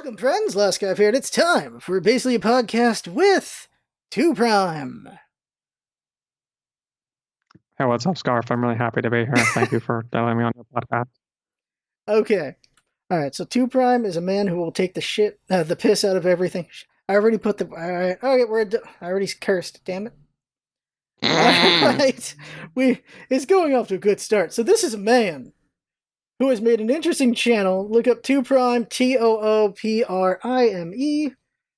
Welcome, friends. LostScarf here, and it's time for basically a podcast with TooPrime. Hey, what's up, Scarf? I'm really happy to be here. Thank you for having me on your podcast. Okay. Alright, so TooPrime is a man who will take the piss out of everything. I already put the... Alright, okay, I already cursed, damn it. Alright, it's going off to a good start. So this is a man who has made an interesting channel. Look up TooPrime, TOOPRIME.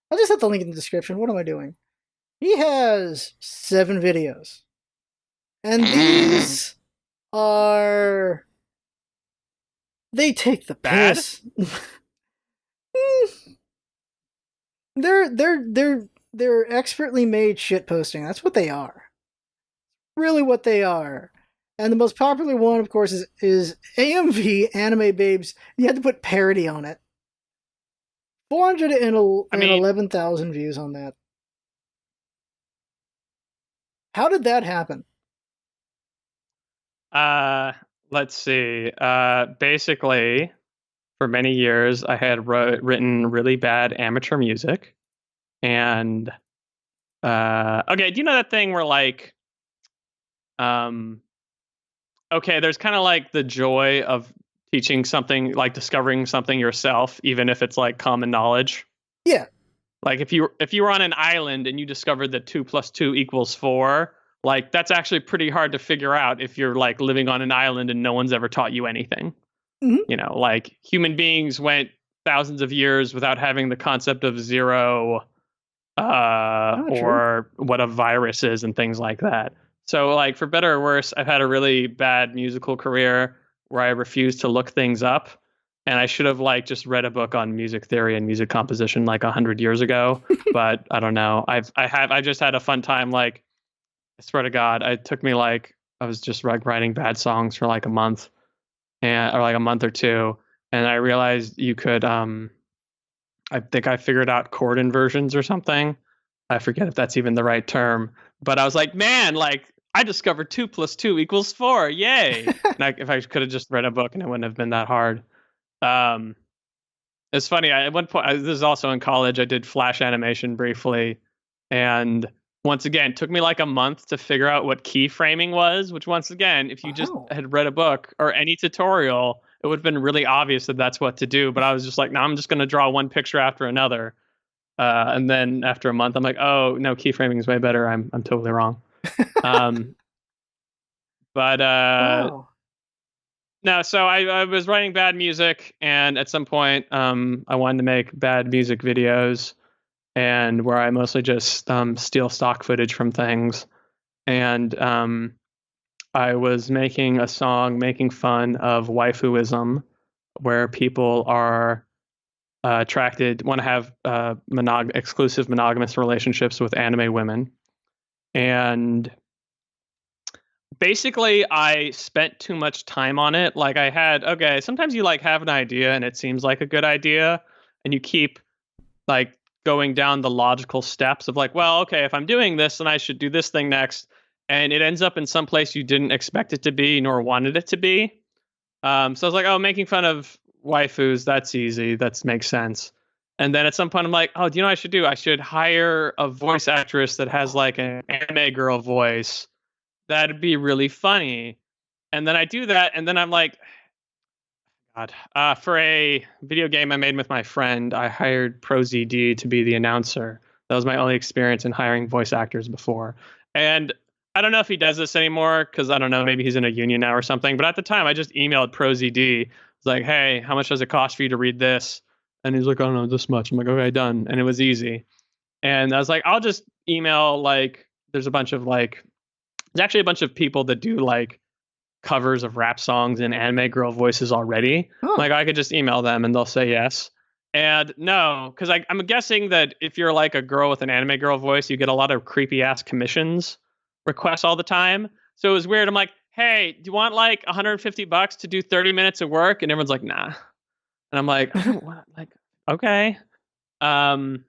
I'll just have the link in the description. What am I doing? He has 7 videos. And these are... They take the piss. They're expertly made shit posting. That's what they are. Really what they are. And the most popular one, of course, is AMV, Anime Babes. You had to put parody on it. 411,000 views on that. How did that happen? Let's see. Basically, for many years, I had written really bad amateur music. And, okay, do you know that thing where, like, okay, there's kind of like the joy of teaching something, like discovering something yourself, even if it's like common knowledge. Yeah. Like if you were on an island and you discovered that 2 + 2 = 4, like that's actually pretty hard to figure out if you're like living on an island and no one's ever taught you anything. Mm-hmm. You know, like human beings went thousands of years without having the concept of zero, or what a virus is and things like that. So, like, for better or worse, I've had a really bad musical career where I refused to look things up, and I should have like just read a book on music theory and music composition like 100 years ago. But I don't know. I just had a fun time. Like, I swear to God, it took me like I was just like writing bad songs for like a month, or like a month or two, and I realized you could. I think I figured out chord inversions or something. I forget if that's even the right term, but I was like, man, like. I discovered 2 + 2 = 4. Yay! And if I could have just read a book, and it wouldn't have been that hard. It's funny. At one point, this is also in college. I did Flash animation briefly, and once again, it took me like a month to figure out what keyframing was. Which, once again, if you just had read a book or any tutorial, it would have been really obvious that that's what to do. But I was just like, no, I'm just going to draw one picture after another, and then after a month, I'm like, oh no, keyframing is way better. I'm totally wrong. Wow. No, so I was writing bad music, and at some point I wanted to make bad music videos, and where I mostly just steal stock footage from things. And I was making a song making fun of waifuism, where people are want to have exclusive monogamous relationships with anime women. And basically, I spent too much time on it. Like sometimes you like have an idea and it seems like a good idea, and you keep like going down the logical steps of like, well, okay, if I'm doing this, then I should do this thing next. And it ends up in some place you didn't expect it to be nor wanted it to be. So I was like, oh, making fun of waifus, that's easy. That makes sense. And then at some point I'm like, oh, do you know what I should do? I should hire a voice actress that has like an anime girl voice. That'd be really funny. And then I do that, and then I'm like, God. For a video game I made with my friend, I hired ProZD to be the announcer. That was my only experience in hiring voice actors before. And I don't know if he does this anymore, because I don't know, maybe he's in a union now or something. But at the time, I just emailed ProZD. It's like, hey, how much does it cost for you to read this? And he's like, oh, no, this much. I'm like, okay, done. And it was easy. And I was like, I'll just email, like, there's actually a bunch of people that do like covers of rap songs in anime girl voices already. Oh. Like I could just email them and they'll say yes. And no, because I'm guessing that if you're like a girl with an anime girl voice, you get a lot of creepy ass commissions requests all the time. So it was weird. I'm like, hey, do you want like $150 to do 30 minutes of work? And everyone's like, nah. And I'm like, I don't want, like, okay. So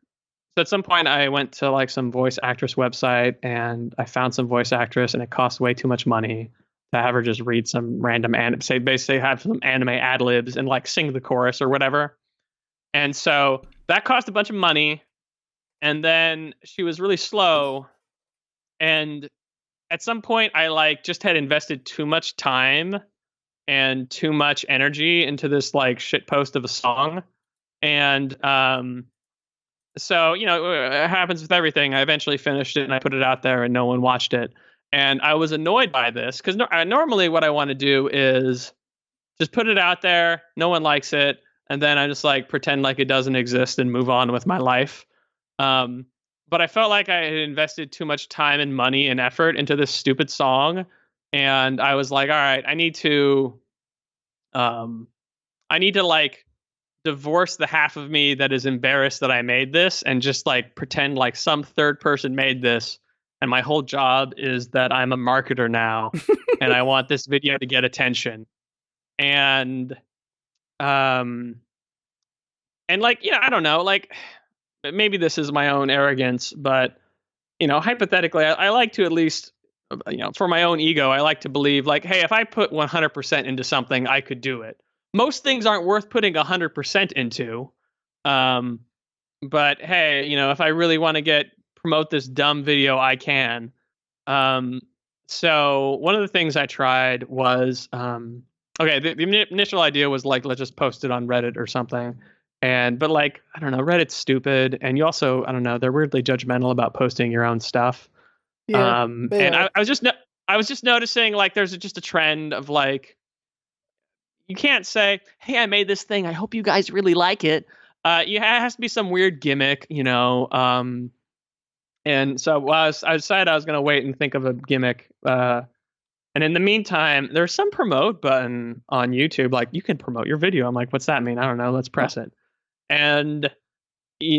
at some point I went to like some voice actress website and I found some voice actress, and it cost way too much money to have her just read some random basically have some anime ad libs and like sing the chorus or whatever. And so that cost a bunch of money. And then she was really slow. And at some point, I like just had invested too much time and too much energy into this like shit post of a song. And so, you know, it happens with everything. I eventually finished it and I put it out there and no one watched it. And I was annoyed by this because normally what I want to do is just put it out there. No one likes it. And then I just like pretend like it doesn't exist and move on with my life. Um, but I felt like I had invested too much time and money and effort into this stupid song. And I was like, all right, um, I need to like divorce the half of me that is embarrassed that I made this and just like pretend like some third person made this. And my whole job is that I'm a marketer now and I want this video to get attention. And, um, and like, you know, I don't know, like maybe this is my own arrogance, but you know, hypothetically, I like to at least, you know, for my own ego, I like to believe like, hey, if I put 100% into something, I could do it. Most things aren't worth putting 100% into. Um, but hey, you know, if I really want to promote this dumb video, I can. Um, so one of the things I tried was, okay, the initial idea was like, let's just post it on Reddit or something. But like, I don't know, Reddit's stupid. And you also, I don't know, they're weirdly judgmental about posting your own stuff. Yeah, they And are. I was just noticing like, there's just a trend of like, you can't say, hey, I made this thing. I hope you guys really like it. It has to be some weird gimmick, you know? And so I decided I was going to wait and think of a gimmick. And in the meantime, there's some promote button on YouTube. Like you can promote your video. I'm like, what's that mean? I don't know. Let's press it. And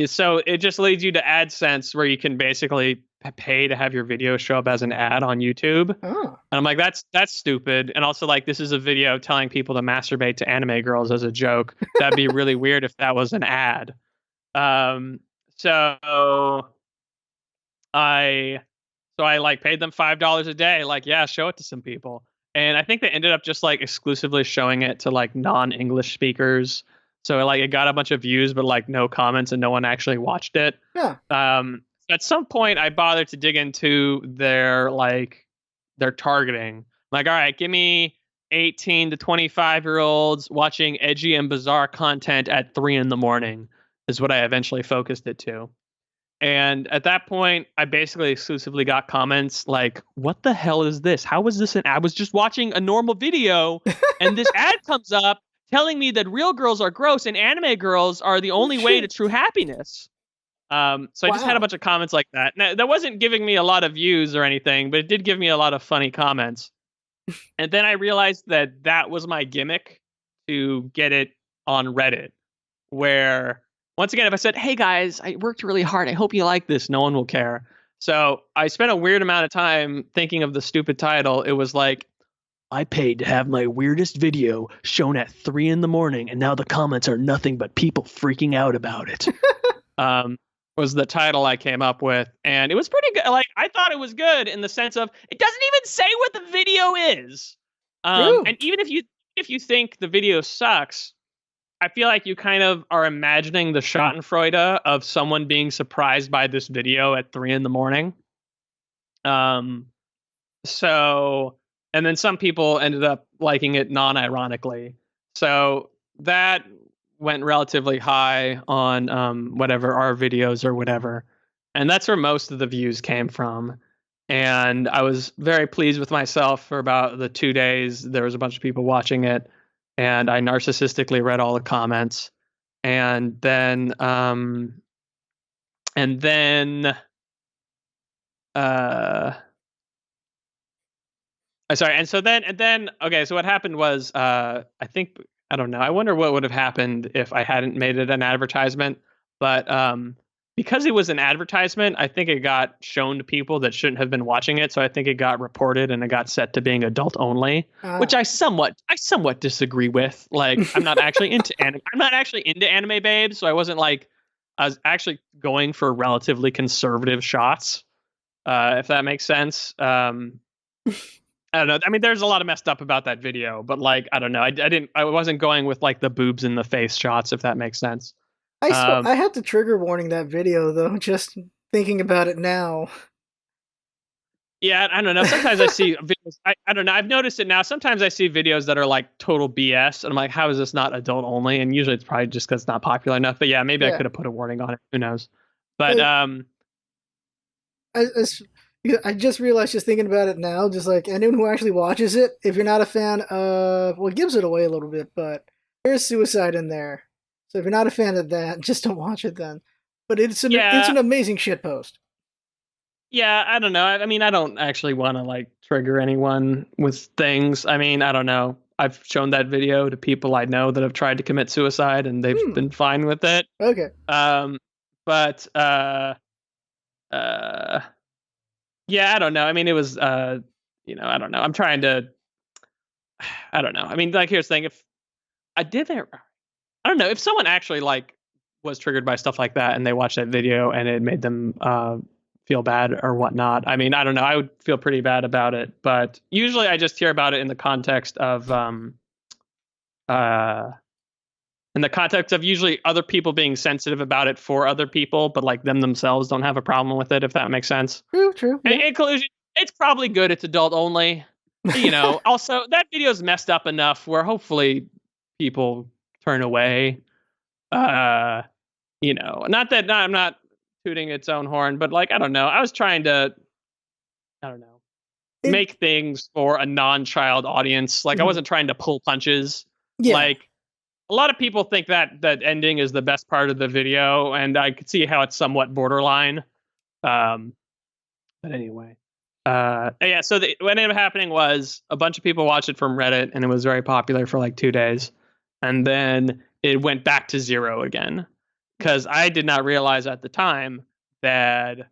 so it just leads you to AdSense where you can basically pay to have your video show up as an ad on YouTube. Oh. And I'm like, that's stupid. And also like, this is a video telling people to masturbate to anime girls as a joke. That'd be really weird if that was an ad. So I like paid them $5 a day. Like, yeah, show it to some people. And I think they ended up just like exclusively showing it to like non-English speakers. So like it got a bunch of views, but like no comments and no one actually watched it. Yeah. At some point I bothered to dig into their targeting. Like, all right, give me 18 to 25-year-olds watching edgy and bizarre content at 3 a.m. is what I eventually focused it to. And at that point, I basically exclusively got comments like, what the hell is this? How was this an ad? I was just watching a normal video and this ad comes up telling me that real girls are gross and anime girls are the only way to true happiness. So I just had a bunch of comments like that. Now, that wasn't giving me a lot of views or anything, but it did give me a lot of funny comments. And then I realized that that was my gimmick to get it on Reddit, where once again, if I said, hey guys, I worked really hard. I hope you like this. No one will care. So I spent a weird amount of time thinking of the stupid title. It was like, I paid to have my weirdest video shown at 3 a.m. and now the comments are nothing but people freaking out about it. Was the title I came up with. And it was pretty good. Like, I thought it was good in the sense of it doesn't even say what the video is. And even if you think the video sucks, I feel like you kind of are imagining the Schadenfreude of someone being surprised by this video at 3 a.m. So, and then some people ended up liking it non-ironically. So that went relatively high on whatever our videos or whatever. And that's where most of the views came from. And I was very pleased with myself for about the 2 days. There was a bunch of people watching it. And I narcissistically read all the comments. And then okay, so what happened was I think, I don't know, I wonder what would have happened if I hadn't made it an advertisement. But because it was an advertisement, I think it got shown to people that shouldn't have been watching it. So I think it got reported and it got set to being adult only, which I somewhat disagree with. Like, I'm not actually into anime babes, so I wasn't like, I was actually going for relatively conservative shots, if that makes sense. I don't know. I mean, there's a lot of messed up about that video, but like, I don't know. I wasn't going with like the boobs in the face shots, if that makes sense. Um, I have to trigger warning that video though, just thinking about it now. yeah, I don't know. Sometimes I see videos. I don't know. I've noticed it now. Sometimes I see videos that are like total BS, and I'm like, how is this not adult only? And usually it's probably just because it's not popular enough. But yeah, maybe I Yeah. could have put a warning on it. Who knows? But It, I, I just realized just thinking about it now, just like anyone who actually watches it, if you're not a fan of, well, it gives it away a little bit, but there's suicide in there. So if you're not a fan of that, just don't watch it then. But it's yeah, an amazing shit post. yeah, I don't know. I mean, I don't actually want to like trigger anyone with things. I mean, I don't know. I've shown that video to people I know that have tried to commit suicide, and they've Hmm. been fine with it. Okay. Um, but uh, yeah, I don't know. I mean, it was I don't know. I'm trying to. I don't know. I mean, like here's the thing. If I didn't, I don't know. If someone actually like was triggered by stuff like that and they watched that video and it made them feel bad or whatnot. I mean, I don't know. I would feel pretty bad about it, but usually I just hear about it uh, in the context of usually other people being sensitive about it for other people, but like them themselves don't have a problem with it, if that makes sense. True, And yeah. in conclusion, it's probably good. It's adult only. Also that video's messed up enough where hopefully people turn away. Not that I'm not tooting its own horn, but like I don't know. I was trying to, I don't know, It, make things for a non-child audience. Like I mhm. wasn't trying to pull punches. Yeah. Like a lot of people think that ending is the best part of the video, and I could see how it's somewhat borderline. Um, but anyway, yeah. So what ended up happening was a bunch of people watched it from Reddit, and it was very popular for like 2 days, and then it went back to zero again because I did not realize at the time that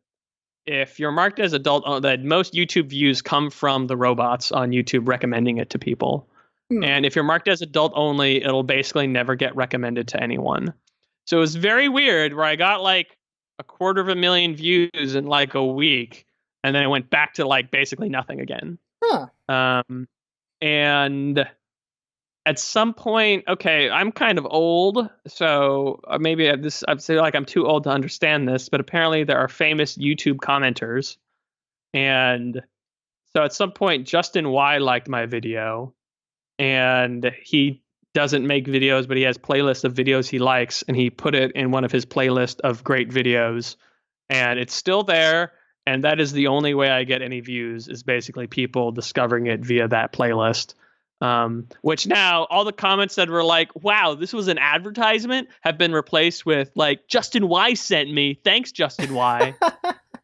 if you're marked as adult, that most YouTube views come from the robots on YouTube recommending it to people. Hmm. And if you're marked as adult only, it'll basically never get recommended to anyone. So it was very weird where I got like 250,000 views in like a week, and then it went back to like basically nothing again. Huh. And at some point, okay, I'm kind of old, so maybe I'd say like I'm too old to understand this, but apparently there are famous YouTube commenters, and so at some point Justin Y liked my video, and he doesn't make videos, but he has playlists of videos he likes, and he put it in one of his playlist of great videos, and it's still there. And that is the only way I get any views is basically people discovering it via that playlist. Which now all the comments that were like, wow, this was an advertisement have been replaced with like, Justin Y sent me. Thanks, Justin Y.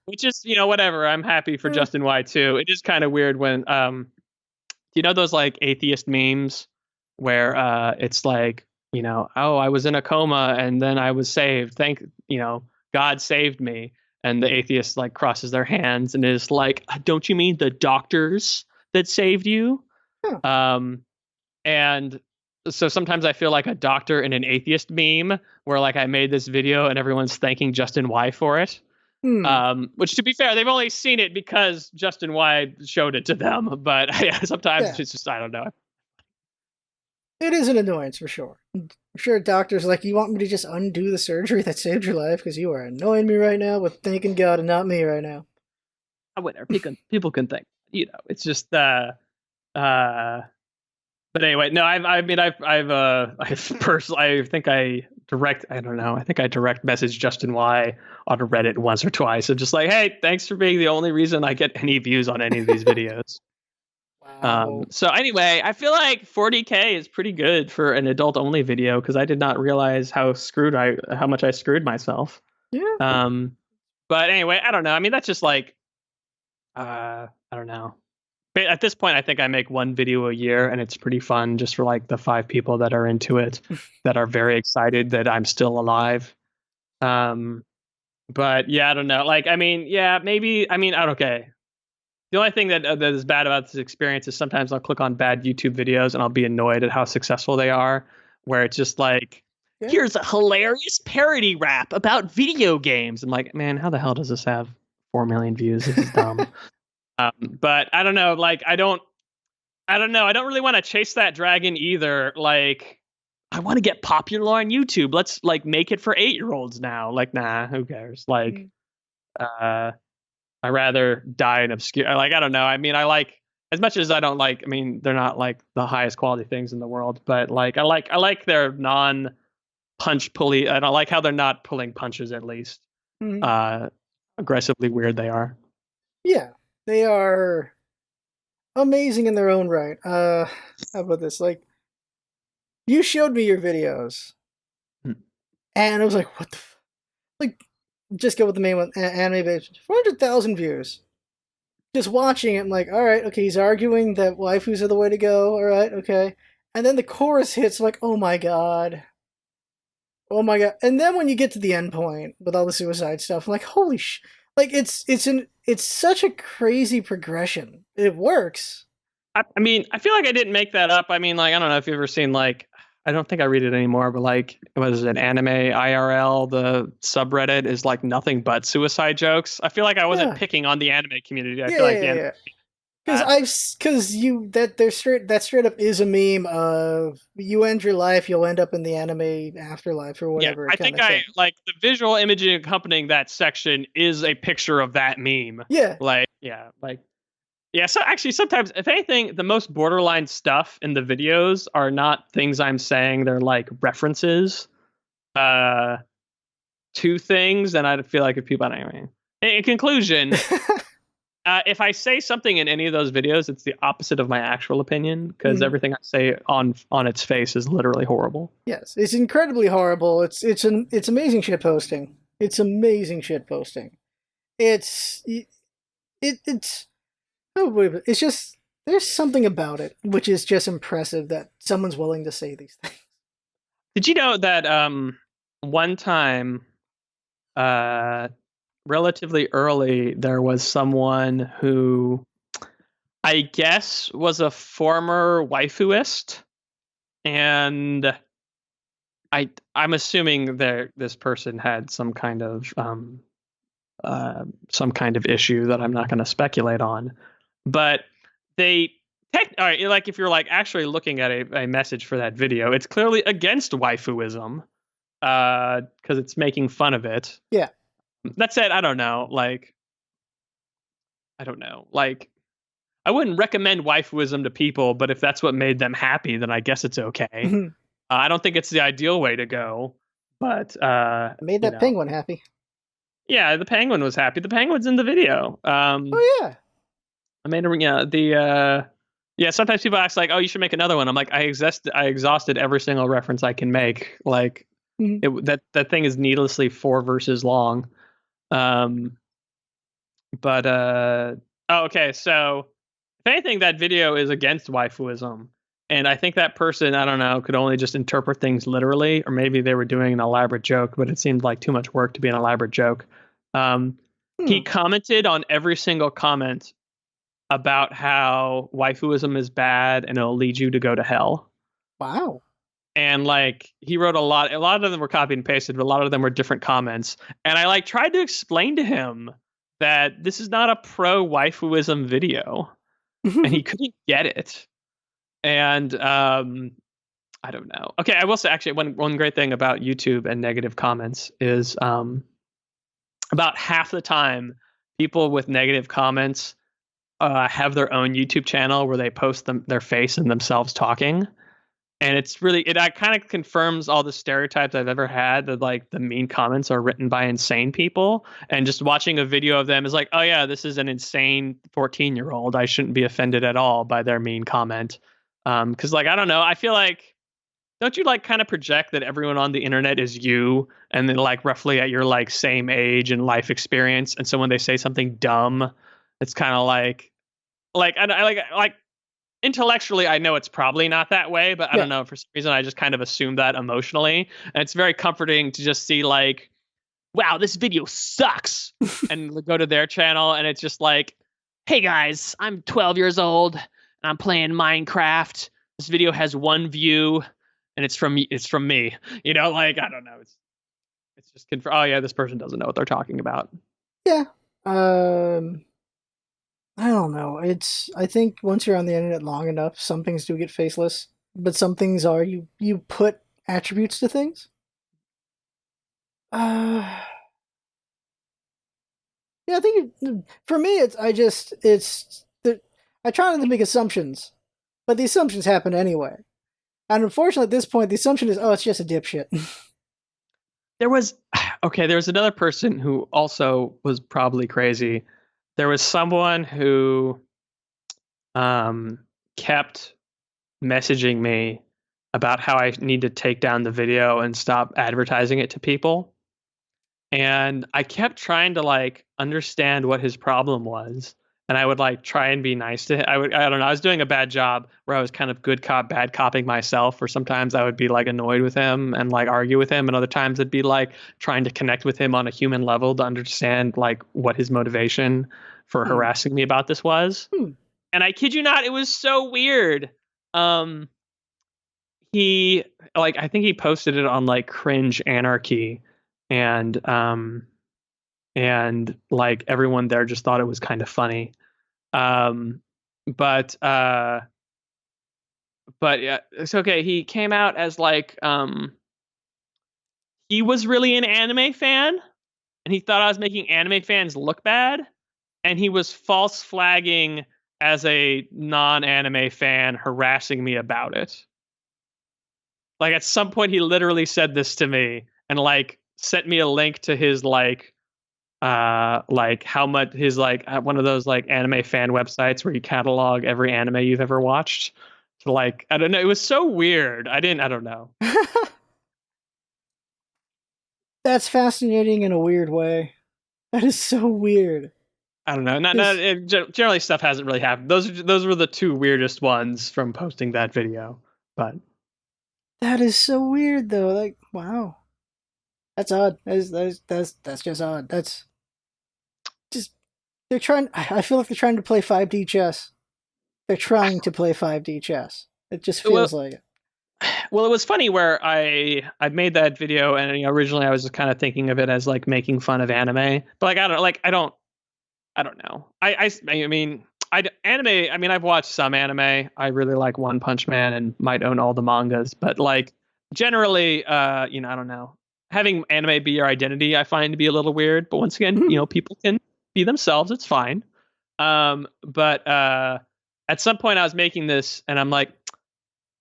Which is, whatever. I'm happy for Justin Y too. It is kind of weird when, those like atheist memes where it's like, oh, I was in a coma and then I was saved. God saved me. And the atheist like crosses their hands and is like, don't you mean the doctors that saved you? Huh. And so sometimes I feel like a doctor in an atheist meme where like I made this video and everyone's thanking Justin Y for it. Hmm. Which to be fair, they've only seen it because Justin Y showed it to them. But yeah, sometimes Yeah. it's just, I don't know. It is an annoyance for sure. I'm sure doctors like, you want me to just undo the surgery that saved your life because you are annoying me right now, but thanking God and not me right now. Whatever people can think, it's just but anyway, no, I've personally, I don't know, I think I direct messaged Justin Y on Reddit once or twice. I'm just like, hey, thanks for being the only reason I get any views on any of these videos. Wow. So anyway, I feel like 40K is pretty good for an adult only video because I did not realize how much I screwed myself. Yeah. But anyway, I don't know. I mean, that's just like, I don't know. But at this point, I think I make one video a year, and it's pretty fun just for like the 5 people that are into it, that are very excited that I'm still alive. But yeah, I don't know. Like, I mean, yeah, maybe. I mean, okay. The only thing that is bad about this experience is sometimes I'll click on bad YouTube videos and I'll be annoyed at how successful they are. Where it's just like, Yeah. here's a hilarious parody rap about video games. I'm like, man, how the hell does this have 4 million views? This is dumb. But I don't know. Like, I don't know. I don't really want to chase that dragon either. Like, I want to get popular on YouTube. Let's like make it for 8-year-olds now. Like, nah, who cares? Like, uh, I rather die in obscure. Like, I don't know. I mean, I like as much as I don't like. I mean, they're not like the highest quality things in the world, but like, I like their non punch pulley. I don't like how they're not pulling punches. At least, Mhm. uh, aggressively weird they are. Yeah, they are amazing in their own right. How about this? Like, you showed me your videos, Hmm. and I was like, what the like, just go with the main one, anime bitch. 400,000 views. Just watching it, I'm like, all right, okay, he's arguing that waifus are the way to go. All right, okay. And then the chorus hits, like, oh my god. Oh my god. And then when you get to the end point with all the suicide stuff, I'm like, holy sh. Like, it's such a crazy progression. It works. I mean, I feel like I didn't make that up. I mean, like, I don't know if you've ever seen like, I don't think I read it anymore, but like, what is it, Anime IRL? The subreddit is like nothing but suicide jokes. I feel like I wasn't Yeah. picking on the anime community. I Yeah, feel yeah, like the yeah, anime yeah. Because that. that straight up is a meme of you end your life, you'll end up in the anime afterlife or Yeah, whatever I kind think of I thing. like the visual imaging accompanying that section is a picture of that meme. Yeah. Like, yeah, like, yeah. So actually, sometimes, if anything, the most borderline stuff in the videos are not things I'm saying. They're like references uh, to things, and I feel like if people, anyway. In conclusion, if I say something in any of those videos, it's the opposite of my actual opinion because Mhm. everything I say on its face is literally horrible. Yes, it's incredibly horrible. It's amazing shit posting. It's amazing shit posting. It's it's oh wait, it's just there's something about it which is just impressive that someone's willing to say these things. Did you know that one time, uh, relatively early, there was someone who I guess was a former waifuist, and I'm assuming that this person had some kind of issue that I'm not going to speculate on, but they all right, like if you're like actually looking at a message for that video, it's clearly against waifuism because it's making fun of it. Yeah. That said, I don't know. Like, I don't know. Like, I wouldn't recommend waifuism to people, but if that's what made them happy, then I guess it's okay. Mhm. I don't think it's the ideal way to go, but Made you that know, penguin happy. yeah, the penguin was happy. The penguin's in the video. Oh yeah. I made a yeah the yeah. Sometimes people ask like, "Oh, you should make another one." I'm like, I exhausted every single reference I can make. Like, Mhm. that thing is needlessly 4 verses long. Um, but oh, okay. So if anything, that video is against waifuism, and I think that person, I don't know, could only just interpret things literally, or maybe they were doing an elaborate joke, but it seemed like too much work to be an elaborate joke. Um, he Hmm. commented on every single comment about how waifuism is bad and it'll lead you to go to hell. Wow. And like he wrote a lot of them were copied and pasted, but a lot of them were different comments. And I like tried to explain to him that this is not a pro waifuism video, and he couldn't get it. And I don't know. Okay, I will say actually one great thing about YouTube and negative comments is about half the time people with negative comments have their own YouTube channel where they post their face and themselves talking. And it's really it kind of confirms all the stereotypes I've ever had that like the mean comments are written by insane people. And just watching a video of them is like, oh yeah, this is an insane 14-year-old. I shouldn't be offended at all by their mean comment. Because like I don't know, I feel like don't you like kind of project that everyone on the internet is you and then like roughly at your like same age and life experience, and so when they say something dumb, it's kind of like I like intellectually I know it's probably not that way, but I Yeah. don't know, for some reason I just kind of assume that emotionally, and it's very comforting to just see like, wow, this video sucks, and go to their channel and it's just like, hey guys, I'm 12 years old and I'm playing Minecraft. This video has 1 view and it's from me. You know, like I don't know, it's just oh yeah, this person doesn't know what they're talking about. Yeah. Um. I don't know. I think once you're on the internet long enough, some things do get faceless, but some things are you put attributes to things. Uh, yeah, I think for me, I try not to make assumptions, but the assumptions happen anyway. And unfortunately, at this point, the assumption is, oh, it's just a dipshit. There was there was another person who also was probably crazy. There was someone who um kept messaging me about how I need to take down the video and stop advertising it to people. And I kept trying to like understand what his problem was. And I would like try and be nice to him. I don't know, I was doing a bad job where I was kind of good cop, bad copping myself, or sometimes I would be like annoyed with him and like argue with him. And other times it'd be like trying to connect with him on a human level to understand like what his motivation for Hmm. harassing me about this was. Hmm. And I kid you not, it was so weird. Um, he like I think he posted it on like Cringe Anarchy, and like everyone there just thought it was kind of funny. Um, but yeah, it's okay. He came out as like he was really an anime fan, and he thought I was making anime fans look bad, and he was false flagging as a non-anime fan, harassing me about it. Like at some point, he literally said this to me, and like sent me a link to his like how much his like one of those like anime fan websites where you catalog every anime you've ever watched. To like I don't know, it was so weird. I don't know. That's fascinating in a weird way. That is so weird. I don't know. Because Generally stuff hasn't really happened. Those were the two weirdest ones from posting that video. But that is so weird, though. Like, wow, that's odd. That's just odd. That's just they're trying. I feel like they're trying to play 5D chess. They're trying to play 5D chess. It just well, feels like it. well, it was funny where I made that video, and originally I was just kind of thinking of it as like making fun of anime, but like I don't know. I mean anime. I mean I've watched some anime. I really like One Punch Man and might own all the mangas, but like generally, I don't know. Having anime be your identity, I find to be a little weird. But once again, people can be themselves. It's fine. But at some point I was making this, and I'm like,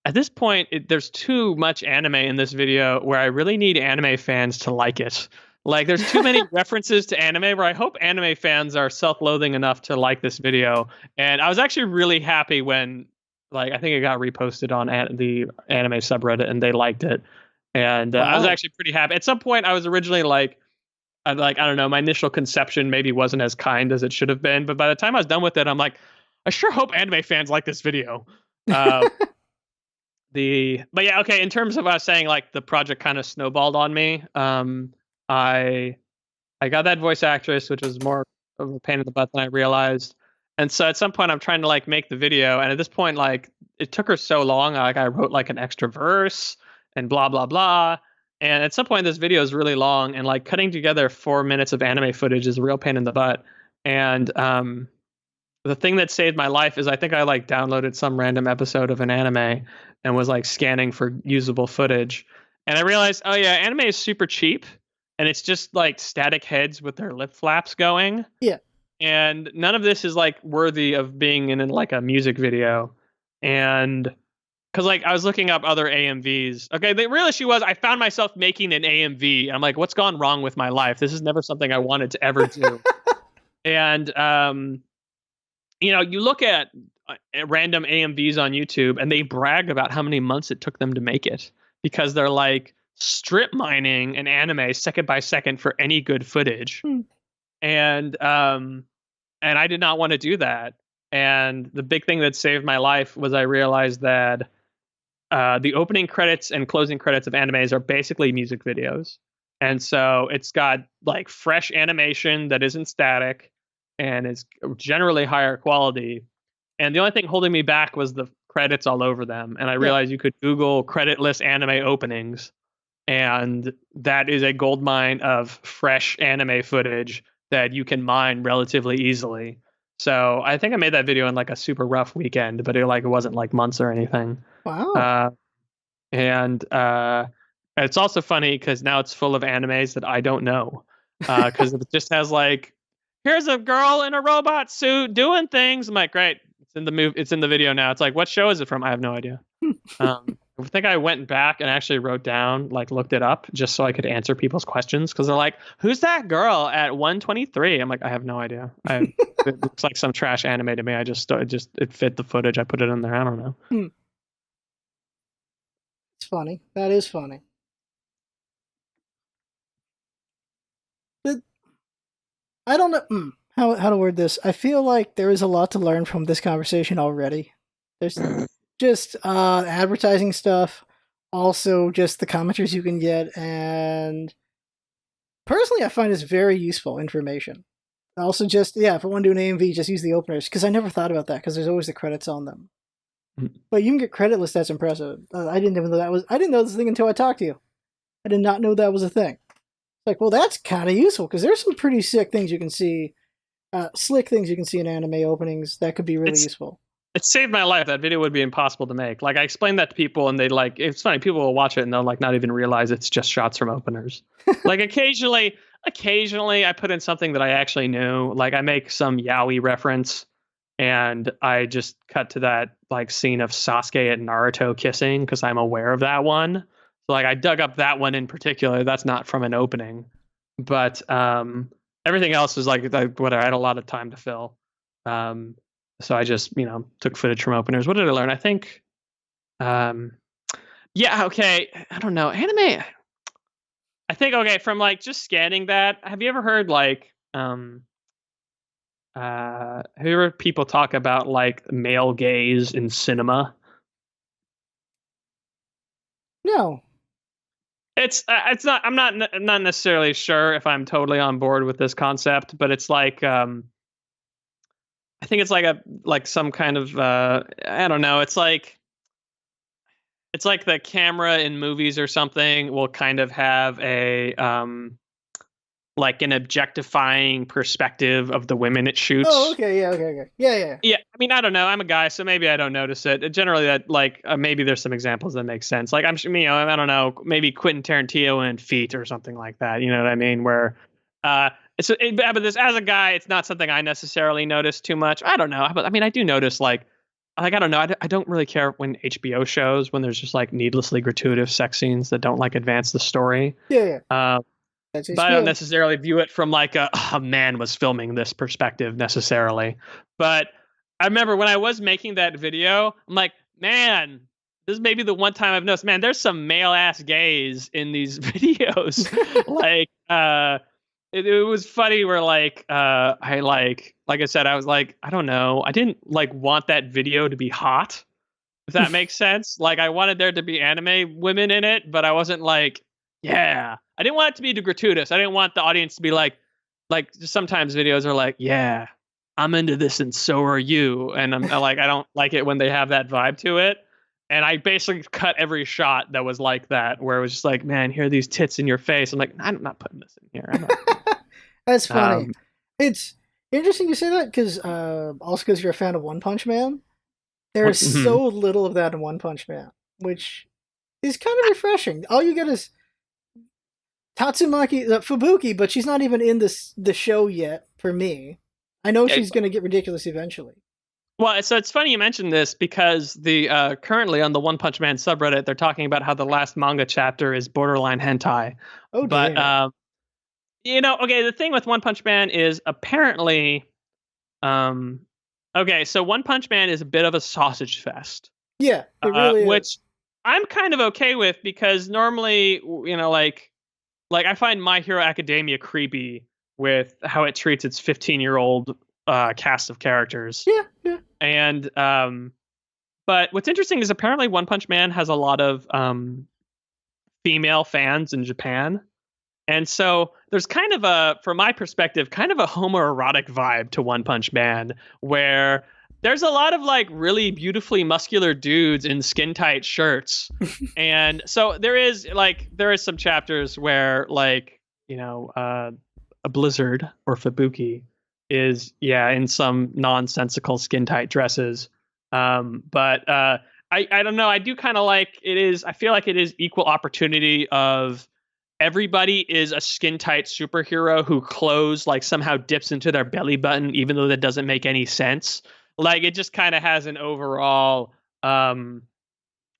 at this point, there's too much anime in this video where I really need anime fans to like it. Like, there's too many references to anime where I hope anime fans are self-loathing enough to like this video. And I was actually really happy when, like, I think it got reposted on the anime subreddit and they liked it. And I was Wow. actually pretty happy. At some point, I was originally like, I don't know, my initial conception maybe wasn't as kind as it should have been. But by the time I was done with it, I'm like, I sure hope anime fans like this video. Uh, but yeah, okay, in terms of us saying like the project kind of snowballed on me, I got that voice actress, which was more of a pain in the butt than I realized. And so at some point I'm trying to like make the video, and at this point like it took her so long, like I wrote like an extra verse and blah blah blah. And at some point this video is really long, and like cutting together 4 minutes of anime footage is a real pain in the butt. And the thing that saved my life is I think I like downloaded some random episode of an anime and was like scanning for usable footage. And I realized, oh yeah, anime is super cheap, and it's just like static heads with their lip flaps going. Yeah. And none of this is like worthy of being in like a music video. And because like I was looking up other AMVs. Okay, the real issue was I found myself making an AMV. I'm like, what's gone wrong with my life? This is never something I wanted to ever do. And you look at random AMVs on YouTube and they brag about how many months it took them to make it because they're like strip mining an anime second by second for any good footage. Hmm. And I did not want to do that. And the big thing that saved my life was I realized that the opening credits and closing credits of animes are basically music videos. And so it's got like fresh animation that isn't static and is generally higher quality. And the only thing holding me back was the credits all over them. And I Yeah. realized you could Google creditless anime openings, and that is a gold mine of fresh anime footage that you can mine relatively easily. So I think I made that video in like a super rough weekend, but it wasn't like months or anything. Wow. Uh, And it's also funny because now it's full of animes that I don't know, because it just has like, here's a girl in a robot suit doing things. I'm like, great, it's in the video now. It's like, what show is it from? I have no idea. I think I went back and actually wrote down, like, looked it up just so I could answer people's questions, because they're like, who's that girl at 123? I'm like, I have no idea. It looks like some trash anime to me. It fit the footage. I put it in there. I don't know. It's funny. That is funny. But I don't know how to word this. I feel like there is a lot to learn from this conversation already. There's just advertising stuff, also just the commentaries you can get, and personally, I find this very useful information. Also, just if I want to do an AMV, just use the openers, because I never thought about that, because there's always the credits on them. But you can get creditless. That's impressive. I didn't even know that was. I didn't know this thing until I talked to you. I did not know that was a thing. It's like, well, that's kind of useful, because there's some pretty sick things you can see, slick things you can see in anime openings that could be really useful. It saved my life. That video would be impossible to make. Like, I explained that to people, and they like. It's funny. People will watch it and they'll like not even realize it's just shots from openers. Like occasionally, I put in something that I actually knew. Like I make some yaoi reference, and I just cut to that like scene of Sasuke and Naruto kissing because I'm aware of that one. So like I dug up that one in particular. That's not from an opening, but everything else was like whatever. I had a lot of time to fill. So I just, took footage from openers. What did I learn? I think, okay. I don't know. Anime. I think, okay, from like just scanning that, have you ever heard like, have you ever people talk about like male gaze in cinema? No. It's not, I'm not necessarily sure if I'm totally on board with this concept, but it's like, I think it's like some kind of I don't know. It's like the camera in movies or something will kind of have a like an objectifying perspective of the women it shoots. Oh, okay, okay. Yeah. Yeah, I mean, I don't know. I'm a guy, so maybe I don't notice it. Generally, that like maybe there's some examples that make sense. Like I don't know, maybe Quentin Tarantino and Feet or something like that. You know what I mean? Where but this, as a guy, it's not something I necessarily notice too much. I don't know, but I mean, I do notice like I don't know. I don't really care when HBO shows when there's just like needlessly gratuitous sex scenes that don't like advance the story. Yeah. But I don't necessarily view it from like a man was filming this perspective necessarily. But I remember when I was making that video, I'm like, man, this is maybe the one time I've noticed, man, there's some male ass gays in these videos. Like, it was funny where like I said, I was like, I don't know. I didn't like want that video to be hot, if that makes sense. Like I wanted there to be anime women in it, but I wasn't like, yeah. I didn't want it to be gratuitous. I didn't want the audience to be like sometimes videos are like, yeah, I'm into this and so are you. And I'm like, I don't like it when they have that vibe to it. And I basically cut every shot that was like that, where it was just like, man, here are these tits in your face. I'm like, I'm not putting this in here. That's funny. It's interesting you say that, because also because you're a fan of One Punch Man. There's so little of that in One Punch Man, which is kind of refreshing. All you get is Tatsumaki Fubuki, but she's not even in the show yet for me. I know she's going to get ridiculous eventually. Well, so it's funny you mentioned this, because the currently on the One Punch Man subreddit, they're talking about how the last manga chapter is borderline hentai. Oh, but okay, the thing with One Punch Man is apparently, okay, so One Punch Man is a bit of a sausage fest. Yeah, it really which is. I'm kind of okay with, because normally, like I find My Hero Academia creepy with how it treats its 15-year-old cast of characters. Yeah. And but what's interesting is apparently One Punch Man has a lot of female fans in Japan. And so there's kind of from my perspective, kind of a homoerotic vibe to One Punch Man, where there's a lot of like really beautifully muscular dudes in skin tight shirts. And so there is some chapters where like, a Blizzard or Fubuki is in some nonsensical skin tight dresses. But I don't know. I do kind of like it is. I feel like it is equal opportunity of everybody is a skin tight superhero who clothes like somehow dips into their belly button, even though that doesn't make any sense. Like it just kind of has an overall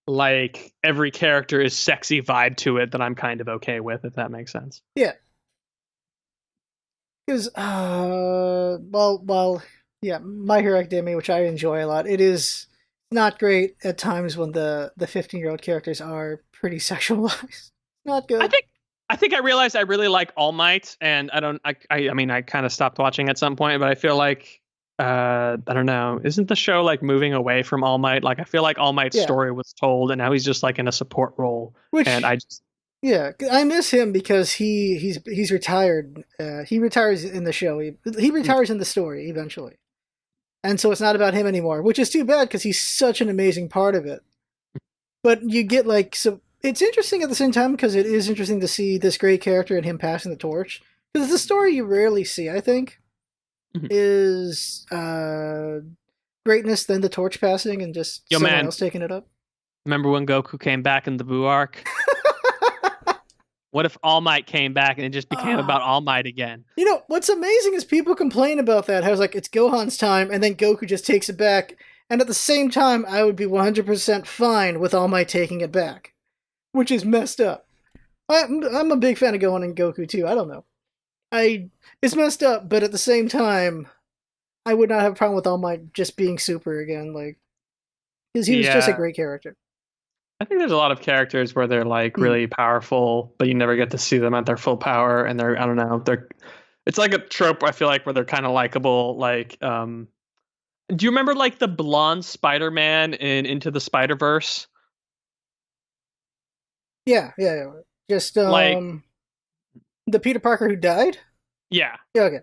like every character is sexy vibe to it that I'm kind of okay with, if that makes sense. Yeah. Because, yeah, My Hero Academia, which I enjoy a lot, it is not great at times when the 15-year-old characters are pretty sexualized. Not I good. think I think I realized I really like All Might, and I mean I kind of stopped watching at some point, but I feel like I don't know, isn't the show like moving away from All Might? Like I feel like All Might's Yeah. story was told, and now he's just like in a support role, and Which, I just yeah, I miss him because he's retired. He retires in the show. He retires in the story eventually. And so it's not about him anymore, which is too bad because he's such an amazing part of it. But you get like so it's interesting at the same time because it is interesting to see this great character and him passing the torch. Because the story you rarely see, I think, Mhm. is greatness, then the torch passing, and just Yo someone man, else taking it up. remember when Goku came back in the Buu arc? What if All Might came back and it just became about Ah, All Might again? you know what's amazing is people complain about that. How it's like it's Gohan's time, and then Goku just takes it back. And at the same time, I would be 100% fine with All Might taking it back, which is messed up. I'm a big fan of Gohan and Goku too. I don't know. It's messed up, but at the same time, I would not have a problem with All Might just being super again, like because he was just a Yeah, great character. I think there's a lot of characters where they're like Hmm. really powerful, but you never get to see them at their full power, and they're I don't know, they're it's like a trope I feel like where they're kind of likable. Like, do you remember like the blonde Spider-Man in Into the Spider-Verse? Yeah, yeah, yeah. Just Like, the Peter Parker who died. yeah, Yeah, okay.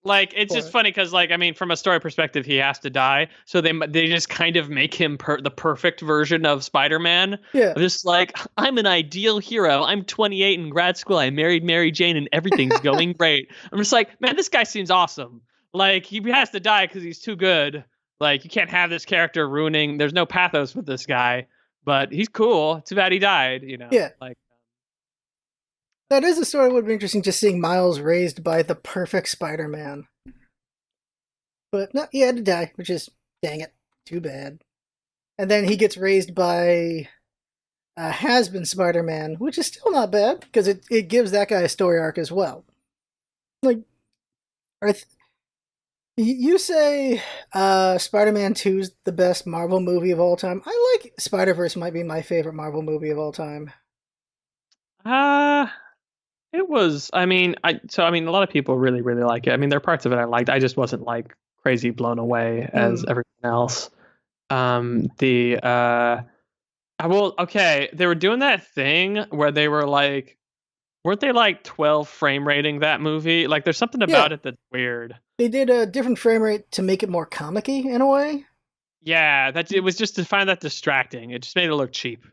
like it's just Spoiler. funny because like I mean from a story perspective he has to die, so they just kind of make him the perfect version of Spider-Man. Yeah. Just like I'm an ideal hero, I'm 28 in grad school, I married Mary Jane and everything's going great. I'm just like, man, this guy seems awesome. Like he has to die because he's too good. Like you can't have this character ruining, there's no pathos with this guy, but he's cool, too bad he died, you know. Yeah. Like That is a story that would be interesting, just seeing Miles raised by the perfect Spider-Man. But no, he had to die, which is dang it, too bad. And then he gets raised by has-been Spider-Man, which is still not bad because it gives that guy a story arc as well. Like, you say Spider-Man 2 is the best Marvel movie of all time. I like Spider-Verse might be my favorite Marvel movie of all time. uh it was. I mean, I mean, a lot of people really, really like it. I mean, there are parts of it I liked. I just wasn't like crazy blown away as Mm. everything else. The I will. Okay, they were doing that thing where they were like, weren't they like 12 frame rating that movie? Like, there's something Yeah, about it that's weird. they did a different frame rate to make it more comic-y in a way. Yeah, that it was just to find that distracting. It just made it look cheap.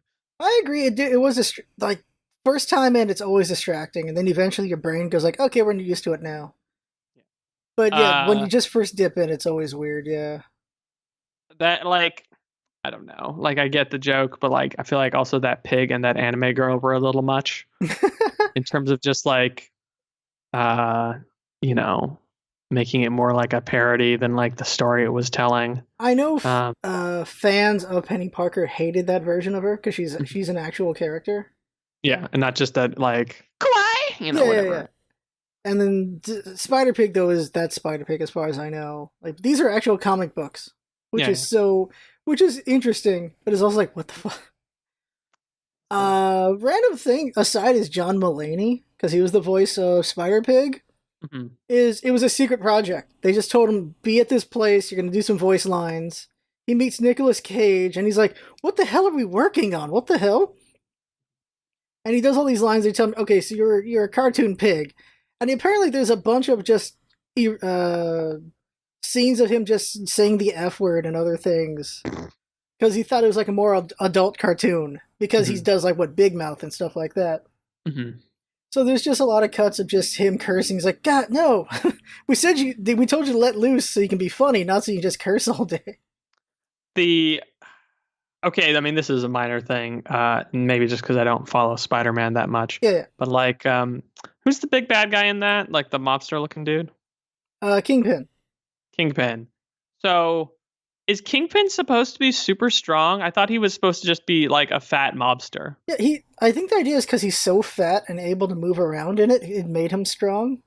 I agree. It was like first time in, it's always distracting, and then eventually your brain goes like, okay, we're used to it now. But yeah, when you Uh, just first dip in, it's always weird. Yeah. that like I don't know. Like, I get the joke, but like, I feel like also that pig and that anime girl were a little much in terms of just like uh you know making it more like a parody than like the story it was telling. I know um fans of Penny Parker hated that version of her because she's an actual character. yeah, and not just that like kawaii, Yeah, yeah, yeah. whatever. And then Spider Pig though is that Spider Pig as far as I know. Like these are actual comic books, Yeah, yeah. which is interesting, but it's also like what the fuck. So, Random thing aside is John Mulaney because he was the voice of Spider Pig. mhm. Is it was a secret project. They just told him be at this place. You're gonna do some voice lines. He meets Nicolas Cage and he's like, "What the hell are we working on? What the hell?" And he does all these lines. They tell him, "Okay, so you're a cartoon pig," and apparently there's a bunch of just uh, scenes of him just saying the F word and other things because he thought it was like a more adult cartoon because he Mhm. does like what Big Mouth and stuff like that. Mhm. So there's just a lot of cuts of just him cursing. He's like, "God, no! we told you to let loose so you can be funny, not so you just curse all day." The okay, I mean, this is a minor thing, maybe just because I don't follow Spider-Man that much. Yeah, But like, who's the big bad guy in that? Like the mobster-looking dude, Kingpin. Kingpin. So, is Kingpin supposed to be super strong? I thought he was supposed to just be like a fat mobster. Yeah, I think the idea is because he's so fat and able to move around in it, it made him strong.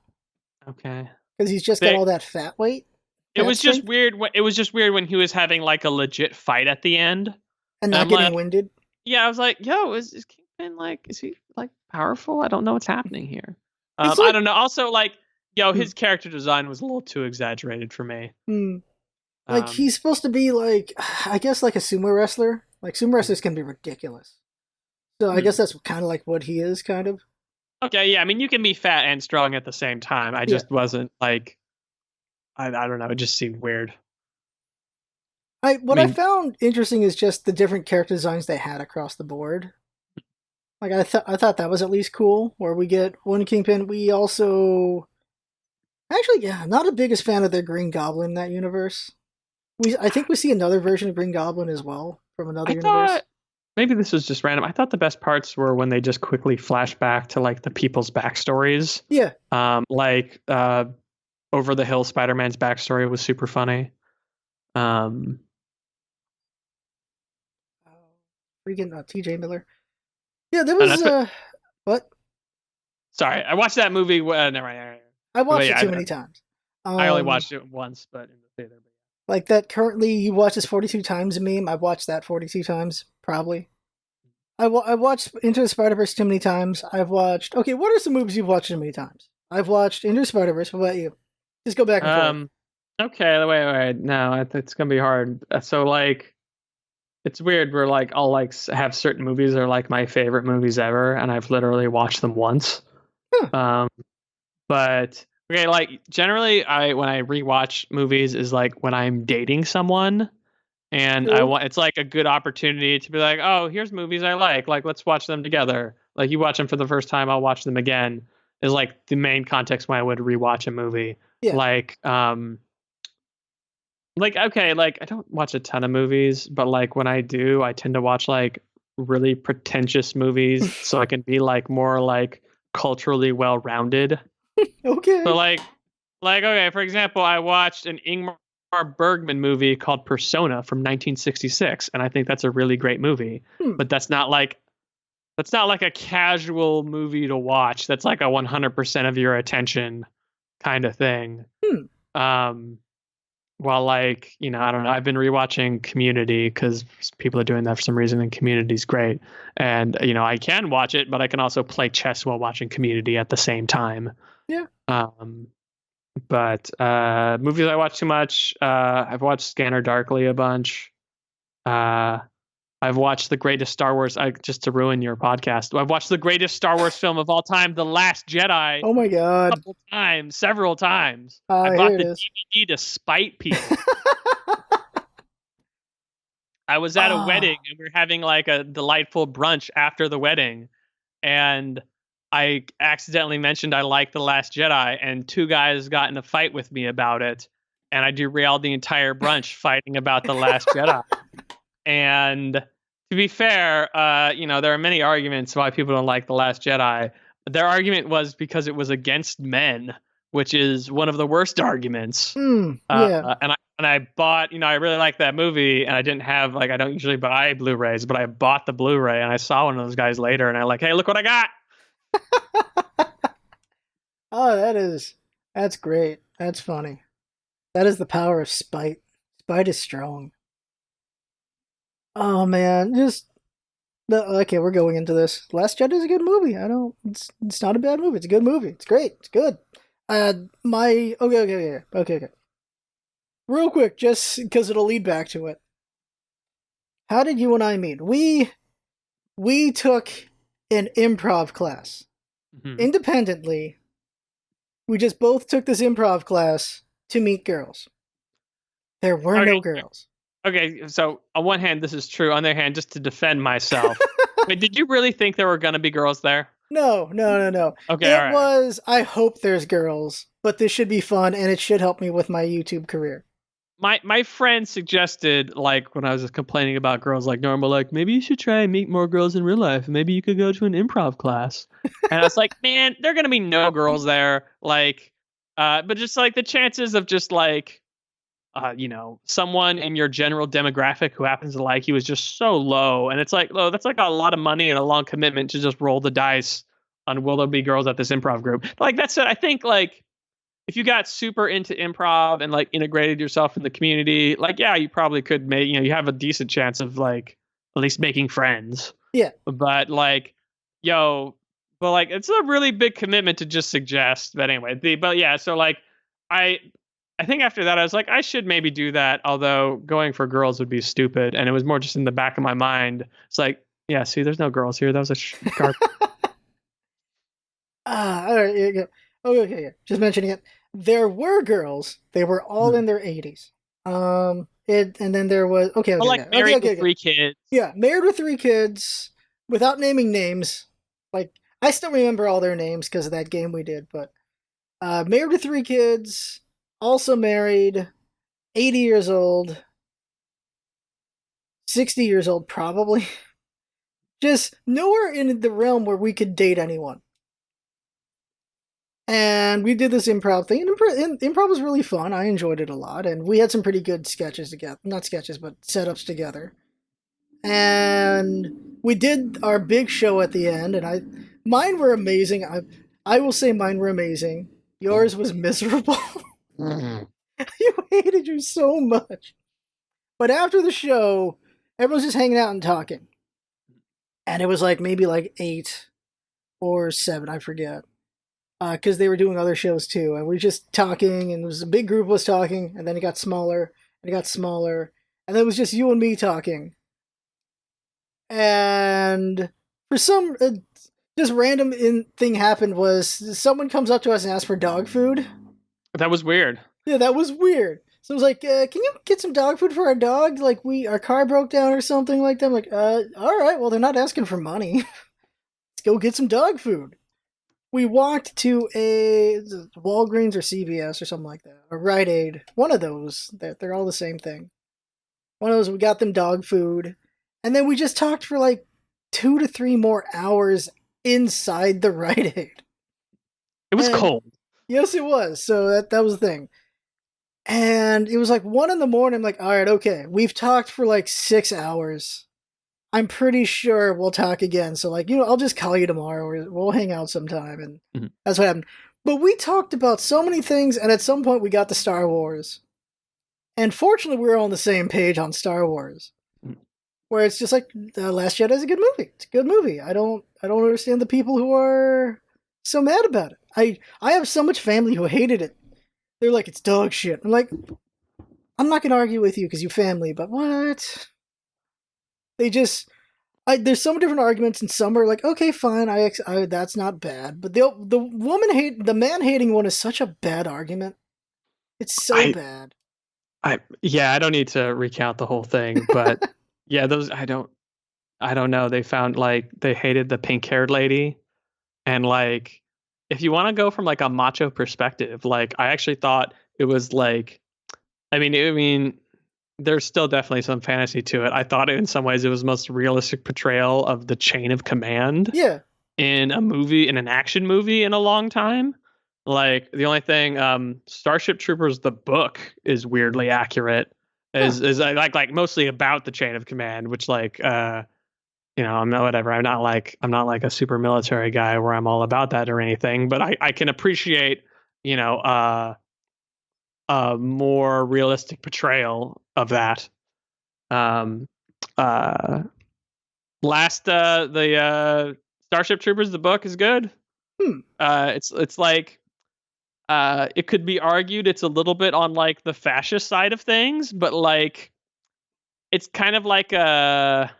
Okay. Because he's just got They, all that fat weight, it fat was just strength, weird. It was just weird when he was having like a legit fight at the end, and and not I'm like, getting winded. yeah, I was like, yo, is Kingpin like, is he like powerful? I don't know what's happening here. It's I like, don't know. Also, like, yo, hmm, his character design was a little too exaggerated for me. hmm, like Um, he's supposed to be like, I guess like a sumo wrestler. Like sumo wrestlers can be ridiculous. So I hmm. guess that's kind of like what he is, kind of. Okay, yeah, I mean, you can be fat and strong at the same time. I Yeah. just wasn't like, I don't know. It just seemed weird. I What I mean, found interesting is just the different character designs they had across the board. Like I thought that was at least cool. Where we get one Kingpin, we also actually, yeah, not the biggest fan of their Green Goblin in that universe. I think we see another version of Green Goblin as well from another I universe. thought maybe this was just random. I thought the best parts were when they just quickly flash back to like the people's backstories. Yeah. Like Over the Hill Spider-Man's backstory was super funny. Um, Freaking T.J. Miller. Yeah, there and was that's what. what Sorry, I watched that movie. Never mind. I But watched it yeah, too many times. I only watched it once, but in the theater. Like that currently you watch this 42 times meme. I've watched that 42 times probably. I watched Into the Spider Verse too many times. I've watched. Okay, what are some movies you've watched too many times? I've watched Into the Spider Verse. What about you? Just go back and forth. Okay, wait. No, it's gonna be hard. So like, it's weird. We're like, I'll like have certain movies that are like my favorite movies ever, and I've literally watched them once. Huh. Um, but okay, like generally, I when I rewatch movies is like when I'm dating someone, and I True. want it's like a good opportunity to be like, oh, here's movies I like. Like, let's watch them together. Like, you watch them for the first time, I'll watch them again. Is like the main context when I would rewatch a movie. Yeah. Like, okay, like I don't watch a ton of movies, but like when I do, I tend to watch like really pretentious movies so I can be like more like culturally well rounded. So Okay. like okay, for example, I watched an Ingmar Bergman movie called Persona from 1966, and I think that's a really great movie. Hmm. But that's not like a casual movie to watch. That's like a 100% of your attention kind of thing. Hmm. Um while like, I don't know, I've been rewatching Community because people are doing that for some reason, and Community's great. And I can watch it, but I can also play chess while watching Community at the same time. Yeah. Um but movies I watch too much. I've watched Scanner Darkly a bunch. Uh, I've watched the greatest Star Wars. Just to ruin your podcast, I've watched the greatest Star Wars film of all time, The Last Jedi, Oh my a god. couple times, several times. I Here bought it the is. DVD to spite people. I was at a wedding Ah. and we are having like a delightful brunch after the wedding, and I accidentally mentioned I like The Last Jedi, and two guys got in a fight with me about it, and I derailed the entire brunch fighting about The Last Jedi. And to be fair, there are many arguments why people don't like The Last Jedi. Their argument was because it was against men, which is one of the worst arguments. Yeah. And I bought, I really like that movie, and I didn't have I don't usually buy Blu-rays, but I bought the Blu-ray, and I saw one of those guys later, and I like, hey, look what I got. Oh, that's great. That's funny. That is the power of spite. Spite is strong. Oh man, just okay. We're going into this. Last Jedi is a good movie. I don't. It's not a bad movie. It's a good movie. It's great. It's good. My okay. Real quick, just because it'll lead back to it. How did you and I meet? We took an improv class Mhm. independently. We just both took this improv class to meet girls. There were Okay, no girls. okay. So on one hand, this is true. On the other hand, just to defend myself, wait, did you really think there were gonna be girls there? No. Okay, all It right. was, I hope there's girls, but this should be fun and it should help me with my YouTube career. my friend suggested, like, when I was complaining about girls like normal, like, maybe you should try and meet more girls in real life. Maybe you could go to an improv class. And I was like, man, there are gonna be no girls there. Like, but just like the chances of just like, someone in your general demographic who happens to like you is just so low. And it's like, oh, that's like a lot of money and a long commitment to just roll the dice on will there be girls at this improv group. Like that's it. I think like if you got super into improv and like integrated yourself in the community, like yeah, you probably could make, you have a decent chance of like at least making friends. Yeah. But like, but like it's a really big commitment to just suggest. But anyway, but yeah, so like I think after that I was like I should maybe do that, although going for girls would be stupid, and it was more just in the back of my mind. It's like, yeah, see, there's no girls here. That was a sharp. All right. Yeah. Okay. Yeah. Just mentioning it. There were girls. They were all in their 80s. And then there was okay. But like married with 3 kids. Yeah, married with 3 kids, without naming names. Like I still remember all their names because of that game we did. But married with 3 kids, also married, 80 years old, 60 years old probably. Just nowhere in the realm where we could date anyone. And we did this improv thing, and improv was really fun. I enjoyed it a lot, and we had some pretty good sketches together. Not sketches, but setups together. And we did our big show at the end, and mine were amazing. I will say mine were amazing. Yours was miserable. You hated you so much. But after the show, everyone's just hanging out and talking. And it was like maybe like 8 or 7, I forget. Because they were doing other shows too. And we were just talking, and it was a big group of us talking, and then it got smaller, and it got smaller. And then it was just you and me talking. And for some just random thing happened was someone comes up to us and asks for dog food. That was weird. Yeah, that was weird. So I was like, can you get some dog food for our dog? Like our car broke down or something like that. I'm like, all right, well, they're not asking for money. Let's go get some dog food. We walked to a Walgreens or CVS or something like that, or Rite Aid. One of those. They're all the same thing. One of those, we got them dog food. And then we just talked for like 2 to 3 more hours inside the Rite Aid. It was cold. Yes, it was. So that was the thing. And it was like 1 a.m. I'm like, all right, okay. We've talked for like 6 hours. I'm pretty sure we'll talk again. So like, I'll just call you tomorrow, or we'll hang out sometime. And that's what happened. But we talked about so many things, and at some point we got to Star Wars. And fortunately, we were on the same page on Star Wars. Where it's just like, Last Jedi is a good movie. It's a good movie. I don't understand the people who are so mad about it. I have so much family who hated it. They're like, it's dog shit. I'm like, I'm not going to argue with you because you family, but what? They just, there's some different arguments, and some are like, okay, fine, that's not bad. But the man hating one is such a bad argument. It's so bad. I don't need to recount the whole thing, but yeah, those, I don't know. They found like, they hated the pink-haired lady. And like, if you want to go from like a macho perspective, like I actually thought it was like, I mean, there's still definitely some fantasy to it. I thought in some ways it was the most realistic portrayal of the chain of command. Yeah. In an action movie in a long time. Like the only thing, Starship Troopers, the book, is weirdly accurate. Is like mostly about the chain of command, which like I'm not whatever. I'm not like a super military guy where I'm all about that or anything, but I can appreciate, a more realistic portrayal of that. The Starship Troopers, the book, is good. It's like, it could be argued it's a little bit on like the fascist side of things, but like it's kind of like not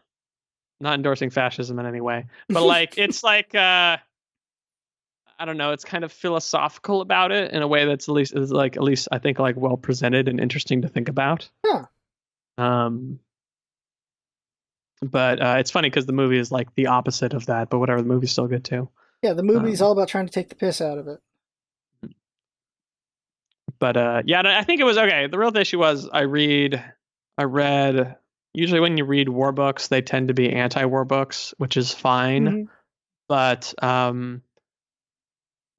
endorsing fascism in any way, but like it's like I don't know, it's kind of philosophical about it in a way that's at least I think like well presented and interesting to think about. Yeah. But it's funny because the movie is like the opposite of that, but whatever, the movie's still good too. Yeah, the movie's all about trying to take the piss out of it. But yeah, I think it was okay. The real issue was I read. Usually when you read war books, they tend to be anti-war books, which is fine. Mhm. But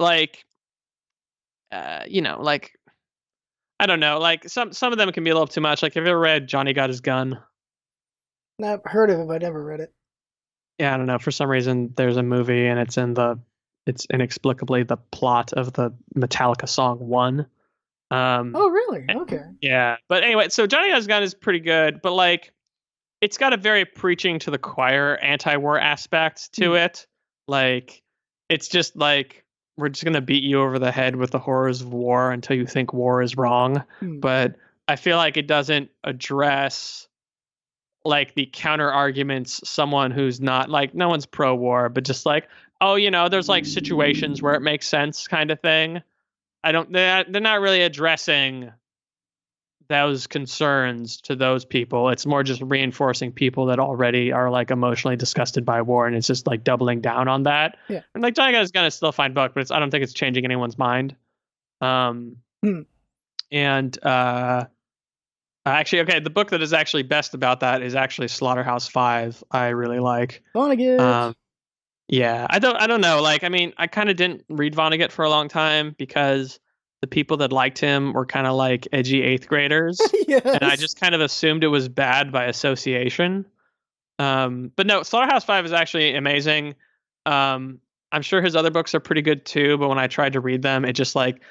like like I don't know, like some of them can be a little too much. Like, have you ever read Johnny Got His Gun? I've heard of it, but I never read it. Yeah, I don't know. For some reason, there's a movie, and it's inexplicably the plot of the Metallica song One. Oh, really? Okay. Yeah, but anyway, so Johnny Got His Gun is pretty good, but like it's got a very preaching to the choir anti-war aspect to it. Like, it's just like we're just gonna beat you over the head with the horrors of war until you think war is wrong. But I feel like it doesn't address like the counter arguments. Someone who's not like no one's pro-war, but just like, oh, there's like situations where it makes sense, kind of thing. They're not really addressing those concerns to those people. It's more just reinforcing people that already are like emotionally disgusted by war, and it's just like doubling down on that. Yeah. And like Johnny Got His Gun is still a fine book, but I don't think it's changing anyone's mind. And actually, okay, the book that is actually best about that is actually Slaughterhouse-Five. I really like. Vonnegut. Yeah, I don't know. Like, I mean, I kind of didn't read Vonnegut for a long time because the people that liked him were kind of like edgy 8th graders. Yes. And I just kind of assumed it was bad by association. But no, Slaughterhouse-Five is actually amazing. I'm sure his other books are pretty good too, but when I tried to read them, it just like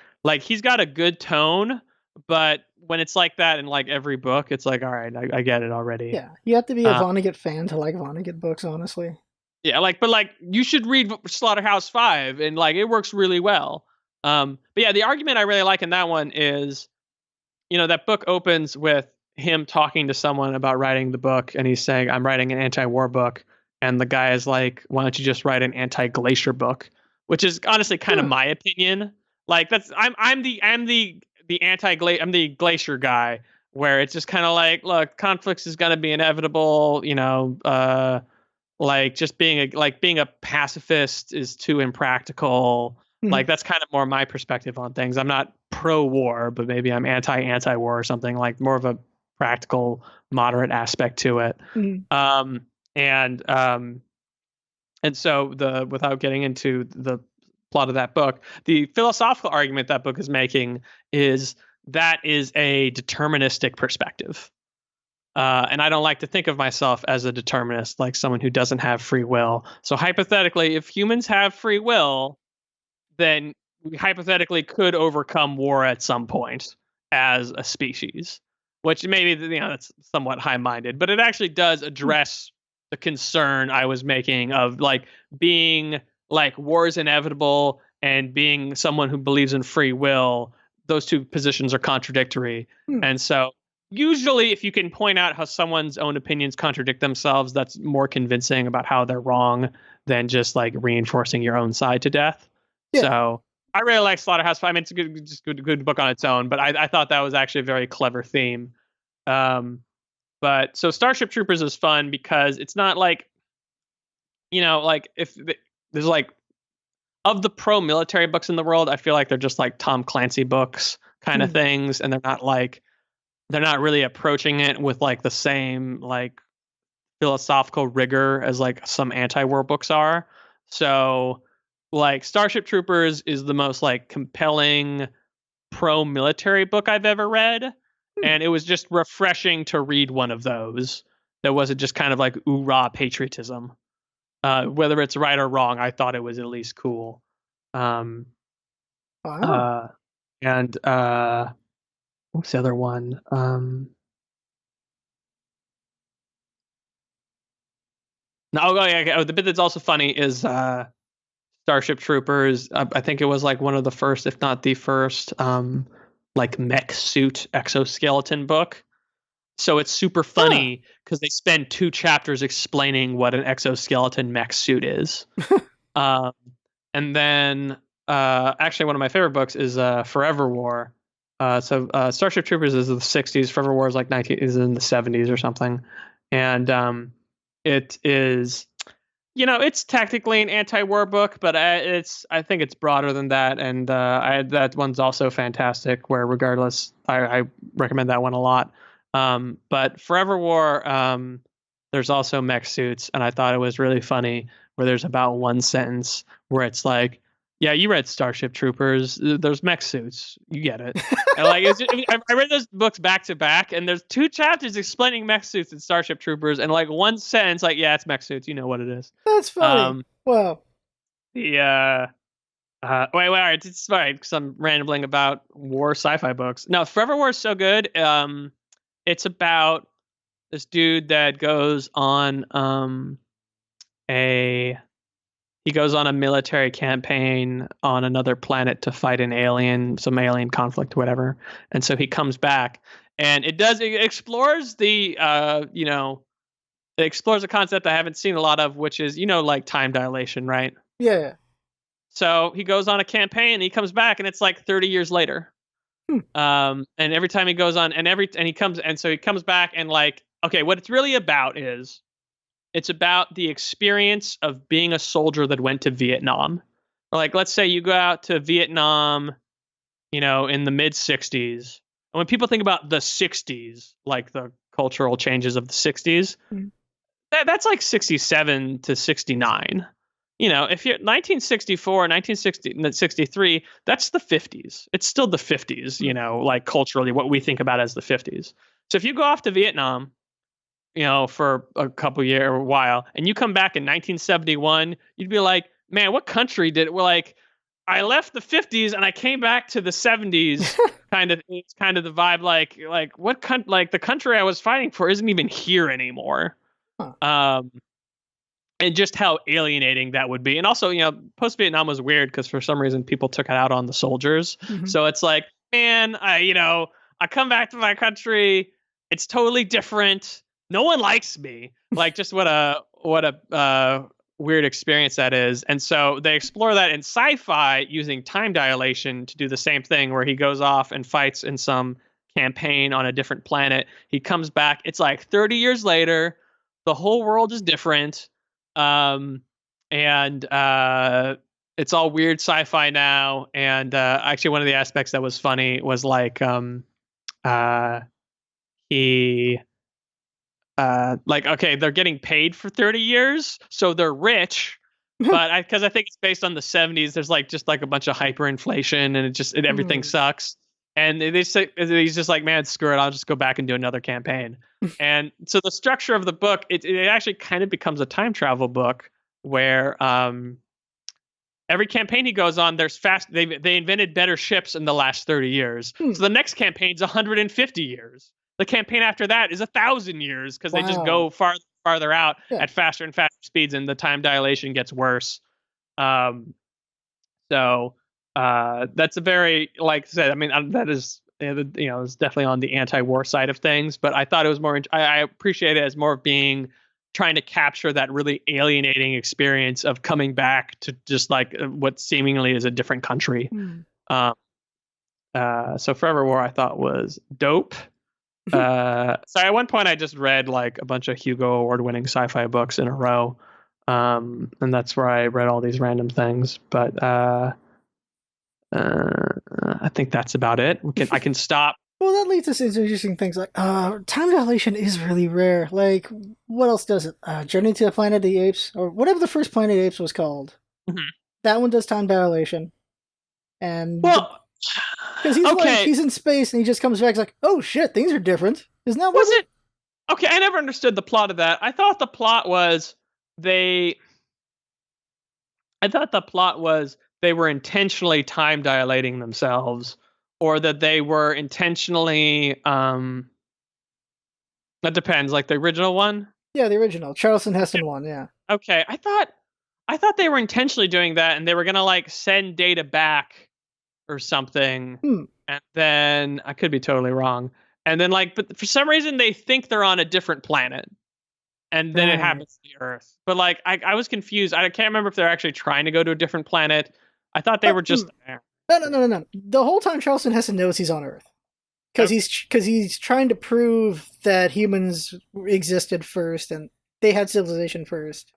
he's got a good tone, but when it's like that in like every book, it's like, all right, I get it already. Yeah, you have to be a Vonnegut fan to like Vonnegut books, honestly. Yeah, but you should read Slaughterhouse-Five, and like it works really well. But yeah, the argument I really like in that one is, that book opens with him talking to someone about writing the book, and he's saying, I'm writing an anti-war book. And the guy is like, why don't you just write an anti-glacier book? Which is honestly kind of my opinion. Like I'm the glacier guy, where it's just kind of like, look, conflicts is gonna be inevitable, like just being a pacifist is too impractical. Like that's kind of more my perspective on things. I'm not pro-war, but maybe I'm anti-war or something, like more of a practical, moderate aspect to it. And so without getting into the plot of that book, the philosophical argument that book is making is that is a deterministic perspective. And I don't like to think of myself as a determinist, like someone who doesn't have free will. So hypothetically, if humans have free will, then we hypothetically could overcome war at some point as a species, which maybe, that's somewhat high-minded, but it actually does address the concern I was making of like being like war is inevitable and being someone who believes in free will. Those two positions are contradictory. And so usually if you can point out how someone's own opinions contradict themselves, that's more convincing about how they're wrong than just like reinforcing your own side to death. Yeah. So I really like Slaughterhouse-Five. I mean, it's a good book on its own, but I thought that was actually a very clever theme. But so Starship Troopers is fun because it's not like, like if there's like of the pro-military books in the world, I feel like they're just like Tom Clancy books kind of things. And they're not really approaching it with like the same like philosophical rigor as like some anti-war books are. So like Starship Troopers is the most like compelling pro-military book I've ever read. And it was just refreshing to read one of those that wasn't just kind of like oorah patriotism. Whether it's right or wrong, I thought it was at least cool. Wow. And what's the other one? The bit that's also funny is Starship Troopers. I think it was like one of the first, if not the first, like mech suit exoskeleton book. So it's super funny because they spend 2 chapters explaining what an exoskeleton mech suit is. And then actually one of my favorite books is Forever War. So Starship Troopers is the 60s. Forever War is like is in the 70s or something. And it is it's technically an anti-war book, but I think it's broader than that, and that one's also fantastic. Where regardless, I recommend that one a lot. But Forever War, there's also mech suits, and I thought it was really funny. Where there's about one sentence where it's like, "Yeah, you read Starship Troopers. There's mech suits. You get it." And like, I read those books back to back, and there's 2 chapters explaining mech suits and Starship Troopers, and like one sentence, like, "Yeah, it's mech suits. You know what it is." That's funny. Um, Wow. the wait, all right, it's fine because I'm rambling about war sci-fi books. No, Forever War is so good. It's about this dude that goes on a he goes on a military campaign on another planet to fight some alien conflict, whatever. And so he comes back, and it explores it explores a concept I haven't seen a lot of, which is like time dilation, right? Yeah. So he goes on a campaign, and he comes back, and it's like 30 years later. Hmm. And every time he goes on, and he comes back, and like, okay, what it's really about is it's about the experience of being a soldier that went to Vietnam. Or like, let's say you go out to Vietnam, in the mid 60s. And when people think about the 60s, like the cultural changes of the 60s, that's like 67 to 69. If you're 1964, 1963, that's the 50s. It's still the 50s, like culturally, what we think about as the 50s. So if you go off to Vietnam, for a couple year or a while, and you come back in 1971, you'd be like, man, what country did it? Well, like, I left the 50s and I came back to the 70s. It's kind of the vibe. Like the country I was fighting for isn't even here anymore. Huh. And just how alienating that would be. And also, post Vietnam was weird because for some reason people took it out on the soldiers. Mm-hmm. So it's like, man, I come back to my country. It's totally different. No one likes me. Like, just what a weird experience that is. And so they explore that in sci-fi using time dilation to do the same thing, where he goes off and fights in some campaign on a different planet. He comes back. It's like 30 years later. The whole world is different. And it's all weird sci-fi now. And actually, one of the aspects that was funny was like he like, okay, they're getting paid for 30 years, so they're rich. But because I think it's based on the 70s, there's like just like a bunch of hyperinflation, and everything sucks. And they say he's just like, man, screw it, I'll just go back and do another campaign. And so the structure of the book, it actually kind of becomes a time travel book where every campaign he goes on, they invented better ships in the last 30 years. So the next campaign's 150 years. The campaign after that is 1,000 years because they just go farther out at faster and faster speeds, and the time dilation gets worse. So that's a very, like I said, I mean, that is, it's definitely on the anti-war side of things, but I thought it was more, I appreciate it as more of being trying to capture that really alienating experience of coming back to just like what seemingly is a different country. So Forever War I thought was dope. So at one point I just read like a bunch of Hugo Award-winning sci-fi books in a row, and that's where I read all these random things. But I think that's about it. I can stop. Well, that leads us into interesting things like time dilation is really rare. Like, what else does it? Journey to the Planet of the Apes, or whatever the first Planet of the Apes was called. Mm-hmm. That one does time dilation, and well, because he's like he's in space and he just comes back. He's like, oh shit, things are different. Isn't that what it? Okay, I never understood the plot of that. I thought the plot was they were intentionally time dilating themselves, or that they were intentionally that depends, like the original one. Yeah, the original Charleston Heston one. Yeah. Okay, I thought they were intentionally doing that, and they were gonna like send data back or something, and then I could be totally wrong. And then but for some reason they think they're on a different planet, and then it happens to the Earth. But like I was confused. I can't remember if they're actually trying to go to a different planet. I thought they were just there. No. The whole time Charleston Heston knows he's on Earth. Because he's trying to prove that humans existed first and they had civilization first.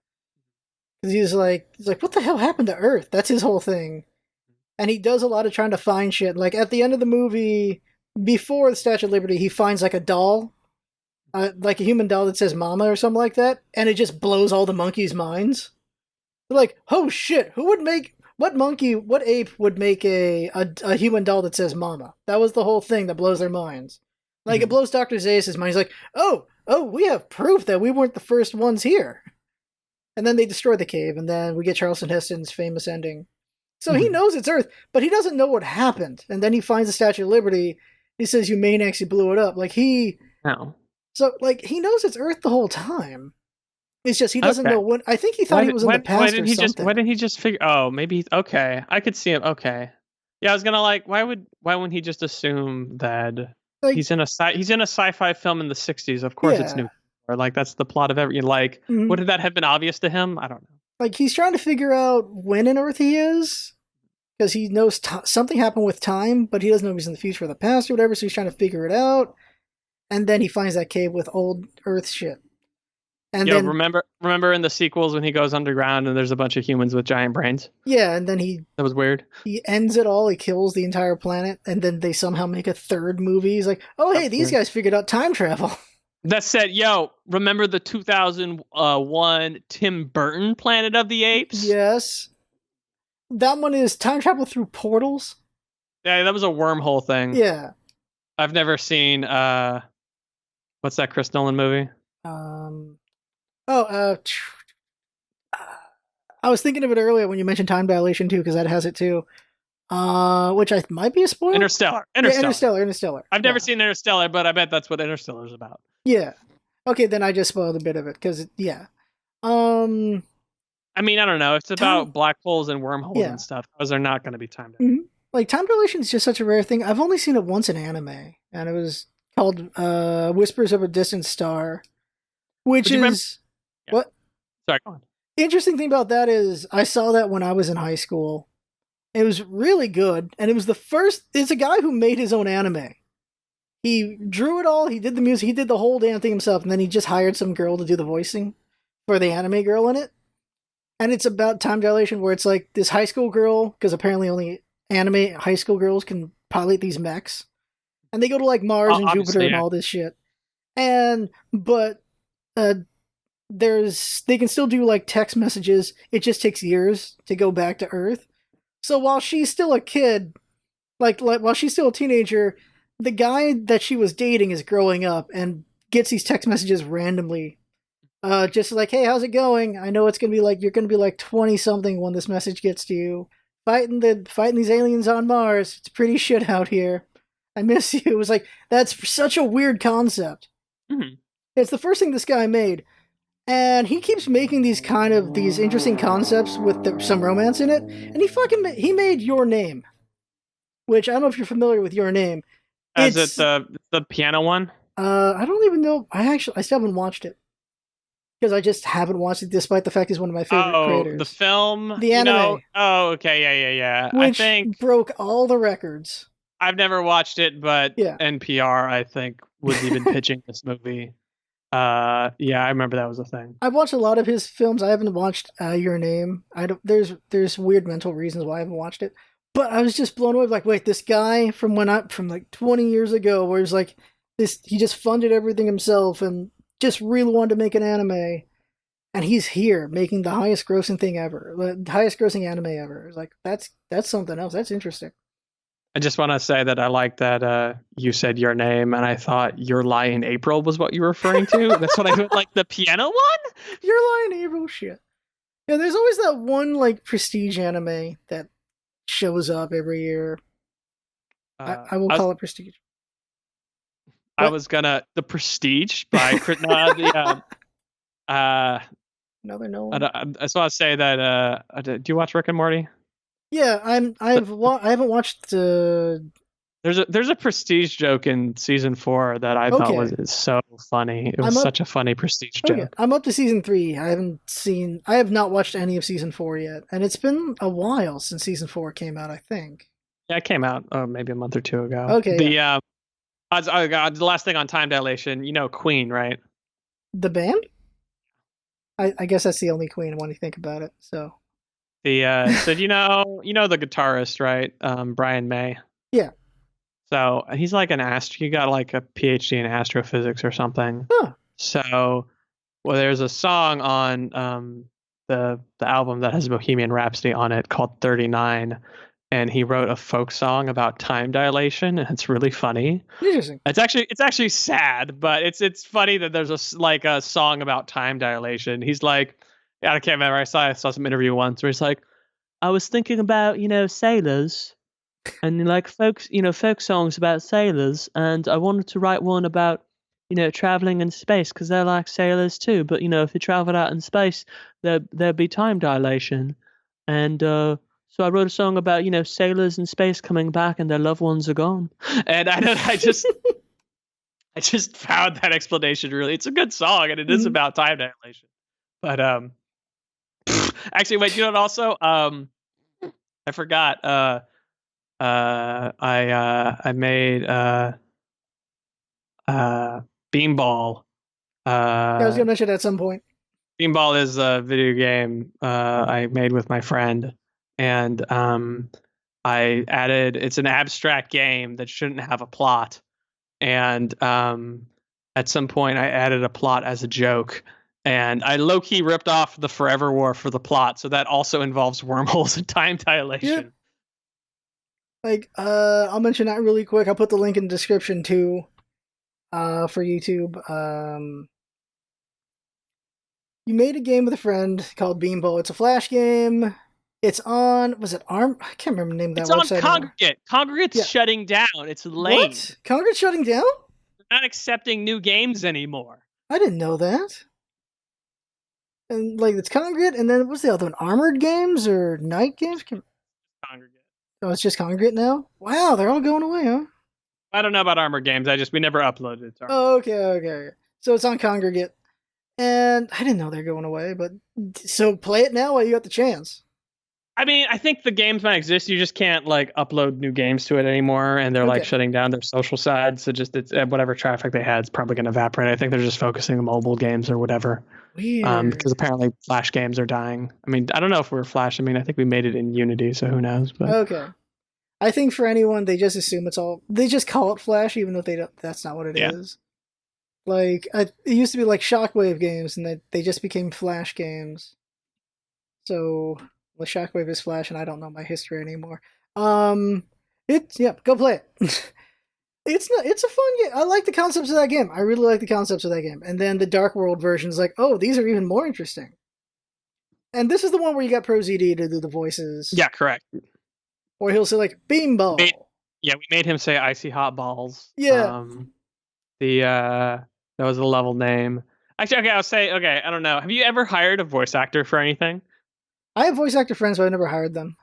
because he's like, what the hell happened to Earth? That's his whole thing, and he does a lot of trying to find shit. Like at the end of the movie, before the Statue of Liberty, he finds like a doll, like a human doll that says "Mama" or something like that, and it just blows all the monkeys' minds. They're like, oh shit, who would make what monkey, what ape would make a human doll that says "Mama"? That was the whole thing that blows their minds. Like it blows Dr. Zaius' mind. He's like, oh, we have proof that we weren't the first ones here. And then they destroy the cave, and then we get Charleston Heston's famous ending. So he knows it's Earth, but he doesn't know what happened. And then he finds the Statue of Liberty. He says, "You maniacs, you blew it up." Like So like he knows it's Earth the whole time. It's just he doesn't know when. I think he thought he was in the past or something. Why didn't he just figure? Oh, maybe. Okay, I could see him. Okay, yeah, I was gonna like. Why wouldn't he just assume that Like, he's in a sci-fi film in the '60s? Of course, it's new. Or like that's the plot of every. Like, would that have been obvious to him? I don't know. Like he's trying to figure out when in Earth he is, because he knows something happened with time, but he doesn't know if he's in the future or the past or whatever. So he's trying to figure it out, and then he finds that cave with old Earth shit. And then remember in the sequels when he goes underground and there's a bunch of humans with giant brains? Yeah, and then that was weird. He ends it all. He kills the entire planet, and then they somehow make a third movie. He's like, oh hey, these guys figured out time travel. That said, yo, remember the 2001 Tim Burton Planet of the Apes? Yes. That one is time travel through portals. Yeah, that was a wormhole thing. Yeah. I've never seen what's that Chris Nolan movie? I was thinking of it earlier when you mentioned Time Dilation too, because that has it too. Which I might be a spoiler. Interstellar. Yeah, Interstellar. I've never seen Interstellar, but I bet that's what Interstellar is about. Yeah. Okay, then I just spoiled a bit of it because yeah. I mean, I don't know. It's about black holes and wormholes and stuff. Those are not going to be time dilation. Mm-hmm. Like time dilation is just such a rare thing. I've only seen it once in anime, and it was called Whispers of a Distant Star, which is what? Sorry, go on. Interesting thing about that is I saw that when I was in high school. It was really good, and it was the first. It's a guy who made his own anime. He drew it all. He did the music. He did the whole damn thing himself, and then he just hired some girl to do the voicing for the anime girl in it. And it's about time dilation, where it's like this high school girl, because apparently only anime high school girls can pilot these mechs, and they go to like Mars and Jupiter and all this shit. But they can still do like text messages. It just takes years to go back to Earth. So while she's still a kid, like while she's still a teenager, the guy that she was dating is growing up and gets these text messages randomly. Just like, hey, how's it going? I know it's gonna be like you're gonna be like 20 something when this message gets to you. Fighting these aliens on Mars. It's pretty shit out here. I miss you. It was like that's such a weird concept. Mm-hmm. It's the first thing this guy made. And he keeps making these interesting concepts with some romance in it. And he made Your Name, which I don't know if you're familiar with Your Name. Is it the piano one? I don't even know. I still haven't watched it because I just haven't watched it, despite the fact he's one of my favorite creators. The film, the anime. Okay, yeah. Which I think broke all the records. I've never watched it, but NPR I think was even pitching this movie. I remember that was a thing. I've watched a lot of his films. I haven't watched Your Name. There's weird mental reasons why I haven't watched it. But I was just blown away. Like, wait, this guy from like 20 years ago, where he's like this, he just funded everything himself and just really wanted to make an anime, and he's here making the highest grossing thing ever, the highest grossing anime ever. It's like that's something else. That's interesting. I just want to say that I like that you said Your Name, and I thought Your Lie in April was what you were referring to. That's what I meant, like the piano one? Your Lie in April, shit. Yeah, there's always that one like prestige anime that shows up every year. I will call it Prestige. I was gonna The Prestige by another no. I just want to say that do you watch Rick and Morty? Yeah, I haven't watched. There's a Prestige joke in season 4 that I thought was so funny. It was such a funny Prestige joke. I'm up to season 3. I have not watched any of season 4 yet, and it's been a while since season 4 came out. I think. Yeah, it came out maybe a month or two ago. Okay. The last thing on time dilation. You know Queen, right? The band? I guess that's the only queen when you think about it. So So you know the guitarist, right? Brian May. yeah. So he's like he got like a PhD in astrophysics or something. Huh. So well, there's a song on the album that has Bohemian Rhapsody on it called 39, and he wrote a folk song about time dilation, and it's really funny. Interesting. It's actually sad, but it's funny that there's a song about time dilation. He's like, yeah, I can't remember. I saw some interview once where he's like, I was thinking about sailors and like folk songs about sailors, and I wanted to write one about traveling in space because they're like sailors too. But if you travel out in space, there'd be time dilation, and so I wrote a song about sailors in space coming back and their loved ones are gone. And I just found that explanation really. It's a good song and it is about time dilation. But actually, wait, also I forgot. I made Beanball. I was gonna mention it at some point. Beanball is a video game I made with my friend, and I added. It's an abstract game that shouldn't have a plot, and at some point I added a plot as a joke. And I low-key ripped off the Forever War for the plot, so that also involves wormholes and time dilation. Yeah. Like, I'll mention that really quick. I'll put the link in the description too, for YouTube. You made a game with a friend called Beanball. It's a Flash game. It's on, was it ARM? I can't remember the name of that It's website. on Kongregate. Congregate's shutting down. It's lame. What? Congregate's shutting down? They're not accepting new games anymore. I didn't know that. And like it's Congregate, and then what's the other one? Armored Games or Night Games? Congregate. Oh, it's just Congregate now? Wow, they're all going away, huh? I don't know about Armored Games. We never uploaded it. Oh, okay. So it's on Kongregate. And I didn't know they're going away, but so play it now while you got the chance. I mean, I think the games might exist. You just can't like upload new games to it anymore, and they're like shutting down their social side. So just it's whatever traffic they had is probably going to evaporate. I think they're just focusing on mobile games or whatever. Weird. Because apparently Flash games are dying. I mean, I don't know if we're Flash. I mean, I think we made it in Unity, so who knows? But okay. I think for anyone, they just assume it's all. They just call it Flash, even though they don't. That's not what it is. Like it used to be like Shockwave games, and they just became Flash games. So the Shockwave is Flash, and I don't know my history anymore. Go play it. It's a fun game. I like the concepts of that game. I really like the concepts of that game. And then the Dark World version is like, oh, these are even more interesting. And this is the one where you got ProZD to do the voices. Yeah, correct. Or he'll say like Beanball. We made him say icy hot balls. Yeah. That was the level name. Actually, okay, I'll say, I don't know. Have you ever hired a voice actor for anything? I have voice actor friends, but I've never hired them.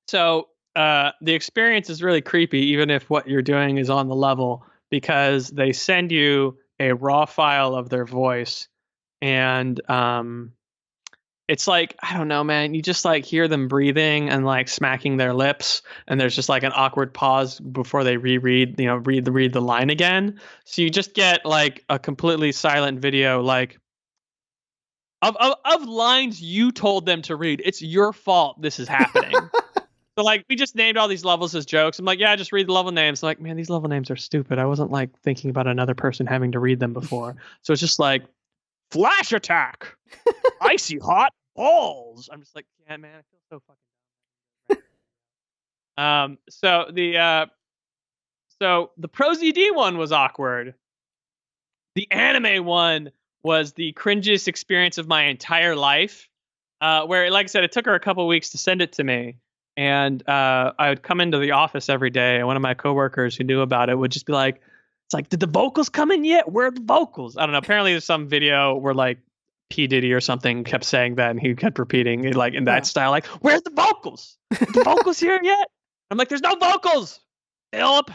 So the experience is really creepy, even if what you're doing is on the level, because they send you a raw file of their voice, and it's like, I don't know, man, you just like hear them breathing and like smacking their lips, and there's just like an awkward pause before they read the line again. So you just get like a completely silent video, like of lines you told them to read. It's your fault this is happening. So like we just named all these levels as jokes. I'm like, yeah, just read the level names. I'm like, man, these level names are stupid. I wasn't like thinking about another person having to read them before. So it's just like Flash Attack, Icy Hot Balls. I'm just like, yeah, man, I feel so fucking dumb. So the ProZD one was awkward. The anime one was the cringiest experience of my entire life. Where, like I said, it took her a couple weeks to send it to me. And I would come into the office every day, and one of my coworkers who knew about it would just be like, it's like, did the vocals come in yet? Where are the vocals? I don't know. Apparently there's some video where like P. Diddy or something kept saying that, and he kept repeating it like in that style, like, where's the vocals? The vocals here yet? I'm like, there's no vocals, Philip.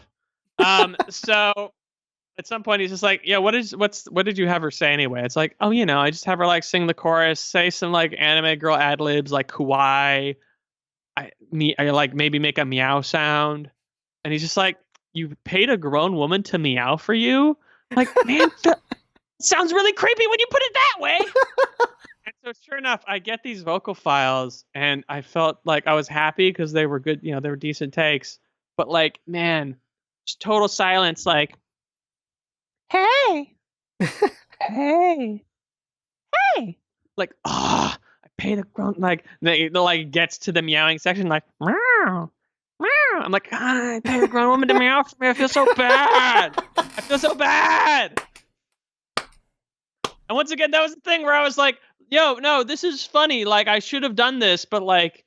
So at some point he's just like, yeah, what did you have her say anyway? It's like, oh, I just have her like sing the chorus, say some like anime girl ad libs like kawaii. I like maybe make a meow sound, and he's just like, you paid a grown woman to meow for you? Like, man, it sounds really creepy when you put it that way. So sure enough, I get these vocal files, and I felt like I was happy because they were good. They were decent takes. But like, man, just total silence. Like, hey, hey, hey. Like, I paid a grunt. Like, they like gets to the meowing section. Like, meow, meow. I'm like, I paid a grown woman to meow for me. I feel so bad. I feel so bad. And once again, that was the thing where I was like, yo, no, this is funny. Like, I should have done this. But like,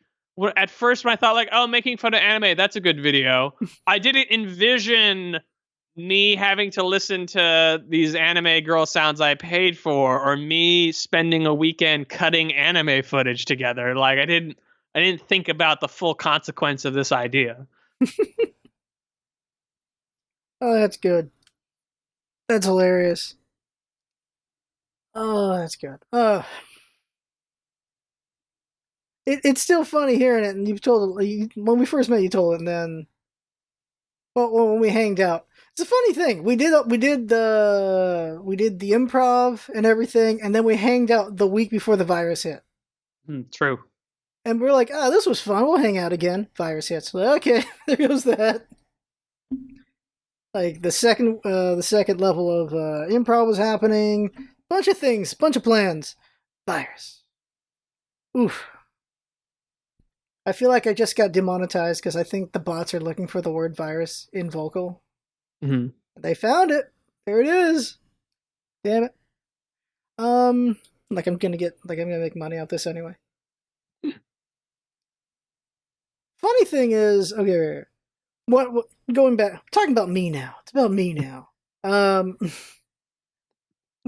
at first when I thought like, oh, making fun of anime, that's a good video. I didn't envision me having to listen to these anime girl sounds I paid for, or me spending a weekend cutting anime footage together. Like, I didn't think about the full consequence of this idea. Oh, that's good. That's hilarious. Oh, that's good. It's still funny hearing it, and you've told it when we first met. You told it, and then, well, when we hanged out, it's a funny thing. We did the improv and everything, and then we hanged out the week before the virus hit. True. And we're like, oh, this was fun. We'll hang out again. Virus hits. Like, okay, there goes that. Like the second level of improv was happening. Bunch of things, bunch of plans. Virus. Oof. I feel like I just got demonetized because I think the bots are looking for the word virus in vocal. Mm-hmm. They found it. There it is. Damn it. Like I'm gonna make money off this anyway. Funny thing is, okay, what going back, talking about me now. It's about me now.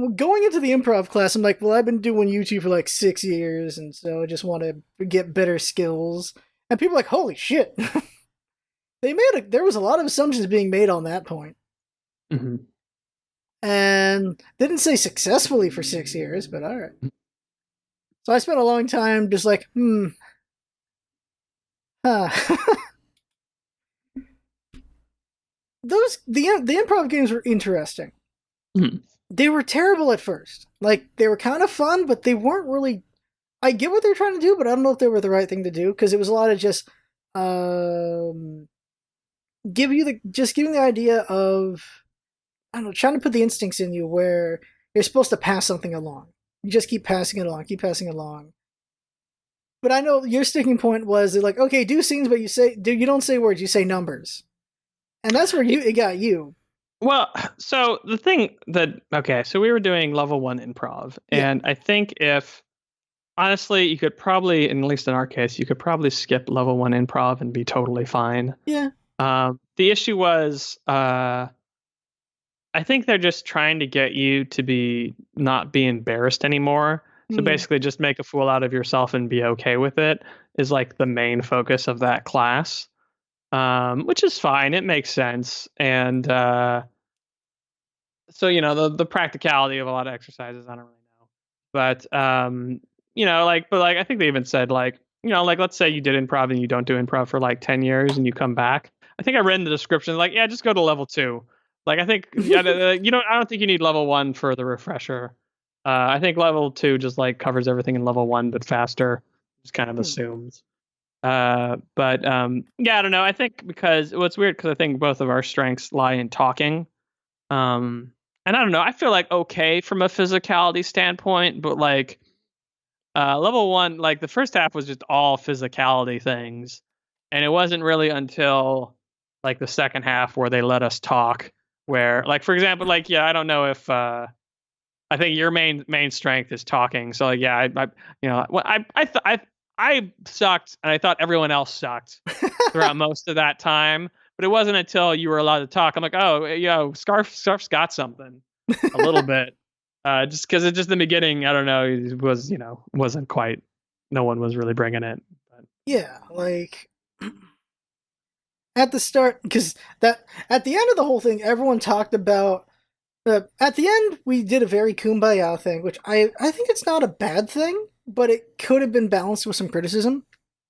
Well, going into the improv class, I'm like, well, I've been doing YouTube for like 6 years, and so I just want to get better skills. And people are like, holy shit. There was a lot of assumptions being made on that point. Mm-hmm. And they didn't say successfully for 6 years, but all right. So I spent a long time just like, huh. The improv games were interesting. Mm-hmm. They were terrible at first. Like, they were kind of fun, but they weren't really... I get what they're trying to do, but I don't know if they were the right thing to do, because it was a lot of just giving the idea of, I don't know, trying to put the instincts in you where you're supposed to pass something along. You just keep passing it along. But I know your sticking point was like, okay, do scenes, but you don't say words, you say numbers. And that's where it got you. Well, so the thing so we were doing level 1 improv, and I think honestly, you could probably, at least in our case, you could probably skip level 1 improv and be totally fine. Yeah. The issue was, I think they're just trying to get you to not be embarrassed anymore. So basically just make a fool out of yourself and be okay with it is like the main focus of that class. Which is fine. It makes sense. And so, the practicality of a lot of exercises, I don't really know. But, I think they even said let's say you did improv and you don't do improv for like 10 years and you come back. I think I read in the description, like, yeah, just go to level 2. Like, I think, I don't think you need level 1 for the refresher. I think level 2 just like covers everything in level 1, but faster. Just kind of assumes. I don't know. I think because it's weird because I think both of our strengths lie in talking. And I don't know. I feel like okay from a physicality standpoint, but like level 1, like the first half was just all physicality things, and it wasn't really until like the second half where they let us talk. Where, like, for example, like, yeah, I don't know if I think your main strength is talking. So like, yeah, I sucked, and I thought everyone else sucked throughout most of that time. But it wasn't until you were allowed to talk. I'm like, oh, Scarf's got something a little bit. Just because it's just the beginning, I don't know, it was, wasn't quite, no one was really bringing it. But. Yeah, like at the start, because at the end of the whole thing, everyone talked about. At the end, we did a very kumbaya thing, which I think it's not a bad thing, but it could have been balanced with some criticism.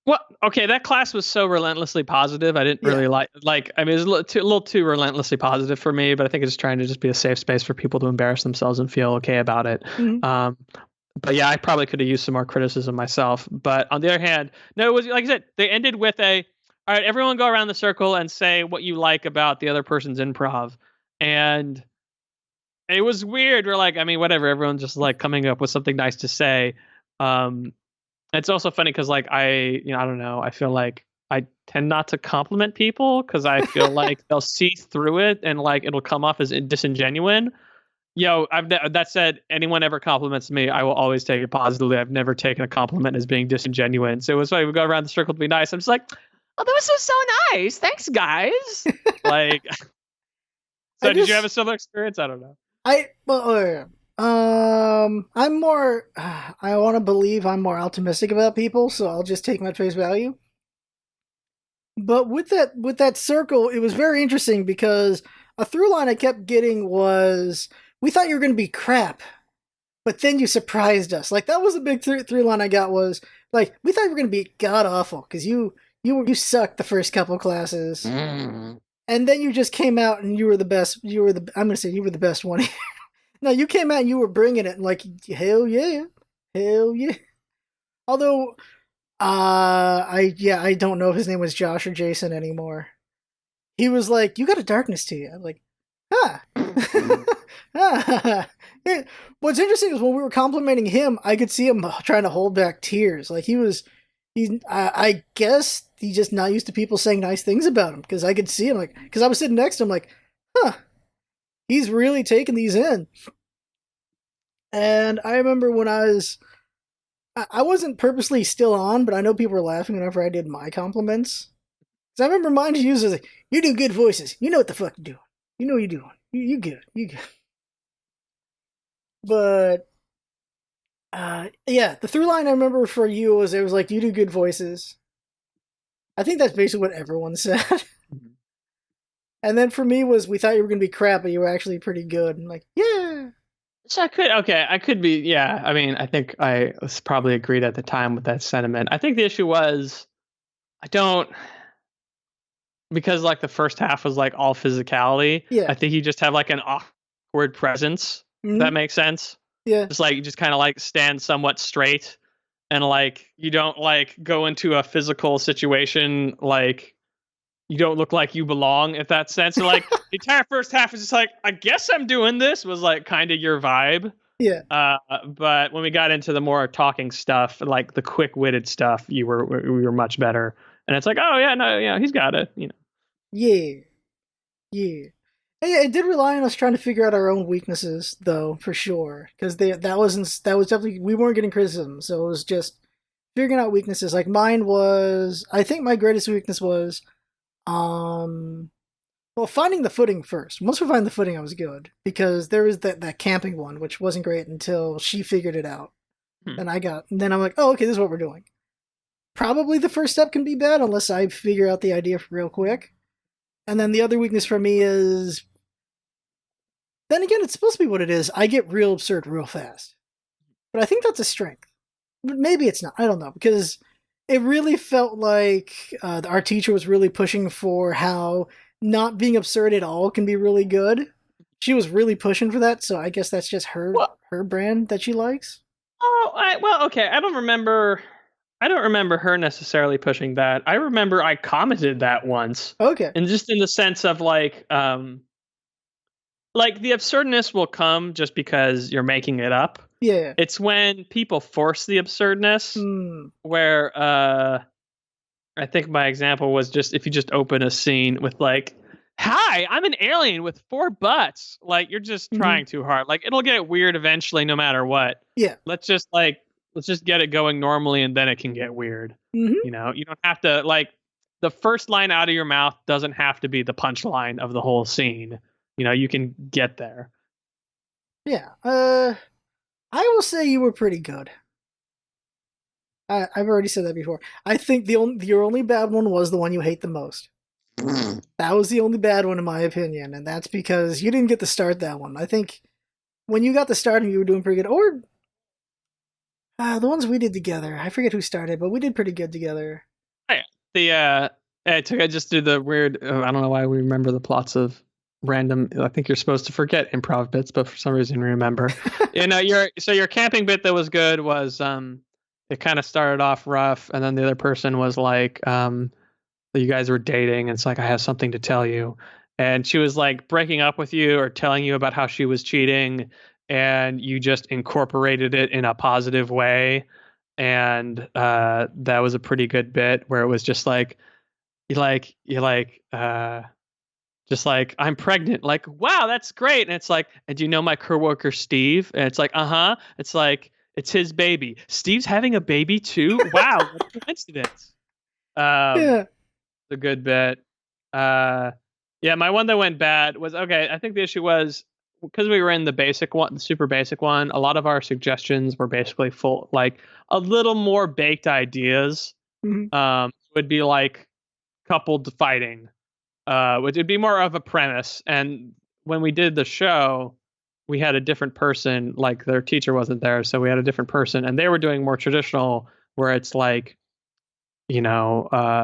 Well, okay, that class was so relentlessly positive. I didn't really like. I mean, it was a little too relentlessly positive for me. But I think it's trying to just be a safe space for people to embarrass themselves and feel okay about it. Mm-hmm. But yeah, I probably could have used some more criticism myself. But on the other hand, no, it was like I said, they ended with a, all right, everyone go around the circle and say what you like about the other person's improv. And it was weird. We're like, I mean, whatever, everyone's just like coming up with something nice to say. Um, it's also funny because like I don't know, I feel like I tend not to compliment people because I feel like they'll see through it and like it'll come off as disingenuine. That said, anyone ever compliments me, I will always take it positively. I've never taken a compliment as being disingenuous. So it was funny. We go around the circle to be nice. I'm just like, oh, that was so nice. Thanks, guys. Like, so did you have a similar experience? I don't know. I'm more. I want to believe I'm more optimistic about people, so I'll just take my face value. But with that circle, it was very interesting because a through line I kept getting was we thought you were going to be crap, but then you surprised us. Like that was a big through line I got was like we thought you were going to be god awful because you sucked the first couple classes, and then you just came out and you were the best. I'm going to say you were the best one. No, you came out and you were bringing it, and like hell yeah. Although, I don't know if his name was Josh or Jason anymore. He was like, "You got a darkness to you." I'm like, huh. What's interesting is when we were complimenting him, I could see him trying to hold back tears. Like I guess he's just not used to people saying nice things about him because I could see him because I was sitting next to him like, huh. He's really taking these in. And I remember when I wasn't purposely still on, but I know people were laughing whenever I did my compliments. Because I remember mine to use like, you do good voices. You know what the fuck you're doing. You know what you're doing. You good. You good. But, yeah, the through line I remember for you was it was like, you do good voices. I think that's basically what everyone said. And then for me was, we thought you were going to be crap, but you were actually pretty good. And like, yeah. So I could be, yeah. I mean, I think I was probably agreed at the time with that sentiment. I think the issue was, because like the first half was like all physicality. Yeah. I think you just have like an awkward presence. Mm-hmm. If that makes sense. Yeah. Just like, you just kind of like stand somewhat straight and like, you don't like go into a physical situation like, you don't look like you belong, if that sense. So like the entire first half is just like, I guess I'm doing this was like kind of your vibe. Yeah. But when we got into the more talking stuff, like the quick-witted stuff, we were much better. And it's like, oh yeah, no, yeah, he's got it, you know. Yeah. Yeah. Yeah, it did rely on us trying to figure out our own weaknesses, though, for sure. Because that was definitely, we weren't getting criticism, so it was just figuring out weaknesses. Like mine was, I think my greatest weakness was, well, finding the footing first. Once we find the footing, I was good because there was that camping one, which wasn't great until she figured it out. And then I'm like, oh, okay, this is what we're doing. Probably the first step can be bad unless I figure out the idea real quick. And then the other weakness for me is, then again, it's supposed to be what it is. I get real absurd real fast, but I think that's a strength. But maybe it's not. I don't know because it really felt like our teacher was really pushing for how not being absurd at all can be really good. She was really pushing for that, so I guess that's just her brand that she likes. Oh, okay. I don't remember her necessarily pushing that. I remember I commented that once. Okay. And just in the sense of like the absurdness will come just because you're making it up. Yeah. It's when people force the absurdness where I think my example was just if you just open a scene with like, hi, I'm an alien with 4 butts. Like you're just trying too hard. Like it'll get weird eventually no matter what. Yeah. Let's just get it going normally and then it can get weird. You know, you don't have to like the first line out of your mouth doesn't have to be the punchline of the whole scene. You know, you can get there. Yeah. I will say you were pretty good. I've already said that before. I think your only bad one was the one you hate the most. That was the only bad one in my opinion, and that's because you didn't get to start that one. I think when you got to start and you were doing pretty good, or the ones we did together. I forget who started, but we did pretty good together. I just did the weird. I don't know why we remember the plots of random. I think you're supposed to forget improv bits, but for some reason remember. Your camping bit that was good was it kind of started off rough, and then the other person was like you guys were dating, and it's like I have something to tell you, and she was like breaking up with you or telling you about how she was cheating, and you just incorporated it in a positive way, and that was a pretty good bit where it was just like just like I'm pregnant, like wow that's great, and it's like, and do you know my coworker Steve, and it's like it's like it's his baby, Steve's having a baby too, wow what a coincidence. Yeah. A good bit. Yeah, my one that went bad was okay. I think the issue was because we were in the basic one, the super basic one. A lot of our suggestions were basically full, like a little more baked ideas. Mhm. Would be like coupled fighting, which would be more of a premise. And when we did the show, we had a different person. Like their teacher wasn't there, so we had a different person, and they were doing more traditional, where it's like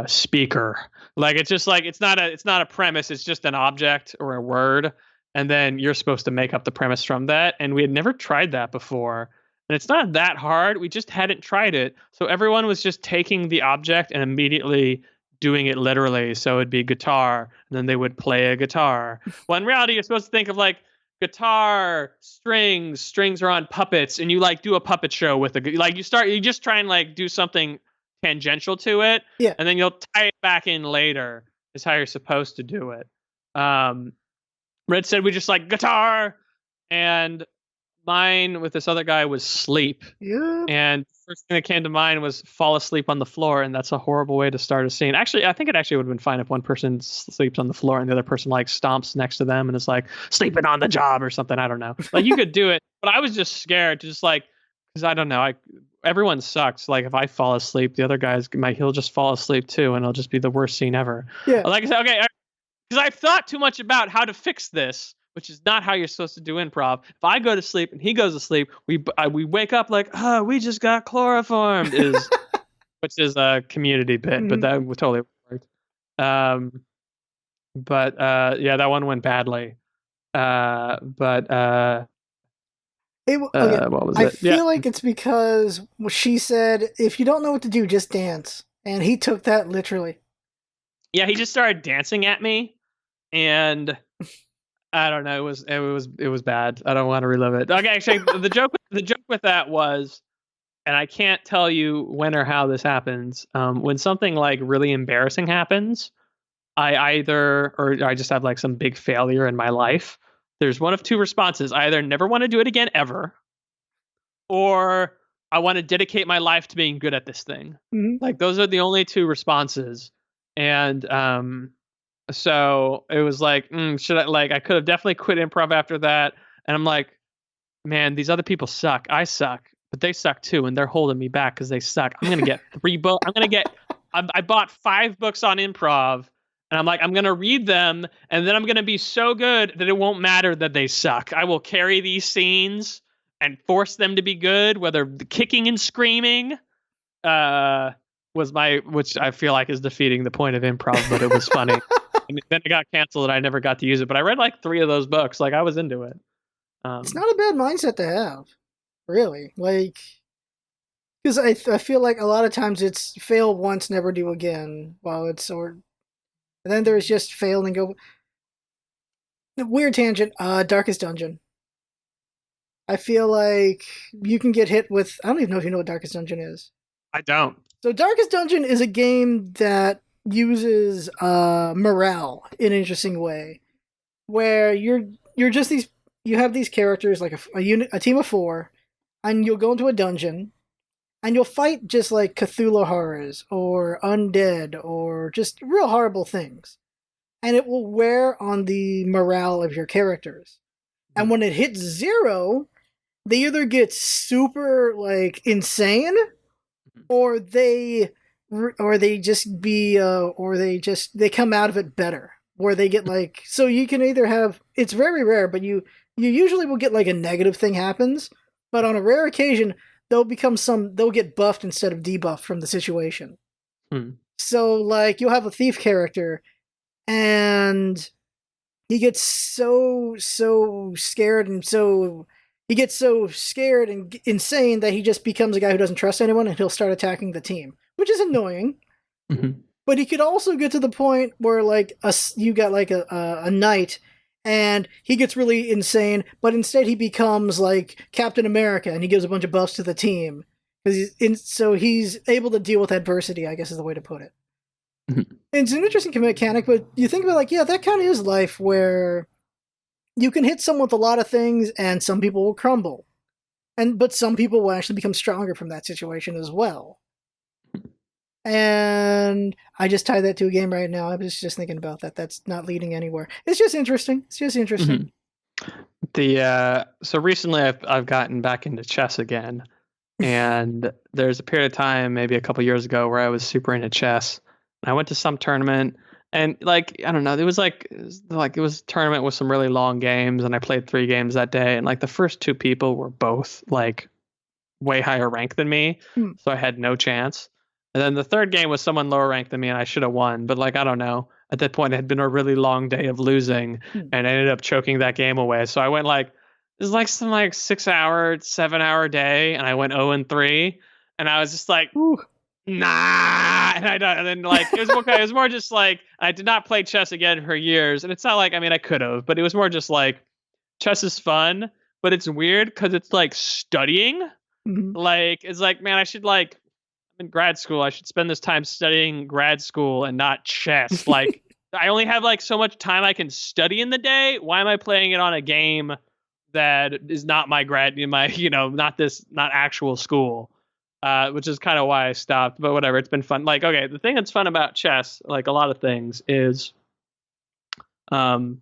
speaker, like it's just like it's not a premise, it's just an object or a word, and then you're supposed to make up the premise from that, and we had never tried that before, and it's not that hard, we just hadn't tried it, so everyone was just taking the object and immediately doing it literally, so it'd be guitar and then they would play a guitar. Well, in reality you're supposed to think of like guitar, strings are on puppets, and you like do a puppet show with you just try and like do something tangential to it, Yeah. and then you'll tie it back in later is how you're supposed to do it. Red said we just like guitar, and mine with this other guy was sleep. Yeah. And first thing that came to mind was fall asleep on the floor, and that's a horrible way to start a scene. Actually, I think it actually would have been fine if one person sleeps on the floor and the other person like stomps next to them and is like sleeping on the job or something. I don't know. Like you could do it, but I was just scared to just like, because I don't know. Everyone sucks. Like if I fall asleep, the other guys he'll just fall asleep too, and it'll just be the worst scene ever. Yeah. Like I said, okay, because I've thought too much about how to fix this, which is not how you're supposed to do improv. If I go to sleep and he goes to sleep, we wake up like, oh, we just got chloroformed, which is a community bit, but that totally worked. But yeah, that one went badly. What was it? I feel like it's because she said, if you don't know what to do, just dance. And he took that literally. Yeah, he just started dancing at me, and I don't know. It was bad. I don't want to relive it. Okay, actually, the joke with that was, and I can't tell you when or how this happens. When something like really embarrassing happens, I just have like some big failure in my life. There's one of two responses. I either never want to do it again ever, or I want to dedicate my life to being good at this thing. Mm-hmm. Like those are the only two responses. And so it was like, should I, like I could have definitely quit improv after that. And I'm like, man, these other people suck. I suck, but they suck too, and they're holding me back because they suck. I'm gonna get 3 books. I bought 5 books on improv. And I'm like, I'm going to read them, and then I'm going to be so good that it won't matter that they suck. I will carry these scenes and force them to be good, whether the kicking and screaming which I feel like is defeating the point of improv, but it was funny. And then it got canceled, and I never got to use it. But I read like 3 of those books. Like I was into it. It's not a bad mindset to have, really. Like, because I feel like a lot of times it's fail once, never do again. And then there's just fail and go. Weird tangent. Darkest Dungeon. I feel like you can get hit with. I don't even know if you know what Darkest Dungeon is. I don't. So Darkest Dungeon is a game that uses morale in an interesting way, where you're just these. You have these characters like a team of 4, and you'll go into a dungeon, and you'll fight just like Cthulhu horrors or undead or just real horrible things. And it will wear on the morale of your characters. And when it hits 0, they either get super like insane, or they just they come out of it better. Where they get like, so you can either have, it's very rare, but you usually will get like a negative thing happens, but on a rare occasion they'll get buffed instead of debuffed from the situation. So like you'll have a thief character, and he gets so scared and insane that he just becomes a guy who doesn't trust anyone, and he'll start attacking the team, which is annoying. Mm-hmm. But he could also get to the point where like you got like a knight, and he gets really insane, but instead he becomes like Captain America, and he gives a bunch of buffs to the team so he's able to deal with adversity, I guess is the way to put it. Mm-hmm. It's an interesting mechanic, but you think about like, yeah, that kind of is life, where you can hit someone with a lot of things, and some people will crumble, but some people will actually become stronger from that situation as well. And I just tied that to a game right now. I was just thinking about that. That's not leading anywhere. It's just interesting. Mm-hmm. So recently I've gotten back into chess again, and there's a period of time, maybe a couple years ago, where I was super into chess. And I went to some tournament, and like, I don't know, it was a tournament with some really long games, and I played 3 games that day, and like the first 2 people were both like way higher ranked than me, so I had no chance. And then the third game was someone lower ranked than me, and I should have won. But like, I don't know. At that point, it had been a really long day of losing, and I ended up choking that game away. So I went like, it was like some like 6-hour, 7-hour day, and I went 0-3, and I was just like, Ooh. Nah. And then like, it was okay. It was more just like, I did not play chess again for years, and it's not like, I mean, I could have, but it was more just like, chess is fun, but it's weird because it's like studying. Mm-hmm. Like, it's like, man, I should like, I'm in grad school, I should spend this time studying grad school and not chess. Like, I only have like so much time I can study in the day. Why am I playing it on a game that is not my not actual school? Which is kind of why I stopped. But whatever, it's been fun. Like, okay, the thing that's fun about chess, like a lot of things, is okay,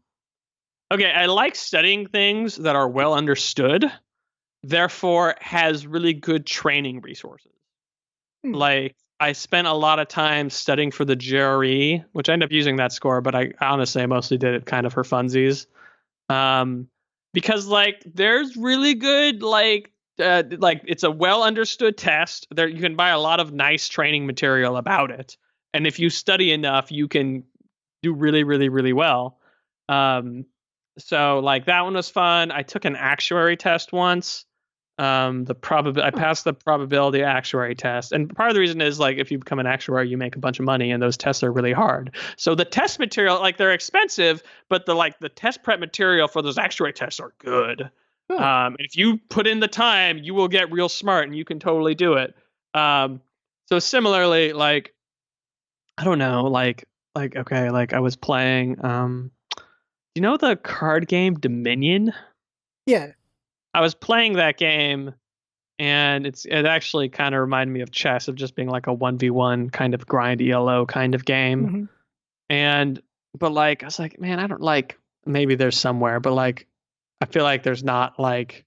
I like studying things that are well understood, therefore has really good training resources. Like, I spent a lot of time studying for the GRE, which I ended up using that score, but I honestly mostly did it kind of for funsies. Because like, there's really good like it's a well understood test. There, you can buy a lot of nice training material about it, and if you study enough, you can do really, really, really well. So like, that one was fun. I took an actuary test once. I passed the probability actuary test, and part of the reason is like, if you become an actuary, you make a bunch of money, and those tests are really hard. So the test material, like, they're expensive, but the test prep material for those actuary tests are good. And if you put in the time, you will get real smart, and you can totally do it. So similarly, like, I don't know, like okay, like I was playing you know the card game Dominion? Yeah. I was playing that game, and it actually kind of reminded me of chess, of just being like a 1v1 kind of grind ELO kind of game. Mm-hmm. But like, I was like, man, I don't like, maybe there's somewhere, but like, I feel like there's not like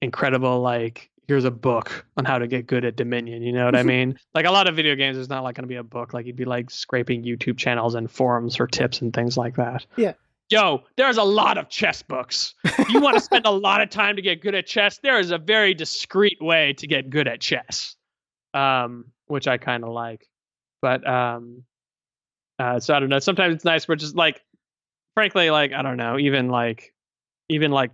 incredible, like, here's a book on how to get good at Dominion. You know what I mean? Like, a lot of video games, there's not like going to be a book. Like, you'd be like scraping YouTube channels and forums for tips and things like that. Yeah. Yo, there's a lot of chess books. You want to spend a lot of time to get good at chess? There is a very discreet way to get good at chess, which I kind of like. But so I don't know. Sometimes it's nice, but just like, frankly, like, I don't know. Even like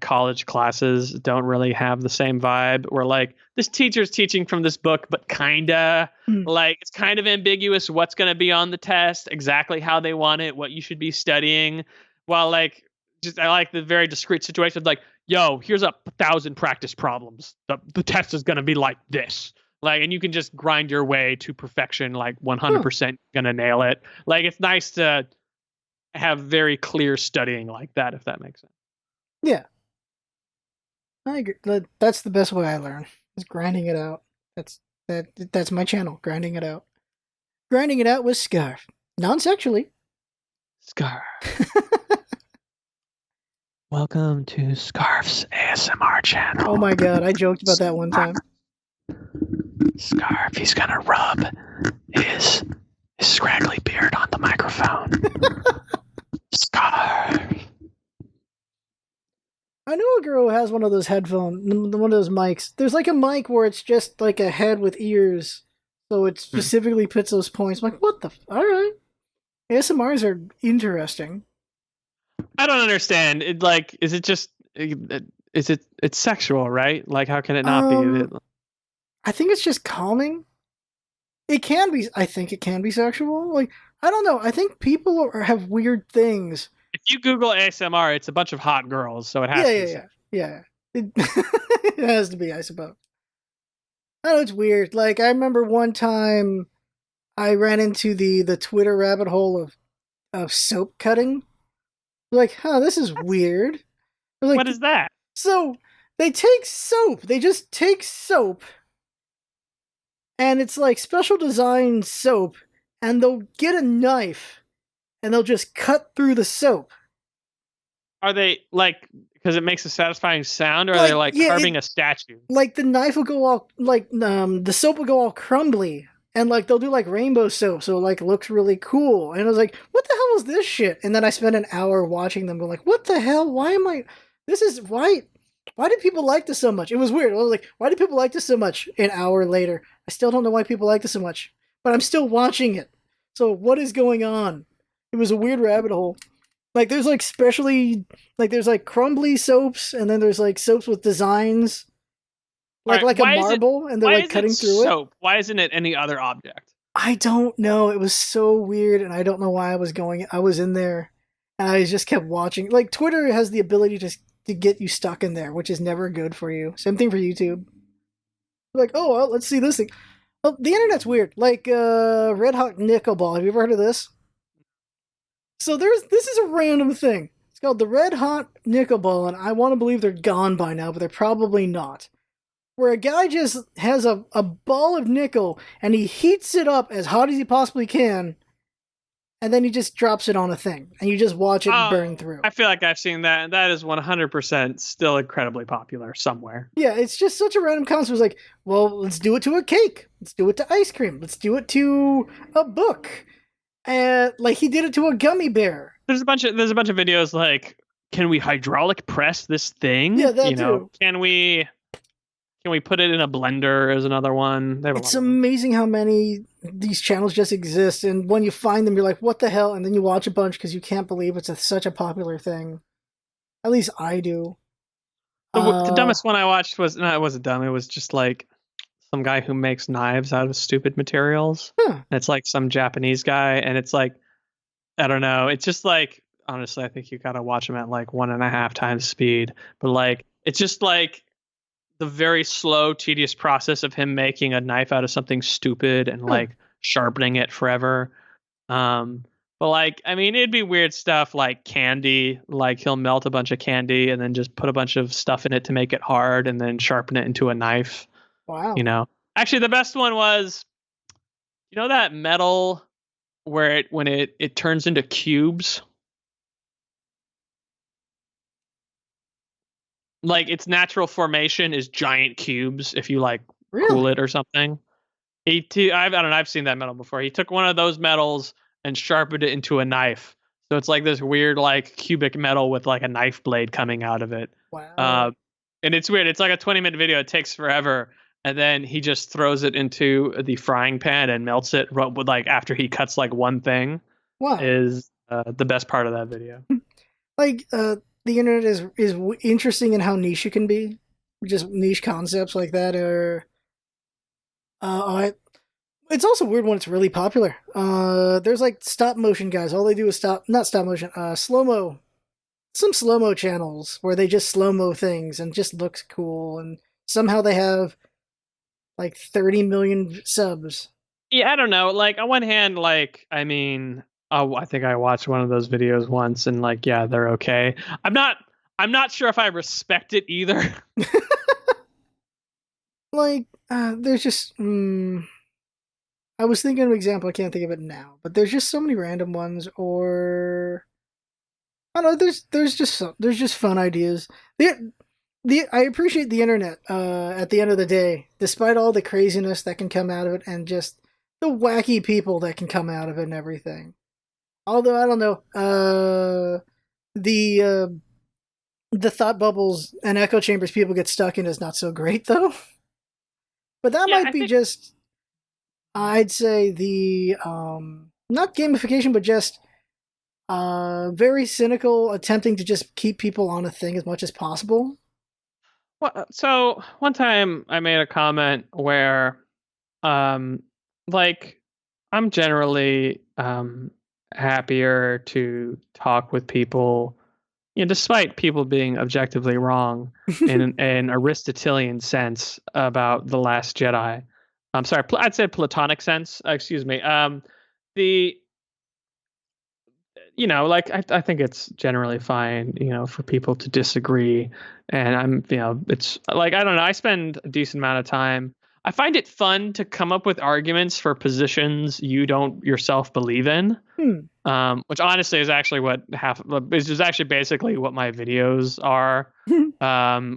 college classes don't really have the same vibe. Where like, this teacher's teaching from this book, but kinda like, it's kind of ambiguous what's going to be on the test, exactly how they want it, what you should be studying. While like, just, I like the very discrete situations, like, yo, here's 1,000 practice problems. The test is going to be like this. Like, and you can just grind your way to perfection, like 100% gonna nail it. Like, it's nice to have very clear studying like that, if that makes sense. Yeah. I agree. That's the best way I learn, is grinding it out. That's my channel, grinding it out. Grinding it out with Scarf. Non-sexually. Scarf. Welcome to Scarf's ASMR channel. Oh my god, I joked about that one time. Scarf, he's gonna rub his scraggly beard on the microphone. Scarf. I know a girl who has one of those one of those mics. There's like a mic where it's just like a head with ears, so it specifically puts those points. I'm like, what the? All right, ASMRs are interesting. I don't understand. It like is it just is it it's sexual, right? Like how can it not be? I think it's just calming. It can be. I think it can be sexual. Like I don't know. I think people have weird things. If you Google ASMR, it's a bunch of hot girls, so it Yeah, has to yeah, be yeah, sexual. yeah. It, it has to be, I suppose. I know it's weird. Like I remember one time I ran into the Twitter rabbit hole of soap cutting. Like, huh, this is weird. I was What like, is that? so they take soap. They just take soap, and it's like special design soap, and they'll get a knife and they'll just cut through the soap. Are they like because it makes a satisfying sound, or are they Like, like yeah, carving a statue? like the knife will go all like the soap will go all crumbly. And like they'll do like rainbow soap, so it like looks really cool. And I was like, "What the hell is this shit?" And then I spent an hour watching them, going like, "What the hell? Why am I? This is why? Why did people like this so much?" It was weird. I was like, "Why do people like this so much?" An hour later, I still don't know why people like this so much, but I'm still watching it. So what is going on? It was a weird rabbit hole. Like there's like specially like there's like crumbly soaps, and then there's like soaps with designs All right, like a marble, and they're why like is it cutting through it. soap? Why isn't it any other object? I don't know. It was so weird, and I don't know why I was going. I was in there, and I just kept watching. Like Twitter has the ability to get you stuck in there, which is never good for you. Same thing for YouTube. Like, oh well, let's see this thing. Well, the internet's weird. Like Red Hot Nickel Ball. Have you ever heard of this? So this is a random thing. It's called the Red Hot Nickel Ball, and I want to believe they're gone by now, but they're probably not. Where a guy just has a ball of nickel and he heats it up as hot as he possibly can, and then he just drops it on a thing, and you just watch it burn Oh, through. I feel like I've seen that, and that is 100% still incredibly popular somewhere. Yeah, it's just such a random concept. It's like, well, let's do it to a cake. Let's do it to ice cream. Let's do it to a book. Like he did it to a gummy bear. There's a bunch of videos like, can we hydraulic press this Yeah, thing? that too. Can we put it in a blender? Is another one. They have a It's lot of them. amazing how many these channels just exist, and when you find them, you're like, what the hell? And then you watch a bunch because you can't believe it's such a popular thing. At least I do. The dumbest one I watched was no, it wasn't dumb. It was just like some guy who makes knives out of stupid materials. Huh. And it's like some Japanese guy, and it's like I don't know. It's just like honestly, I think you gotta watch him at like 1.5 times speed. But like it's just like the very slow, tedious process of him making a knife out of something stupid and Huh. like sharpening it forever. But like, I mean, it'd be weird stuff like candy. Like he'll melt a bunch of candy and then just put a bunch of stuff in it to make it hard, and then sharpen it into a knife. You Wow. know, actually, the best one was that metal where it turns into cubes. Like its natural formation is giant cubes if you like cool Really? it or something. I don't know. I've seen that metal before. He took one of those metals and sharpened it into a knife. So it's like this weird, like cubic metal with like a knife blade coming out of it. Uh, Wow. and it's weird. It's like a 20-minute video. It takes forever, and then he just throws it into the frying pan and melts it. With like after he cuts like one thing Wow. is the best part of that video. Like the internet is interesting in how niche it can be. Just niche concepts like that are it's also weird when it's really popular. There's like stop motion guys. All they do is not stop motion, slow mo. Some slow mo channels where they just slow mo things and just looks cool. And somehow they have like 30 million subs. Yeah, I don't know. Like on one hand, like I mean, oh, I think I watched one of those videos once, and like, yeah, they're okay. I'm not. I'm not sure if I respect it either. Like, there's just. I was thinking of an example. I can't think of it now, but there's just so many random ones, or I don't know. There's just fun ideas. I appreciate the internet. At the end of the day, despite all the craziness that can come out of it, and just the wacky people that can come out of it and everything. Although I don't know, the uh, the thought bubbles and echo chambers people get stuck in is not so great though. But that Yeah, might I be think. just I'd say the not gamification, but just Very cynical, attempting to just keep people on a thing as much as possible. Well, so one time I made a comment where, um, like, I'm generally happier to talk with people, despite people being objectively wrong in an Aristotelian sense about the Last Jedi. I'm sorry, I'd say Platonic sense. Excuse me. The like I think it's generally fine, for people to disagree. And it's like, I don't know, I spend a decent amount of time. I find it fun to come up with arguments for positions you don't yourself believe in. Hmm. Which honestly is actually what is actually basically what my videos are.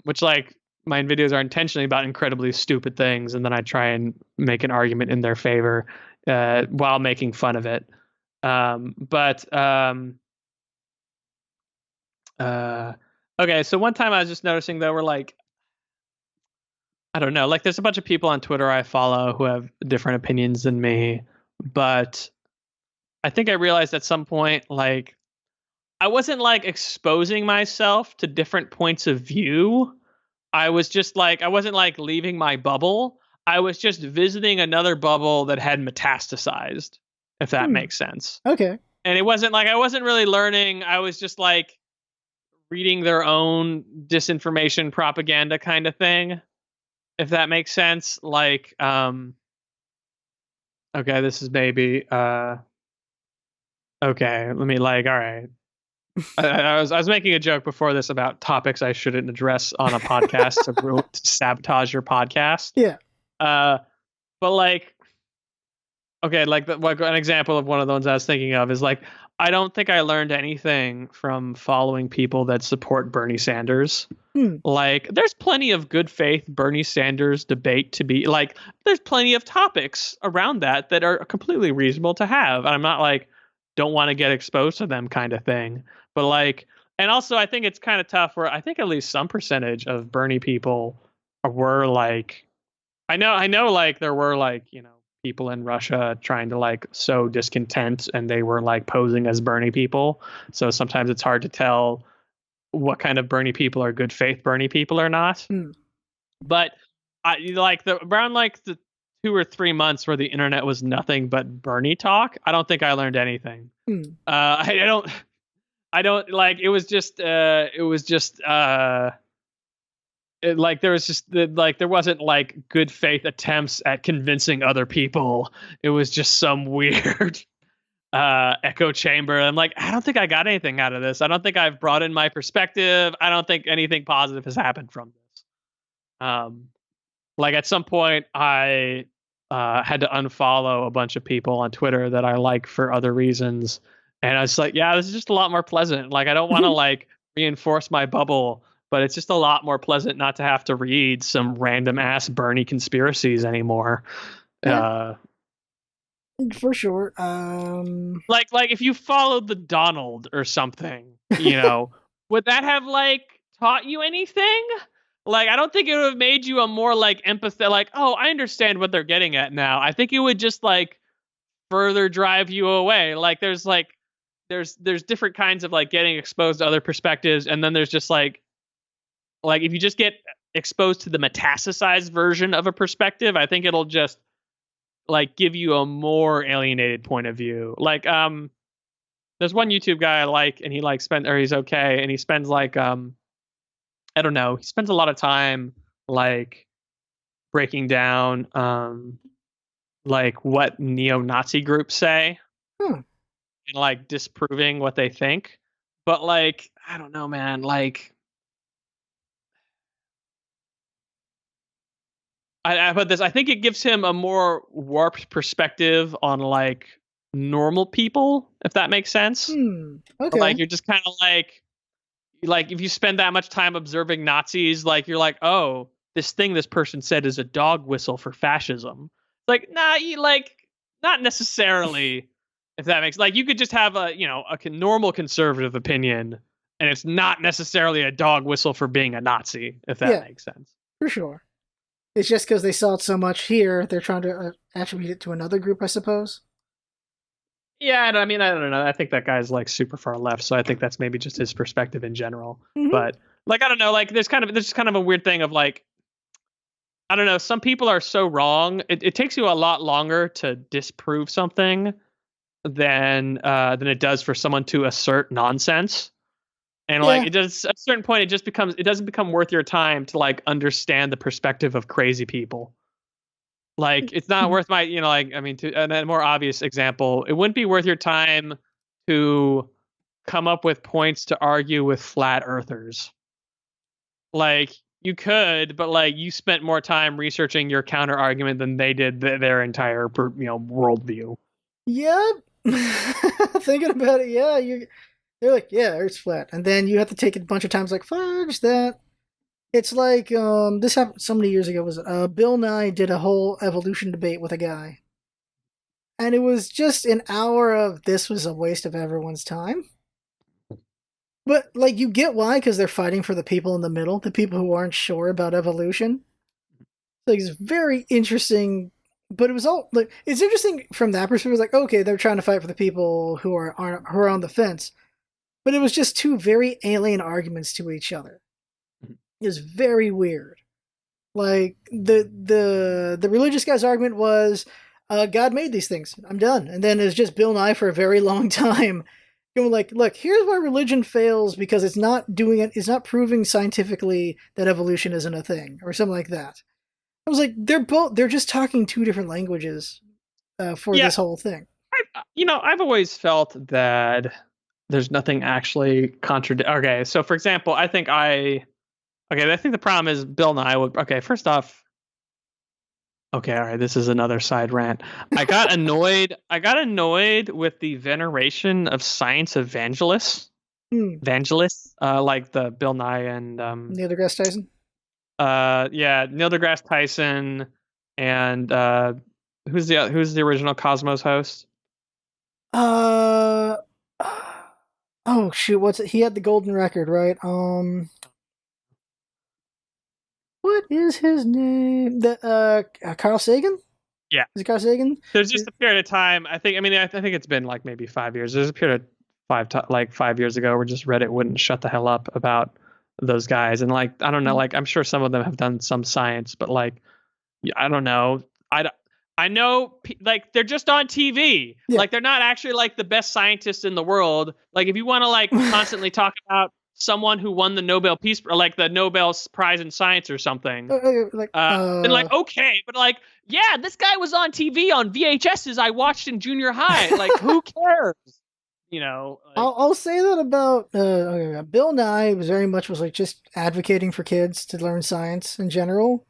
Which like my videos are intentionally about incredibly stupid things, and then I try and make an argument in their favor while making fun of it. But okay, so one time I was just noticing though, we're like, I don't know, like there's a bunch of people on Twitter I follow who have different opinions than me, but I think I realized at some point, like, I wasn't like exposing myself to different points of view. I was just like, I wasn't like leaving my bubble. I was just visiting another bubble that had metastasized, if that Hmm. makes sense. Okay. And it wasn't like I wasn't really learning. I was just like reading their own disinformation propaganda kind of thing, if that makes sense. Like, okay, this is maybe okay, let me like, all right. I was making a joke before this about topics I shouldn't address on a podcast to sabotage your podcast. Yeah. Uh, but like, okay, like an example of one of the ones I was thinking of is like, I don't think I learned anything from following people that support Bernie Sanders. Hmm. Like, there's plenty of good faith Bernie Sanders debate to be like, there's plenty of topics around that are completely reasonable to have. And I'm not like, don't want to get exposed to them kind of thing. But like, and also I think it's kind of tough where I think at least some percentage of Bernie people were like, I know like there were like, people in Russia trying to like sow discontent and they were like posing as Bernie people. So sometimes it's hard to tell what kind of Bernie people are good faith Bernie people or not. Hmm. But I like around like the 2 or 3 months where the internet was nothing but Bernie talk. I don't think I learned anything. Hmm. I don't like, like there was just like there wasn't like good faith attempts at convincing other people. It was just some weird echo chamber. I'm like, I don't think I got anything out of this. I don't think I've brought in my perspective. I don't think anything positive has happened from this. Like at some point I had to unfollow a bunch of people on Twitter that I like for other reasons. And I was like, yeah, this is just a lot more pleasant. Like, I don't want to like reinforce my bubble, but it's just a lot more pleasant not to have to read some random ass Bernie conspiracies anymore. Yeah. For sure. Like if you followed the Donald or something, would that have like taught you anything? Like, I don't think it would have made you a more like empathetic, like, oh, I understand what they're getting at now. I think it would just like further drive you away. Like there's different kinds of like getting exposed to other perspectives, and then there's just like if you just get exposed to the metastasized version of a perspective, I think it'll just like give you a more alienated point of view. Like there's one YouTube guy I like, and he like he's okay, and he spends like I don't know, he spends a lot of time like breaking down like what neo-Nazi groups say Hmm. and like disproving what they think. But like, I don't know, man, like I put this, I think it gives him a more warped perspective on like normal people, if that makes sense. Hmm. Like Okay. you're just kind of like if you spend that much time observing Nazis, like you're like, oh, this thing this person said is a dog whistle for fascism. Like, nah, you like not necessarily. If that makes like, you could just have a normal conservative opinion, and it's not necessarily a dog whistle for being a Nazi. If that Yeah, makes sense. for sure. It's just because they saw it so much here, they're trying to attribute it to another group, I suppose. Yeah, and I mean, I don't know. I think that guy's like super far left, so I think that's maybe just his perspective in general. Hmm. But like, I don't know. Like, there's kind of a weird thing of like, I don't know. Some people are so wrong. It takes you a lot longer to disprove something than it does for someone to assert nonsense. And like, Yeah. it does at a certain point, it doesn't become worth your time to like understand the perspective of crazy people. Like, it's not Mhm. worth my, like, I mean, to and a more obvious example, it wouldn't be worth your time to come up with points to argue with flat earthers. Like, you could, but like, you spent more time researching your counter argument than they did their entire, worldview. Yeah. Thinking about it, yeah, they're like, yeah, Earth's flat, and then you have to take it a bunch of times, like, fudge that. It's like this happened so many years ago. Was Bill Nye did a whole evolution debate with a guy, and it was just an hour of this was a waste of everyone's time. But like, you get why, because they're fighting for the people in the middle, the people who aren't sure about evolution. Like, it's very interesting, but it was all like it's interesting from that perspective. Like, okay, they're trying to fight for the people who are on the fence, but it was just two very alien arguments to each other. It was very weird. Like, the religious guy's argument was, God made these things. I'm done. And then it's just Bill Nye for a very long time going like, look, here's why religion fails, because it's not doing it. It's not proving scientifically that evolution isn't a thing, or something like that. I was like, they're just talking two different languages for Yeah, this whole thing. I've always felt that there's nothing actually contradict. Okay, so for example, I think the problem is Bill Nye would. Okay, first off, okay, all right, this is another side rant. I got annoyed with the veneration of science evangelists. Hmm. Evangelists, like the Bill Nye and Neil deGrasse Tyson. yeah, Neil deGrasse Tyson and who's the original Cosmos host? Uh. Oh shoot! What's it? He had the golden record, right? What is his name? The Carl Sagan? Yeah, Is it Carl Sagan? there's just a period of time. I think it's been like maybe 5 years. There's a period of like 5 years ago where just Reddit wouldn't shut the hell up about those guys. And like, I don't know, like, I'm sure some of them have done some science, but like, I don't know. I know, like, they're just on TV. Yeah. Like, they're not actually like the best scientists in the world. Like, if you want to like constantly talk about someone who won the Nobel Peace, or like the Nobel Prize in Science or something, Like then like, okay, but like, yeah, this guy was on TV on VHSs I watched in junior high. Like, who cares? Like, I'll say that about okay, Bill Nye was like just advocating for kids to learn science in general.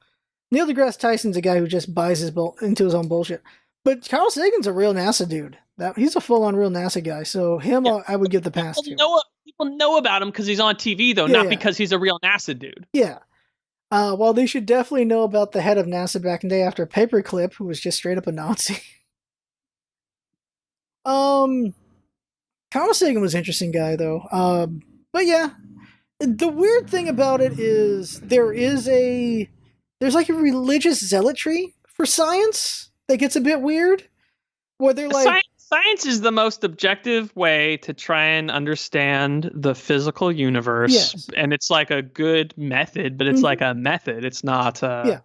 Neil deGrasse Tyson's a guy who just buys into his own bullshit. But Carl Sagan's a real NASA dude. That he's a full on real NASA guy. So him, yeah, I would give the pass to. people know about him because he's on TV though, Yeah, not yeah, because he's a real NASA dude. yeah. Well, they should definitely know about the head of NASA back in the day after Paperclip, who was just straight up a Nazi. um, Carl Sagan was an interesting guy though. But yeah, the weird thing about it is there's like a religious zealotry for science that gets a bit weird, where they're like, Science is the most objective way to try and understand the physical universe, yes, and it's like a good method, but it's mm-hmm, like a method. It's not yeah.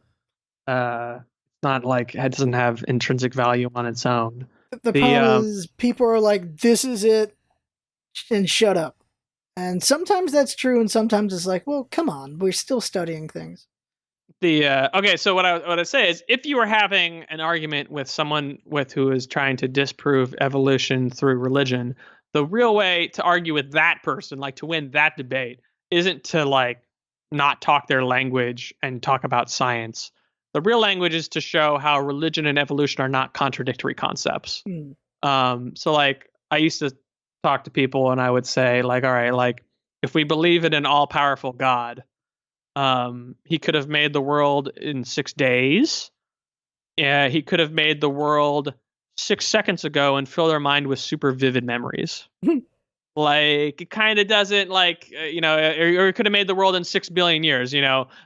not like it doesn't have intrinsic value on its own. The The problem is people are like, this is it, and shut up. And sometimes that's true, and sometimes it's like, well, come on, we're still studying things. Okay, so what I say is, if you were having an argument with someone who is trying to disprove evolution through religion, the real way to argue with that person, like to win that debate, isn't to like not talk their language and talk about science. The real language is to show how religion and evolution are not contradictory concepts. Hmm. So like, I used to talk to people and I would say like, all right, like, if we believe in an all-powerful God, he could have made the world in 6 days. Yeah, he could have made the world 6 seconds ago and filled our mind with super vivid memories. Like, it kind of doesn't like, or he could have made the world in 6 billion years.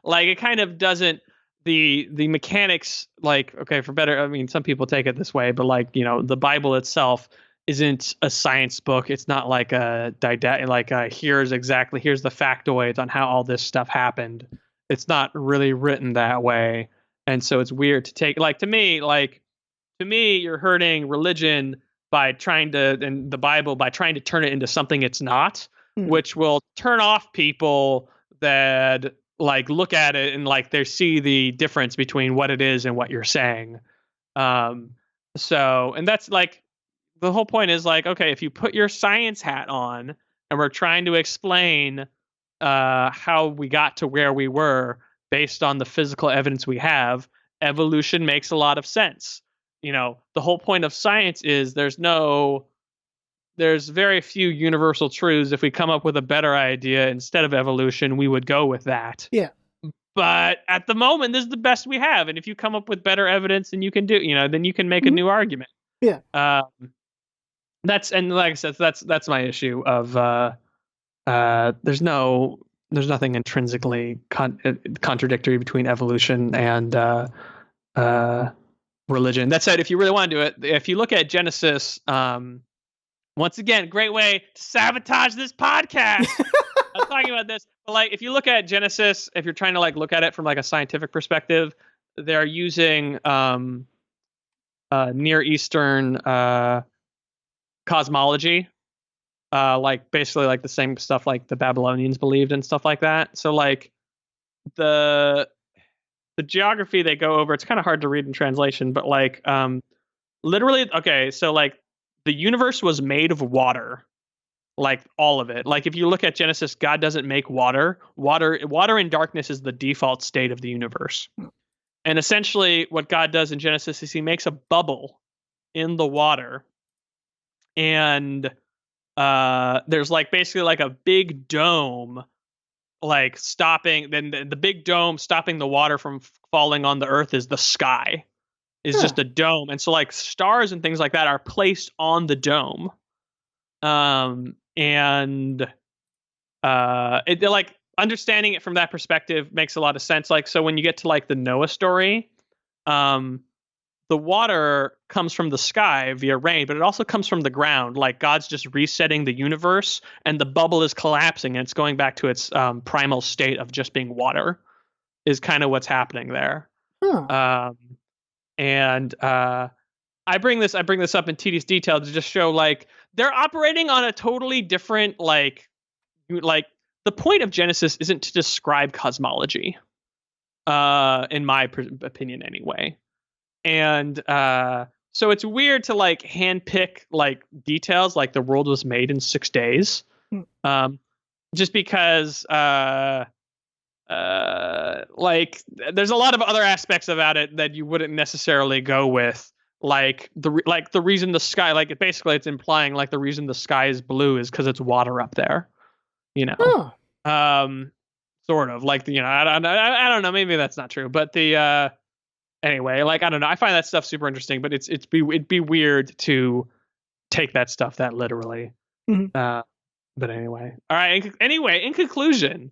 Like, it kind of doesn't. The mechanics, like, okay, for better, I mean, some people take it this way, but like, the Bible itself isn't a science book. It's not like here's the factoids on how all this stuff happened. It's not really written that way. And so it's weird to take, to me, you're hurting religion by trying to, and the Bible by trying to turn it into something it's not, which will turn off people that like look at it and like they see the difference between what it is and what you're saying. And that's like, the whole point is like, okay, if you put your science hat on and we're trying to explain how we got to where we were based on the physical evidence we have, evolution makes a lot of sense. The whole point of science is there's very few universal truths. If we come up with a better idea instead of evolution, we would go with that. Yeah. But at the moment, this is the best we have. And if you come up with better evidence than you can do, then you can make a new argument. Yeah. And like I said, that's my issue of there's nothing intrinsically contradictory between evolution and religion. That said, if you really want to do it, if you look at Genesis, once again, great way to sabotage this podcast. I was talking about this, but like if you look at Genesis, if you're trying to like look at it from like a scientific perspective, they're using Near Eastern cosmology, like basically like the same stuff like the Babylonians believed and stuff like that. So like the geography they go over, it's kind of hard to read in translation, but like literally, okay, so like the universe was made of water, like all of it. Like if you look at Genesis, God doesn't make water. Water and darkness is the default state of the universe. And essentially what God does in Genesis is he makes a bubble in the water. And there's like basically like a big dome like stopping, then the big dome stopping the water from falling on the earth is the sky. Is just a dome. And so like stars and things like that are placed on the dome. It like understanding it from that perspective makes a lot of sense. Like, so when you get to like the Noah story, the water comes from the sky via rain, but it also comes from the ground. Like God's just resetting the universe and the bubble is collapsing and it's going back to its primal state of just being water is kind of what's happening there. I bring this up in tedious detail to just show like they're operating on a totally different like the point of Genesis isn't to describe cosmology, in my opinion anyway. And so it's weird to like handpick like details like the world was made in 6 days, just because like there's a lot of other aspects about it that you wouldn't necessarily go with, like the reason the sky, like basically it's implying like the reason the sky is blue is because it's water up there, sort of like I don't know, maybe that's not true, but anyway, like I don't know, I find that stuff super interesting, but it'd be weird to take that stuff that literally. But anyway, all right. Anyway, in conclusion,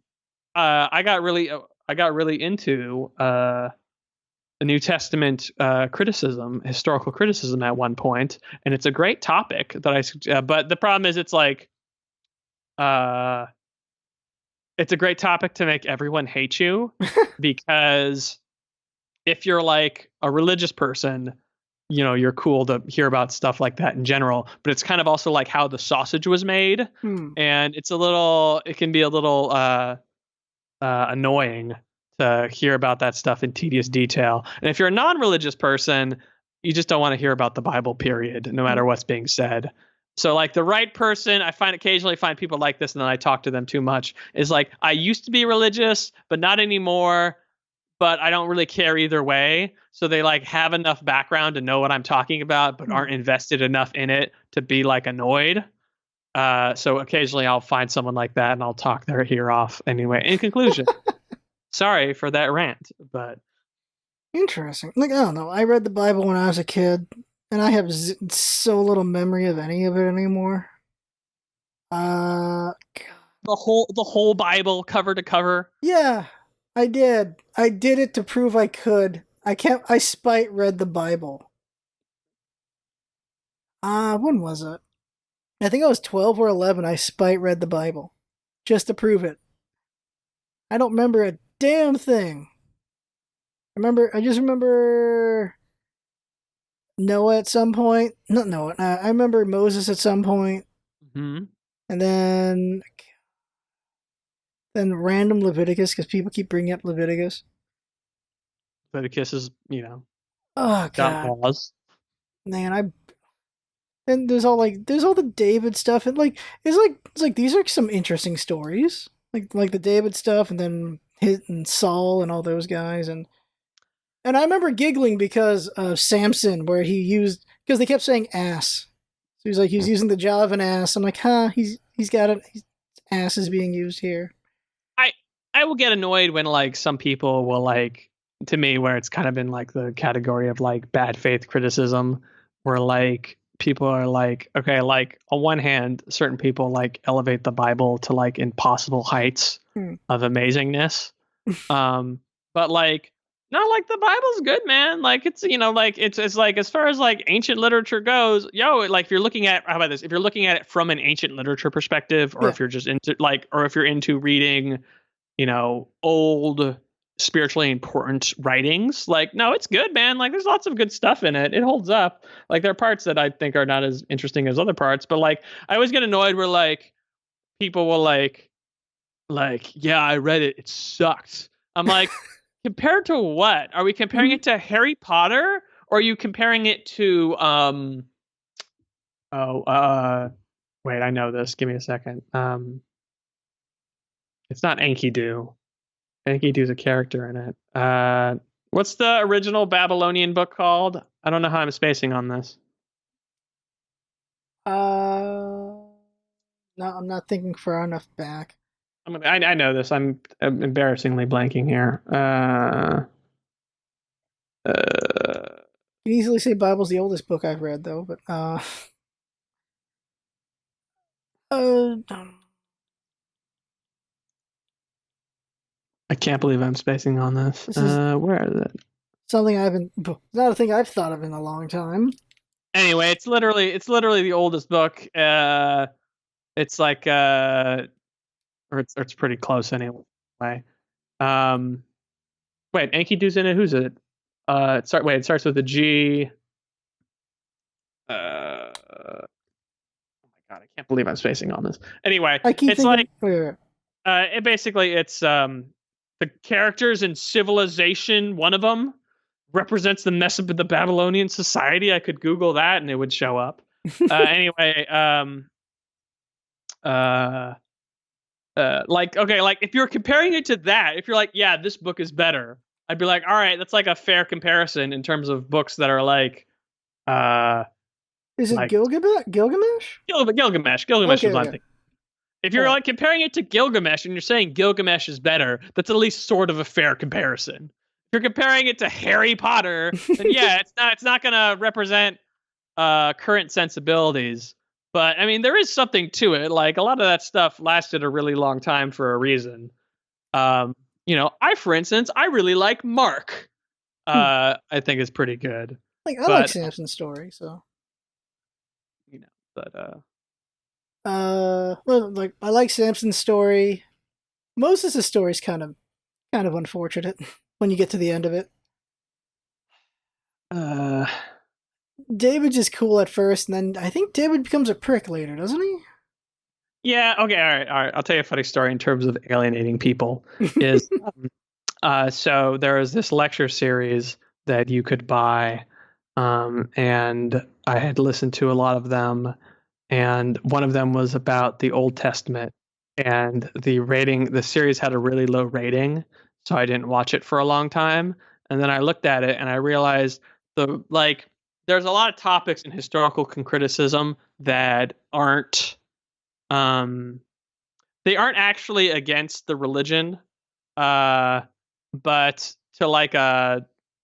I got really into the New Testament criticism, historical criticism at one point, and it's a great topic that but the problem is it's like it's a great topic to make everyone hate you because if you're like a religious person, you're cool to hear about stuff like that in general, but it's kind of also like how the sausage was made, and it can be a little annoying to hear about that stuff in tedious detail. And if you're a non-religious person, you just don't want to hear about the Bible, period, no matter what's being said. So like the right person, I occasionally find people like this, and then I talk to them too much, is like, I used to be religious, but not anymore, but I don't really care either way. So they like have enough background to know what I'm talking about, but aren't invested enough in it to be like annoyed. So occasionally I'll find someone like that and I'll talk their ear off. Anyway, in conclusion, sorry for that rant, but interesting. Like, I don't know. I read the Bible when I was a kid, and I have so little memory of any of it anymore. God. The whole Bible cover to cover. Yeah, I did. I did it to prove I could. I spite read the Bible. When was it? I think I was 12 or 11. I spite read the Bible just to prove it. I don't remember a damn thing. I just remember Noah at some point. Not Noah. I remember Moses at some point, Hmm. and then random Leviticus because people keep bringing up Leviticus. Leviticus is, Oh got god, laws. man! And there's all the David stuff, and it's like these are some interesting stories, like the David stuff, and then hit and Saul and all those guys, and I remember giggling because of Samson, where he used because they kept saying ass. So he's using the jaw of an ass. I'm like, huh? He's got it. Ass is being used here. I I will get annoyed when like some people will like, to me, where it's kind of in like the category of like bad faith criticism, where like people are like, okay, like on one hand, certain people like elevate the Bible to like impossible heights Hmm. of amazingness. Um, but like, no, like the Bible's good, man. Like it's, like it's like, as far as like ancient literature goes, like if you're looking at, how about this? If you're looking at it from an ancient literature perspective, or Yeah. if you're just into like, or if you're into reading, old spiritually important writings, like, no, it's good, man. Like there's lots of good stuff in it. It holds up. Like there are parts that I think are not as interesting as other parts, but like I always get annoyed where like people will like, yeah, I read it. It sucked. I'm like, compared to what? Are we comparing it to Harry Potter, or are you comparing it to oh wait, I know this. Give me a second. It's not Enkidu. Enkidu's a character in it. What's the original Babylonian book called? I don't know how I'm spacing on this. No, I'm not thinking far enough back. I know this. I'm embarrassingly blanking here. Uh, You can easily say Bible's the oldest book I've read, though. But uh, I can't believe I'm spacing on this. this is Where is it? something I haven't. Not a thing I've thought of in a long time. Anyway, it's literally the oldest book. It's like or it's pretty close anyway. Um, wait, Enkidu's in it. Who's it? It starts with a G. Oh my god, I can't believe I'm spacing on this. Anyway, I keep it's thinking. like it's the characters in Civilization. One of them represents the mess of the Babylonian society. I could Google that and it would show up. Anyway, uh, like, okay, like if you're comparing it to that, if you're like, yeah, this book is better, I'd be like, all right, that's like a fair comparison in terms of books that are uh, Is it like Gilgamesh? Gilgamesh. Gilgamesh Okay, is one okay. thing. If you're All like comparing it to Gilgamesh and you're saying Gilgamesh is better, that's at least sort of a fair comparison. If you're comparing it to Harry Potter, then right. yeah, it's not gonna represent current sensibilities. But I mean, there is something to it. Like a lot of that stuff lasted a really long time for a reason. Um, for instance, I really like Mark. I think is pretty good. Like I like But Samson's story, so you know, but well, like I like Samson's story. Moses' story is kind of unfortunate when you get to the end of it. uh, David's just cool at first, and then I think David becomes a prick later, doesn't yeah, okay, all right. I'll tell you a funny story in terms of alienating people. Is so there is this lecture series that you could buy, and I had listened to a lot of them, and one of them was about the Old Testament, and the series had a really low rating, so I didn't watch it for a long time, and then I looked at it and I realized there's a lot of topics in historical criticism that um aren't actually against the religion, uh but to like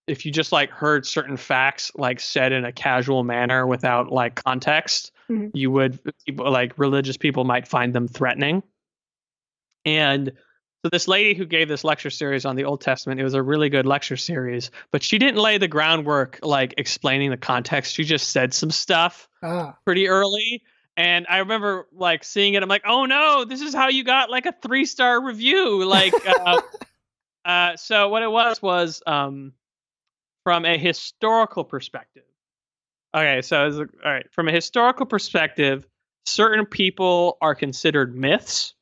if you just like heard certain facts like said in a casual manner without like context, he? you would, like religious people might find them threatening. And So this lady who gave this lecture series on the Old Testament, it was a really good lecture series, but she didn't lay the groundwork like explaining the context. She just said some stuff pretty early. And I remember like seeing it. I'm like, oh no, this is how you got like a 3-star review. Like, so what it was from a historical perspective. Okay, so all right, from a historical perspective, certain people are considered myths.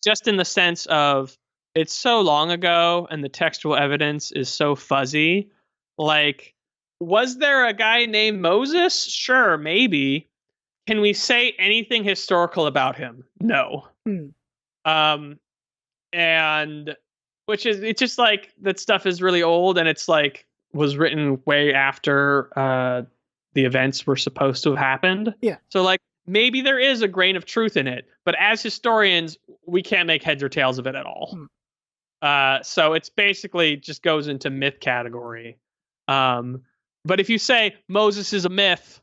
Just in the sense of it's so long ago and the textual evidence is so fuzzy. Like, was there a guy named Moses? Sure, maybe. Can we say anything historical about him? No. And which is, it's just like that stuff is really old and it's like was written way after the events were supposed to have happened. Yeah. So like maybe there is a grain of truth in it, but as historians, we can't make heads or tails of it at all. So it's basically just goes into myth category. But if you say Moses is a myth,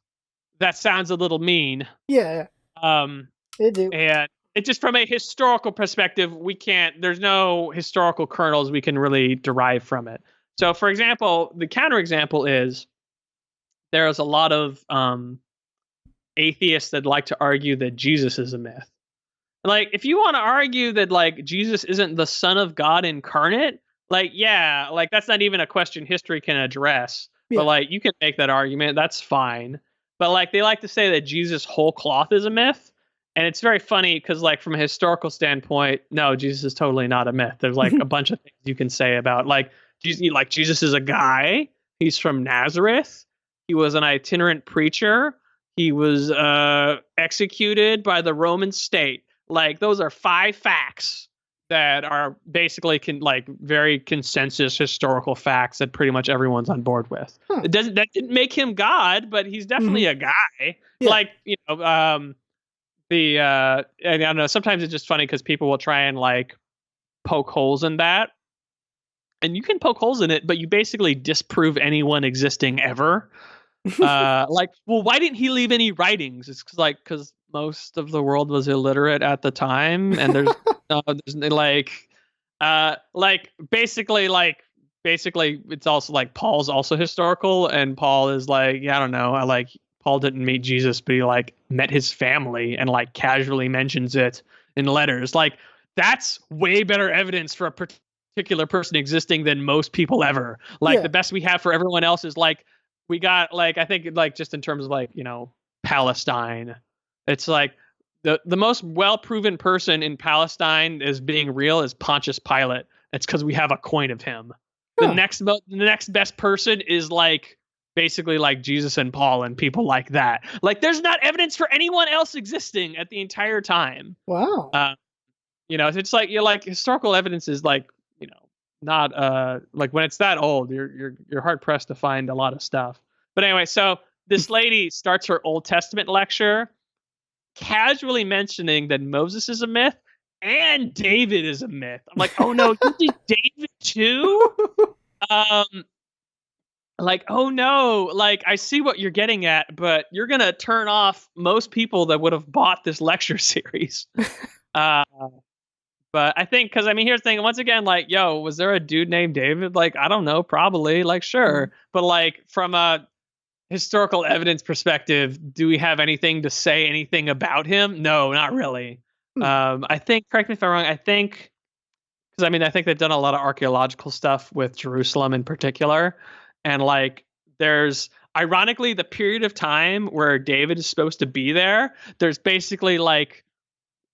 that sounds a little mean. Yeah. They do. And it just from a historical perspective, there's no historical kernels we can really derive from it. So for example, the counterexample is there's a lot of atheists that like to argue that Jesus is a myth. Like, if you want to argue that like Jesus isn't the Son of God incarnate, like, yeah, like that's not even a question history can address. Yeah. But like you can make that argument, that's fine. But like they like to say that Jesus whole cloth is a myth. And it's very funny because like from a historical standpoint, no, Jesus is totally not a myth. There's like a bunch of things you can say about like Jesus is a guy. He's from Nazareth. He was an itinerant preacher. He was executed by the Roman state. Like those are 5 facts that are basically very consensus historical facts that pretty much everyone's on board with. That didn't make him God, but he's definitely a guy. Yeah. Like, I don't know, sometimes it's just funny because people will try and like poke holes in that. And you can poke holes in it, but you basically disprove anyone existing ever. Like, well, why didn't he leave any writings? It's because most of the world was illiterate at the time, and there's basically it's also like Paul's also historical, and Paul is like, yeah, I don't know, Paul didn't meet Jesus, but he like met his family and like casually mentions it in letters. Like that's way better evidence for a particular person existing than most people ever. Like the best we have for everyone else is like we got like I think like just in terms of like Palestine. It's like the most well-proven person in Palestine as being real is Pontius Pilate. It's because we have a coin of him. The next best person is like basically like Jesus and Paul and people like that. Like there's not evidence for anyone else existing at the entire time. Wow. It's like historical evidence is like not like when it's that old, you're hard pressed to find a lot of stuff. But anyway, so this lady starts her Old Testament lecture casually mentioning that Moses is a myth and David is a myth. I'm like, oh no, you did David too? Like, oh no, like I see what you're getting at, but you're gonna turn off most people that would have bought this lecture series. But I think because here's the thing. Once again, like, yo, was there a dude named David? Like, I don't know, probably. Like, sure, but like from a historical evidence perspective, do we have anything to say anything about him? No, not really. I think, correct me if I'm wrong, I think they've done a lot of archaeological stuff with Jerusalem in particular. And like, there's ironically the period of time where David is supposed to be there. There's basically like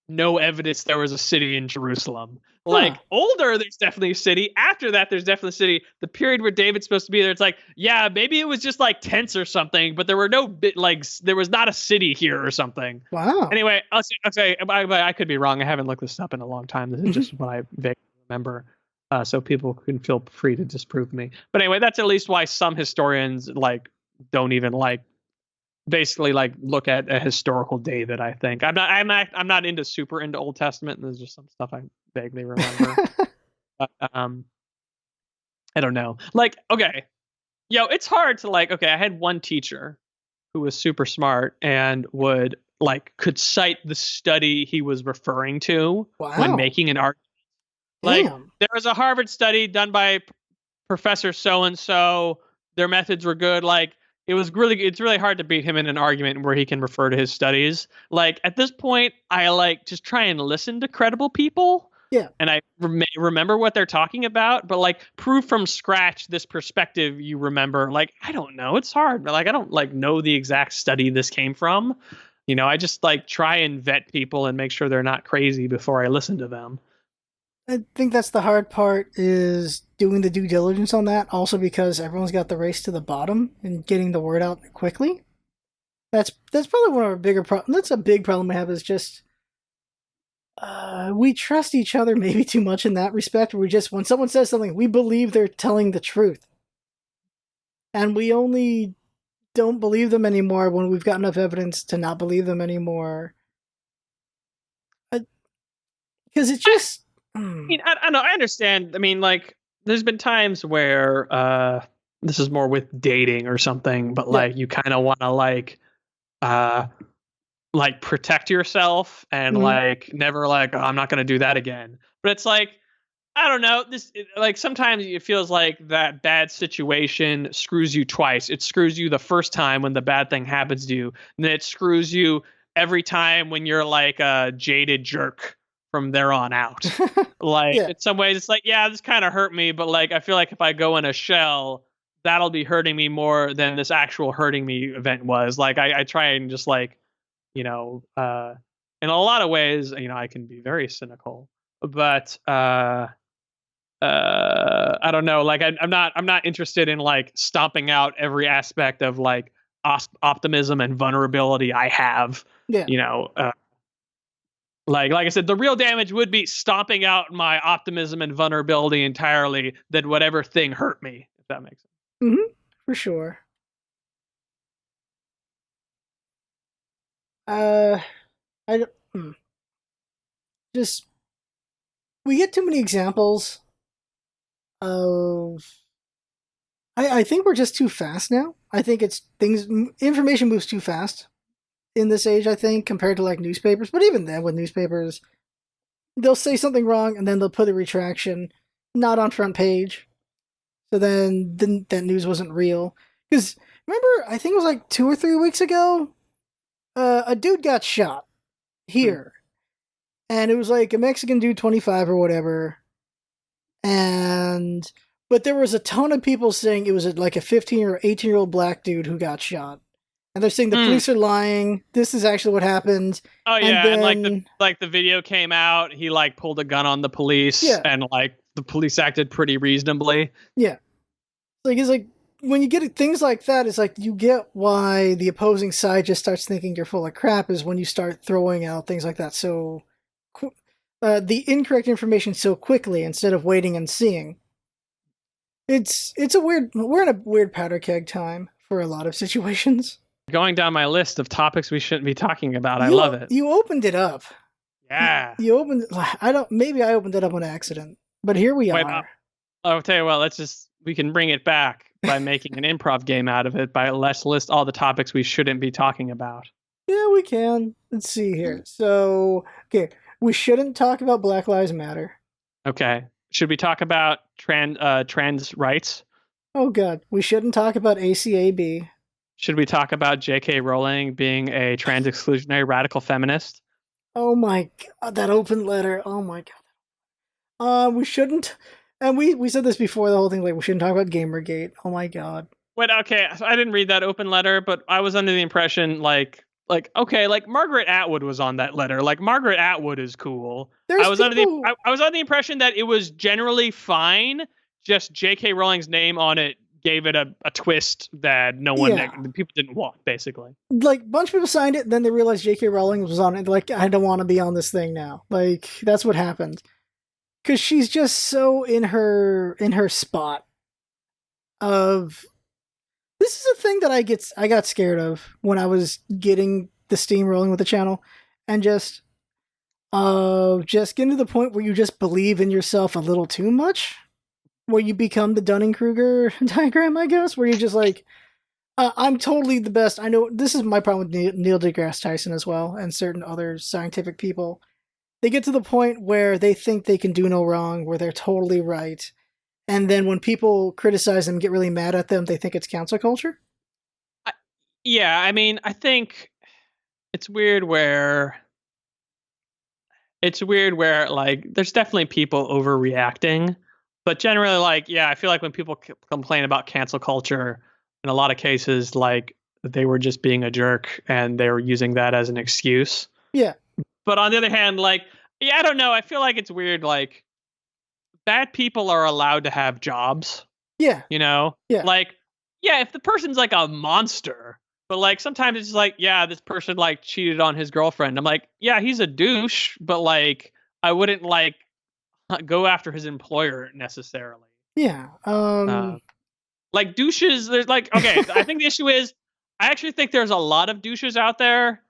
no evidence there was a city in Jerusalem. Like older, there's definitely a city. After that, there's definitely a city. The period where David's supposed to be there, it's like, yeah, maybe it was just like tents or something, but there were there was not a city here or something. Wow. Anyway, I'll say I could be wrong. I haven't looked this up in a long time. This is just what I vaguely remember. So people can feel free to disprove me. But anyway, that's at least why some historians like don't even like basically like look at a historical David. I think I'm not super into Old Testament. There's just some stuff I vaguely remember. But, I don't know. Like, okay, it's hard to like. Okay, I had one teacher who was super smart and could cite the study he was referring to when making an argument. Like, Damn. there was a Harvard study done by Professor so and so. Their methods were good. Like, it's really hard to beat him in an argument where he can refer to his studies. Like, at this point, I like just try and listen to credible people, Yeah. and I remember what they're talking about. But like, prove from scratch this perspective you remember. Like, I don't know. It's hard. Like, I don't like know the exact study this came from. I just like try and vet people and make sure they're not crazy before I listen to them. I think that's the hard part is doing the due diligence on that. Also because everyone's got the race to the bottom and getting the word out quickly. That's probably one of our bigger problems. That's a big problem we have is just we trust each other maybe too much in that respect. We just when someone says something, we believe they're telling the truth, and we only don't believe them anymore when we've got enough evidence to not believe them anymore. Because it's just. I know. I understand. I mean, like, there's been times where this is more with dating or something, but like, you kind of want to like protect yourself and like never like, oh, I'm not going to do that again. But it's like, I don't know. Like sometimes it feels like that bad situation screws you twice. It screws you the first time when the bad thing happens to you, and then it screws you every time when you're like a jaded jerk from there on out. Like in some ways, it's like, yeah, this kind of hurt me, but like I feel like if I go in a shell, that'll be hurting me more than this actual hurting me event was. Like I try and just like, in a lot of ways, I can be very cynical, but I don't know. Like I'm not interested in like stomping out every aspect of like optimism and vulnerability I have. Yeah. Like I said, the real damage would be stomping out my optimism and vulnerability entirely. Than whatever thing hurt me, if that makes sense. Mm-hmm. For sure. I don't. Just we get too many examples of. I think we're just too fast now. I think it's information moves too fast in this age. I think compared to like newspapers, but even then, with newspapers, they'll say something wrong and then they'll put a retraction, not on front page. So then that news wasn't real. Because remember, I think it was like 2 or 3 weeks ago, a dude got shot here, and it was like a Mexican dude, 25 or whatever, but there was a ton of people saying it was like a 15 or 18-year-old black dude who got shot. And they're saying the police are lying. This is actually what happened. Oh yeah, and like the video came out, he like pulled a gun on the police, and like the police acted pretty reasonably. Yeah, like it's like when you get things like that, it's like you get why the opposing side just starts thinking you're full of crap is when you start throwing out things like that. So the incorrect information so quickly instead of waiting and seeing. We're in a weird powder keg time for a lot of situations. Going down my list of topics we shouldn't be talking about. I love it. You opened it up. Yeah. You opened. Maybe I opened it up on accident, but here we are. I'll tell you what. We can bring it back by making an improv game out of it. Let's list all the topics we shouldn't be talking about. Yeah, we can. Let's see here. So, okay, we shouldn't talk about Black Lives Matter. Okay. Should we talk about trans rights? Oh God, we shouldn't talk about ACAB. Should we talk about J.K. Rowling being a trans exclusionary radical feminist? Oh my God, that open letter. Oh my God. We shouldn't. And we said this before the whole thing. Like we shouldn't talk about Gamergate. Oh my God. Wait, okay. So I didn't read that open letter, but I was under the impression like Margaret Atwood was on that letter. Like Margaret Atwood is cool. I was under the impression that it was generally fine. Just J.K. Rowling's name on it gave it a twist that people didn't want, basically. Like, a bunch of people signed it, and then they realized J.K. Rowling was on it. Like, I don't want to be on this thing now. Like, that's what happened. Because she's just so in her spot of... This is a thing that I got scared of when I was getting the steam rolling with the channel, and just getting to the point where you just believe in yourself a little too much. Where you become the Dunning-Kruger diagram, I guess, where you're just like, I'm totally the best. I know this is my problem with Neil deGrasse Tyson as well, and certain other scientific people. They get to the point where they think they can do no wrong, where they're totally right. And then when people criticize them, get really mad at them, they think it's cancel culture. Yeah, I mean, I think it's weird where like there's definitely people overreacting, but generally like yeah, I feel like when people complain about cancel culture, in a lot of cases like they were just being a jerk and they were using that as an excuse. Yeah. But on the other hand, like yeah, I don't know, I feel like it's weird like bad people are allowed to have jobs, Yeah. you know? Yeah. Like yeah, if the person's like a monster, but like sometimes it's like, yeah, this person like cheated on his girlfriend. I'm like, yeah, he's a douche, but like I wouldn't like go after his employer necessarily. Yeah. Like douches, there's like okay, I think the issue is I actually think there's a lot of douches out there,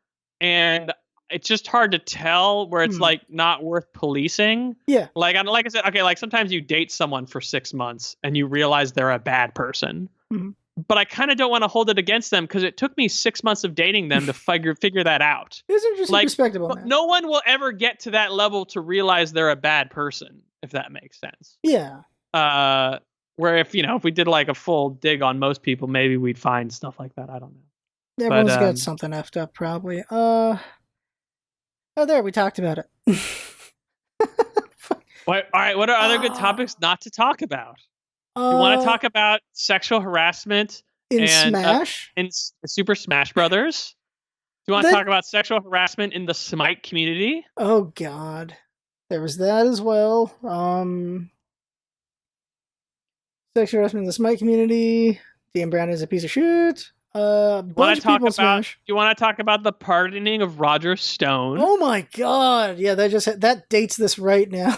and it's just hard to tell where it's like not worth policing. Yeah. Like I said, okay, like sometimes you date someone for 6 months and you realize they're a bad person. Mm-hmm. But I kind of don't want to hold it against them because it took me 6 months of dating them to figure that out. There's an interesting perspective on that. No one will ever get to that level to realize they're a bad person, if that makes sense. Yeah. Where if we did like a full dig on most people, maybe we'd find stuff like that. I don't know. Everyone's got something effed up, probably. Oh, there we talked about it. All right. What are other good topics not to talk about? You want to talk about sexual harassment in Smash? In Super Smash Brothers? Do you want to talk about sexual harassment in the Smite community? Oh God, there was that as well. Sexual harassment in the Smite community. DM Brown is a piece of shit. Bunch of people Smash. You want to talk about the pardoning of Roger Stone? Oh my God! Yeah, that dates this right now.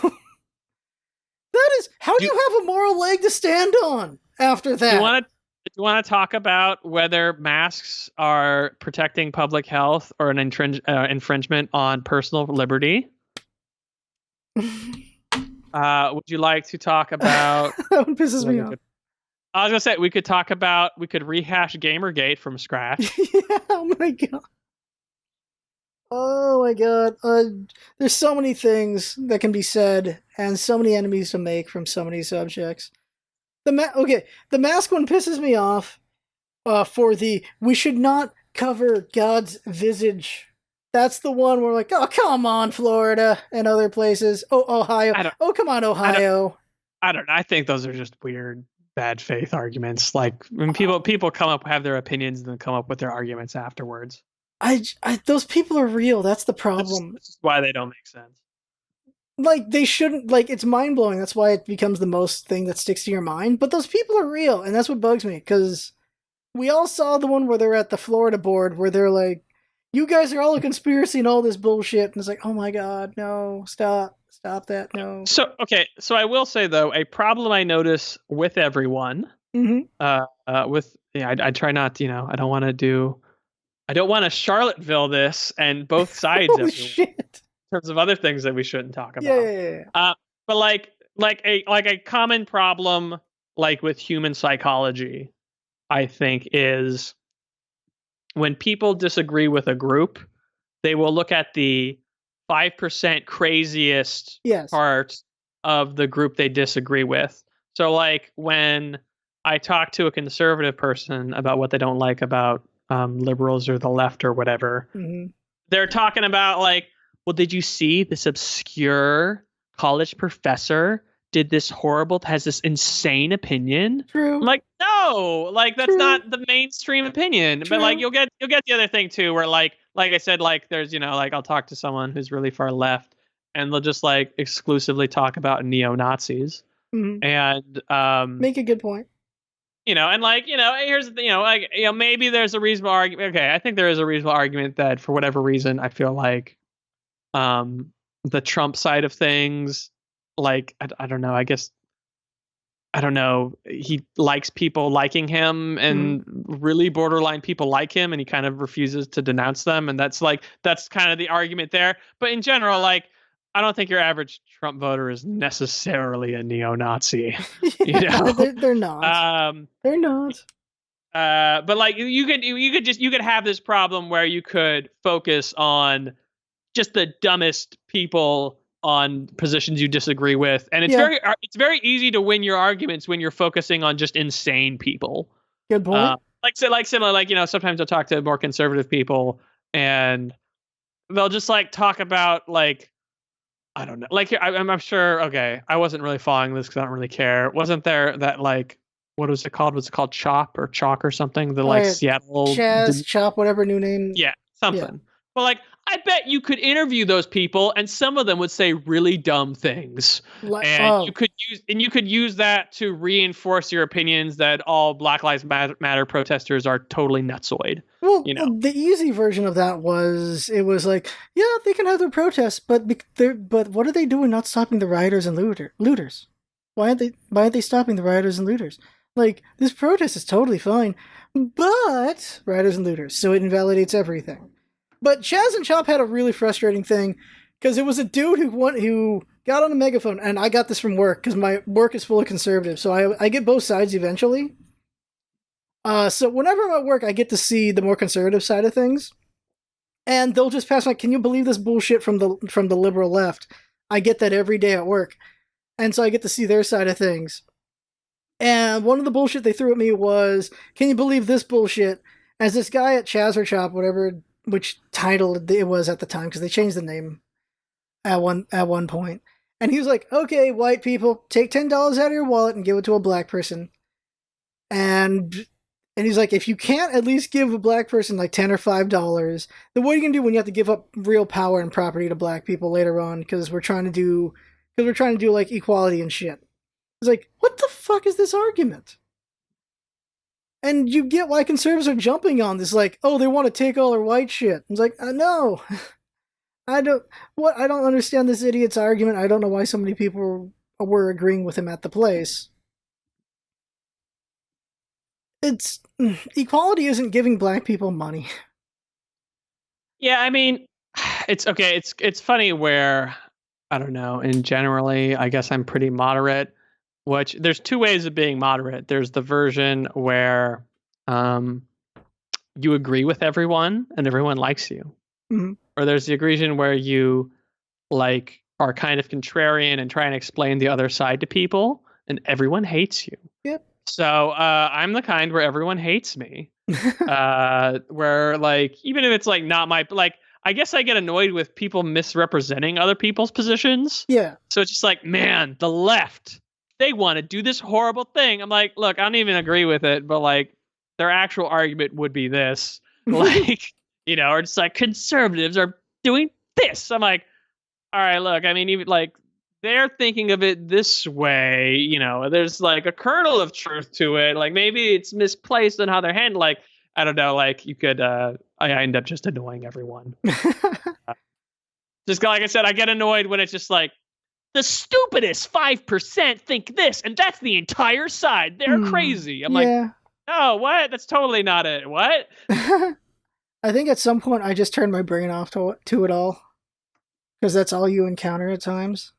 That is how do you have a moral leg to stand on after that? Do you want to talk about whether masks are protecting public health or an infringement on personal liberty? Would you like to talk about? That one pisses me off. I was gonna say we could rehash Gamergate from scratch. Yeah, oh my God. Oh my God. There's so many things that can be said and so many enemies to make from so many subjects. The mask one pisses me off for we should not cover God's visage. That's the one where like, oh, come on, Florida and other places. Oh, Ohio. Oh, come on, Ohio. I don't know. I think those are just weird, bad faith arguments. Like when people come up, have their opinions, and then come up with their arguments afterwards. Those people are real. That's the problem. That's just why they don't make sense. Like they shouldn't. Like it's mind blowing. That's why it becomes the most thing that sticks to your mind. But those people are real, and that's what bugs me. Because we all saw the one where they're at the Florida board, where they're like, "You guys are all a conspiracy and all this bullshit," and it's like, "Oh my God, no! Stop that, no." So I will say though, a problem I notice with everyone, I try not to, I don't want to Charlottesville this and both sides Holy shit. In terms of other things that we shouldn't talk about. Yeah. But like a common problem like with human psychology, I think, is when people disagree with a group, they will look at the 5% craziest part of the group they disagree with. So like when I talk to a conservative person about what they don't like about liberals or the left or whatever, they're talking about like, well, did you see this obscure college professor has this insane opinion? True. I'm like, no, like that's not the mainstream opinion. True. But like you'll get the other thing too, where like I said, like there's like I'll talk to someone who's really far left, and they'll just like exclusively talk about neo-Nazis, and make a good point. And like here's the maybe there's a reasonable argument. Okay, I think there is a reasonable argument that for whatever reason I feel like the Trump side of things, like I don't know, I guess I don't know, he likes people liking him and really borderline people like him, and he kind of refuses to denounce them, and that's kind of the argument there. But in general, like I don't think your average Trump voter is necessarily a neo-Nazi. They're not. They're not. But like you could have this problem where you could focus on just the dumbest people on positions you disagree with, and it's Yeah. very easy to win your arguments when you're focusing on just insane people. Good point. Similar, like, sometimes I'll talk to more conservative people, and they'll just like talk about like, I don't know, like I'm sure. Okay, I wasn't really following this because I don't really care. Wasn't there that like, what was it called? Was it called Chop or Chalk or something? The like Yeah. Seattle Chaz, Chop, whatever new name. Yeah, Yeah. something. But like, I bet you could interview those people, and some of them would say really dumb things, and you could use that to reinforce your opinions that all Black Lives Matter protesters are totally nutsoid. Well, the easy version of that was like, yeah, they can have their protests, but what are they doing? Not stopping the rioters and looters? Why aren't they stopping the rioters and looters? Like, this protest is totally fine, but rioters and looters, so it invalidates everything. But Chaz and Chop had a really frustrating thing because it was a dude who got on a megaphone, and I got this from work because my work is full of conservatives, so I get both sides eventually. So whenever I'm at work, I get to see the more conservative side of things, and they'll just pass like, "Can you believe this bullshit from the liberal left?" I get that every day at work, and so I get to see their side of things. And one of the bullshit they threw at me was, "Can you believe this bullshit?" As this guy at Chaz or Chop, whatever which title it was at the time, because they changed the name at one point, and he was like, "Okay, white people, take $10 out of your wallet and give it to a black person," and he's like, "If you can't at least give a black person like $10 or $5, then what are you gonna do when you have to give up real power and property to black people later on? Because we're trying to do like equality and shit." It's like, what the fuck is this argument? And you get why conservatives are jumping on this, like, oh, they want to take all our white shit. It's like, no, I don't understand this idiot's argument. I don't know why so many people were agreeing with him at the place. It's equality isn't giving black people money. Yeah, I mean, it's okay. It's funny where, I don't know. And generally, I guess I'm pretty moderate. Which there's two ways of being moderate. There's the version where you agree with everyone and everyone likes you, or there's the version where you like are kind of contrarian and try and explain the other side to people, and everyone hates you. Yep. So I'm the kind where everyone hates me. Where like, even if it's like not my, like, I guess I get annoyed with people misrepresenting other people's positions. Yeah. So it's just like, man, the left, they want to do this horrible thing. I'm like, look, I don't even agree with it, but like their actual argument would be this, like, or it's like conservatives are doing this. I'm like, all right, look, I mean, even like they're thinking of it this way, there's like a kernel of truth to it. Like maybe it's misplaced in how they're handled. Like, I don't know, like you could, I end up just annoying everyone. Just like I said, I get annoyed when it's just like, the stupidest 5% think this, and that's the entire side. They're crazy. I'm like, no, what? That's totally not it. What? I think at some point I just turned my brain off to it all, because that's all you encounter at times.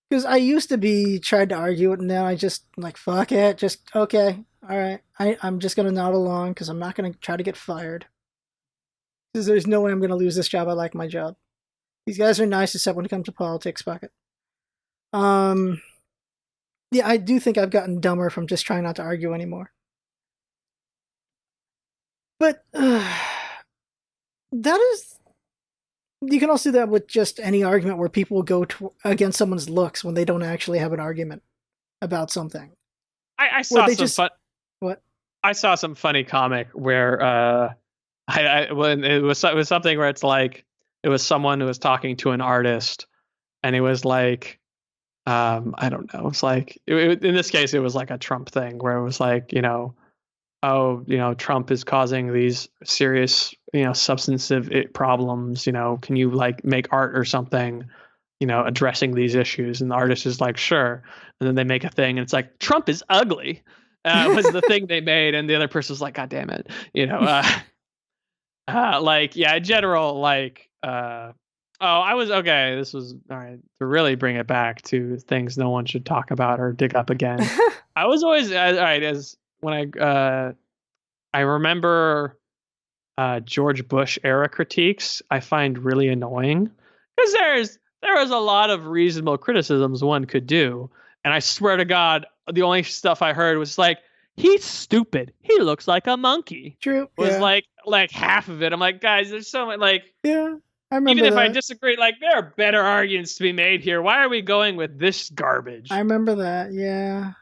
Because I used to be tried to argue it, and now I just like, fuck it, just okay, all right. I'm just gonna nod along because I'm not gonna try to get fired. Because there's no way I'm gonna lose this job. I like my job. These guys are nice, except when it comes to politics. Fuck it. Yeah, I do think I've gotten dumber from just trying not to argue anymore. But that is, you can also do that with just any argument where people will go against someone's looks when they don't actually have an argument about something. I saw I saw some funny comic where when it was something where it's like, it was someone who was talking to an artist, and it was like, I don't know. It's like, in this case, it was like a Trump thing where it was like, Trump is causing these serious, substantive problems. Can you like make art or something, addressing these issues? And the artist is like, sure. And then they make a thing, and it's like, Trump is ugly. Was the thing they made, and the other person's like, God damn it, like, yeah, in general, like, I was okay. This was all right to really bring it back to things no one should talk about or dig up again. I was always all right as when I remember George Bush era critiques I find really annoying because there is a lot of reasonable criticisms one could do, and I swear to God, the only stuff I heard was like, he's stupid. He looks like a monkey. True. Was Yeah. like half of it. I'm like, guys, there's so much like. Yeah. I Even remember if I that. disagree, like there are better arguments to be made here. Why are we going with this I garbage? remember that. Yeah.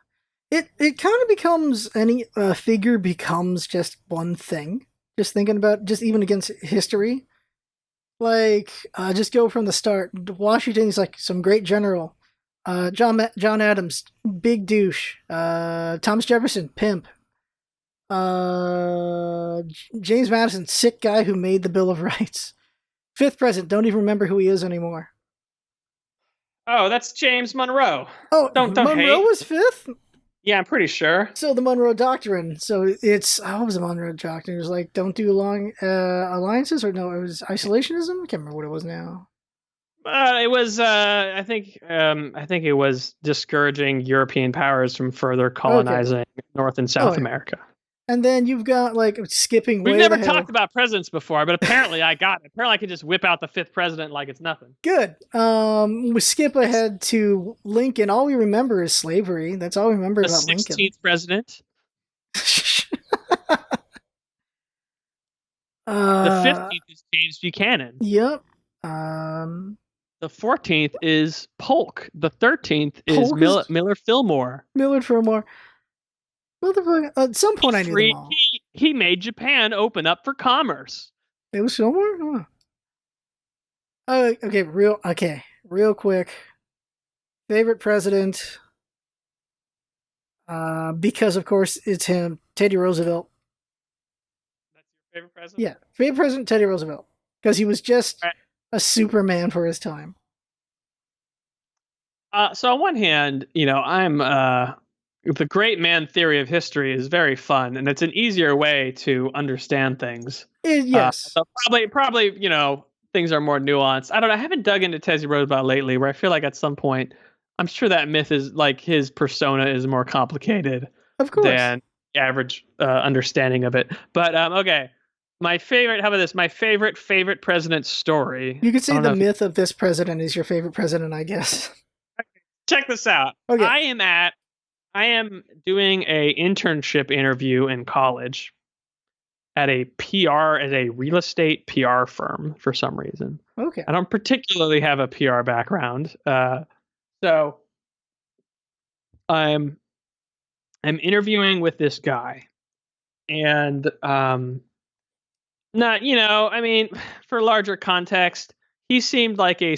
It kind of becomes any figure becomes just one thing. Just thinking about just even against history. Like just go from the start. Washington is like some great general. John Adams, big douche. Thomas Jefferson, pimp. James Madison, sick guy who made the Bill of Rights. Fifth president, don't even remember who he is anymore. Oh, that's James Monroe. Oh, Don't Monroe hate. was fifth? Yeah, I'm pretty sure. So the Monroe Doctrine. So it's, what was the Monroe Doctrine? It was like, don't do long alliances, or no, it was isolationism? I can't remember what it was now. It was. I think it was discouraging European powers from further Okay. colonizing North and Oh, South yeah. America. And then you've got like skipping We've way never the hell. talked about presidents before, but apparently I got it. Apparently I could just whip out the fifth president like it's nothing. Good. We skip ahead to Lincoln. All we remember is slavery. That's all we remember The about Lincoln. 16th president. The 15th is James Buchanan. Yep. The 14th is Polk. The 13th is Polk Miller Fillmore. Millard Fillmore. Motherfucker. At some point, I knew them all. He made Japan open up for commerce. It was Fillmore? Oh. Okay, real quick. Favorite president? Because, of course, it's him, Teddy Roosevelt. That's your favorite president? Yeah, favorite president, Teddy Roosevelt. Because he was just a Superman for his time. So on one hand, I'm the great man theory of history is very fun, and it's an easier way to understand things. Yes. So probably, things are more nuanced. I don't know. I haven't dug into Teddy Roosevelt lately, where I feel like at some point, I'm sure that myth is like his persona is more complicated of course than the average understanding of it. But okay. My favorite, how about this? My favorite president story. You could say the myth of this president is your favorite president, I guess. Check this out. Okay. I am doing a internship interview in college at a real estate PR firm for some reason. Okay. I don't particularly have a PR background. So I'm interviewing with this guy, and for larger context, he seemed like a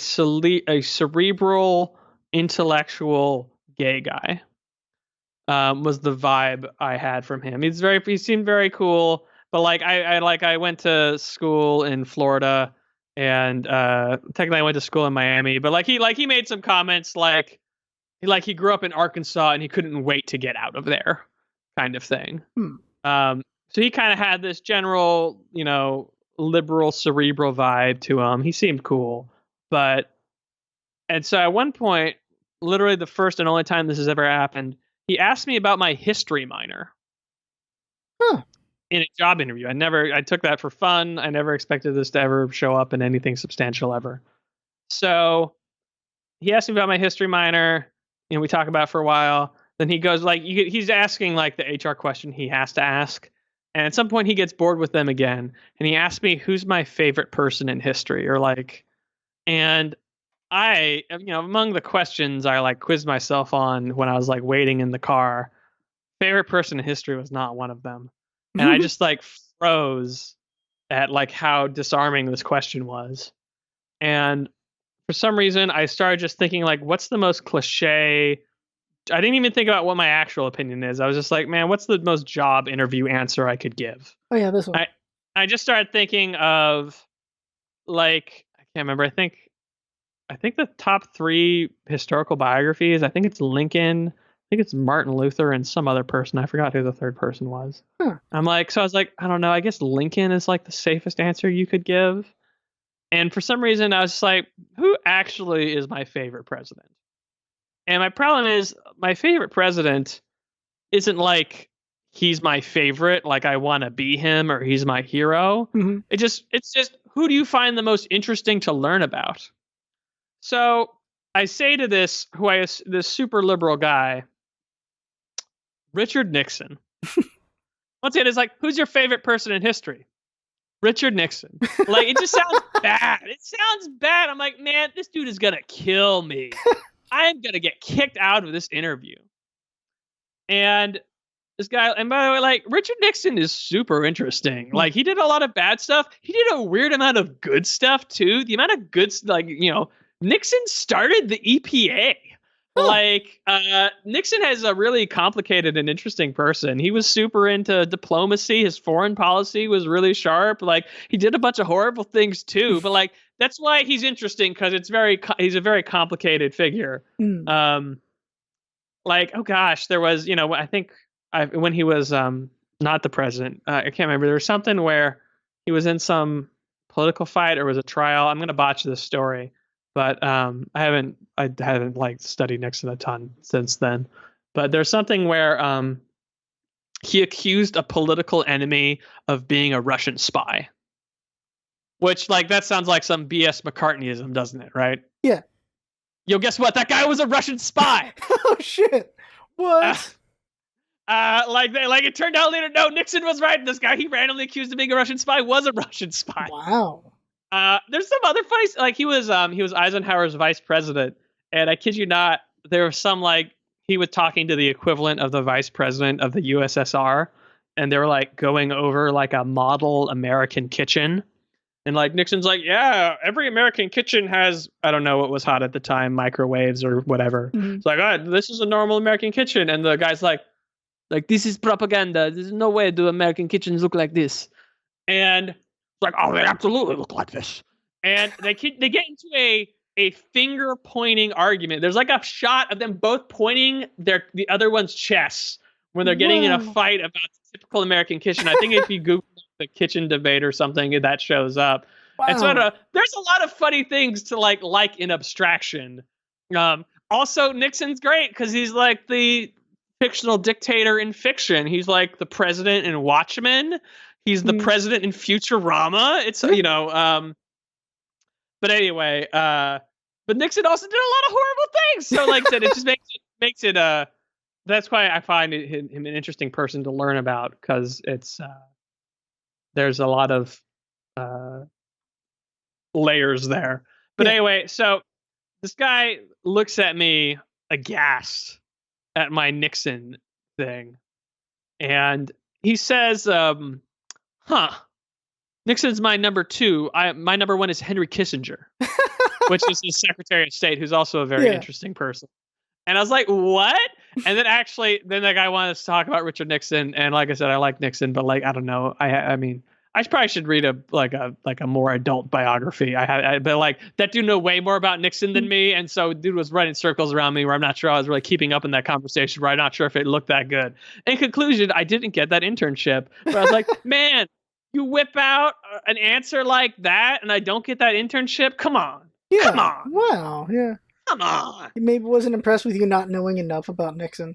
cerebral, intellectual gay guy. Was the vibe I had from him. He seemed very cool, but I went to school in Florida, and technically I went to school in Miami, but he made some comments like he grew up in Arkansas and he couldn't wait to get out of there, kind of thing. So he kind of had this general, liberal, cerebral vibe to him. He seemed cool, and so at one point, literally the first and only time this has ever happened, he asked me about my history minor. In a job interview. I took that for fun. I never expected this to ever show up in anything substantial ever. So he asked me about my history minor, and we talk about it for a while. Then he goes he's asking like the HR question he has to ask. And at some point he gets bored with them again. And he asked me, who's my favorite person in history? And I, among the questions I quizzed myself on when I was waiting in the car, favorite person in history was not one of them. And I just froze at how disarming this question was. And for some reason I started just thinking what's the most cliche. I didn't even think about what my actual opinion is. I was just like, man, what's the most job interview answer I could give? Oh yeah, this one. I just started thinking of I can't remember. I think the top 3 historical biographies, I think it's Lincoln, I think it's Martin Luther, and some other person. I forgot who the third person was. Huh. I was like, I don't know. I guess Lincoln is the safest answer you could give. And for some reason, I was just like, who actually is my favorite president? And my problem is my favorite president isn't he's my favorite, like I want to be him or he's my hero. Mm-hmm. It's just who do you find the most interesting to learn about? So I say to this this super liberal guy, Richard Nixon. Once again, it's like, who's your favorite person in history? Richard Nixon. Like, it just sounds bad. It sounds bad. I'm like, man, this dude is gonna kill me. I am gonna get kicked out of this interview. And this guy, and by the way, like, Richard Nixon is super interesting. Like, he did a lot of bad stuff. He did a weird amount of good stuff too. The amount of good, like, Nixon started the EPA. Like, Nixon has a really complicated and interesting person. He was super into diplomacy. His foreign policy was really sharp. Like, he did a bunch of horrible things too. But like, that's why he's interesting, because he's a very complicated figure. Like, oh gosh, there was, I think when he was not the president, I can't remember. There was something where he was in some political fight or was a trial. I'm gonna botch this story. But I haven't like studied Nixon a ton since then. But there's something where he accused a political enemy of being a Russian spy, which, like, that sounds like some BS McCartneyism, doesn't it? Right? Yeah. Yo, guess what? That guy was a Russian spy. Oh shit! What? Like it turned out later. No, Nixon was right. This guy he randomly accused of being a Russian spy was a Russian spy. Wow. There's some other funny, like, he was Eisenhower's vice president, and I kid you not, there was some, like, he was talking to the equivalent of the vice president of the USSR, and they were like going over like a model American kitchen, and like Nixon's like, yeah, every American kitchen has, I don't know what was hot at the time, microwaves or whatever. Mm-hmm. It's like, this is a normal American kitchen, and the guy's like this is propaganda. There's no way do American kitchens look like this, and like, oh, they absolutely look like this. And they get into a finger pointing argument. There's like a shot of them both pointing the other one's chest when they're getting in a fight about the typical American kitchen. I think if you Google the kitchen debate or something, that shows up. Wow. And so there's a lot of funny things to like in abstraction. Also, Nixon's great because he's like the fictional dictator in fiction. He's like the president in Watchmen. He's the president in Futurama. It's but anyway, but Nixon also did a lot of horrible things. So like I said, it just makes it that's why I find him an interesting person to learn about, because it's there's a lot of layers there. But anyway, so this guy looks at me aghast at my Nixon thing, and he says, Nixon's my number 2. My number 1 is Henry Kissinger, which is his Secretary of State, who's also a very interesting person. And I was like, what? And then the guy wanted us to talk about Richard Nixon, and like I said, I like Nixon, but like, I don't know. I mean, I probably should read a more adult biography. But like, that dude knew way more about Nixon than me, and so dude was running circles around me where I'm not sure I was really keeping up in that conversation, where I'm not sure if it looked that good. In conclusion, I didn't get that internship. But I was like, man, you whip out an answer like that, and I don't get that internship? Come on. Yeah. Come on. Wow. Yeah. Come on. He maybe wasn't impressed with you not knowing enough about Nixon.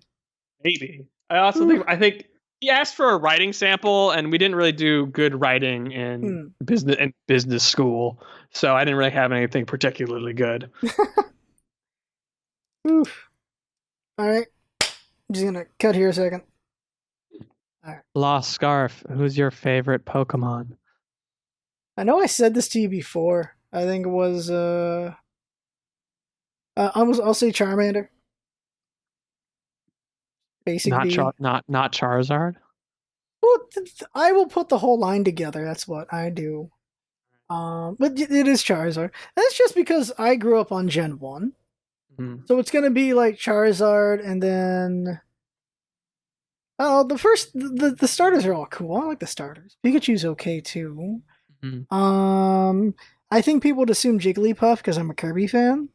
Maybe. I also think he asked for a writing sample, and we didn't really do good writing in business school, so I didn't really have anything particularly good. Oof. All right. I'm just gonna cut here a second. All right. LostScarf, who's your favorite Pokemon? I know I said this to you before. I think it was I'll say Charmander. Basically, not Charizard. Well, I will put the whole line together. That's what I do. But it is Charizard. That's just because I grew up on Gen 1. Mm-hmm. So it's gonna be like Charizard, and then the starters are all cool. I like the starters. Pikachu's okay too. Mm-hmm. I think people would assume Jigglypuff because I'm a Kirby fan.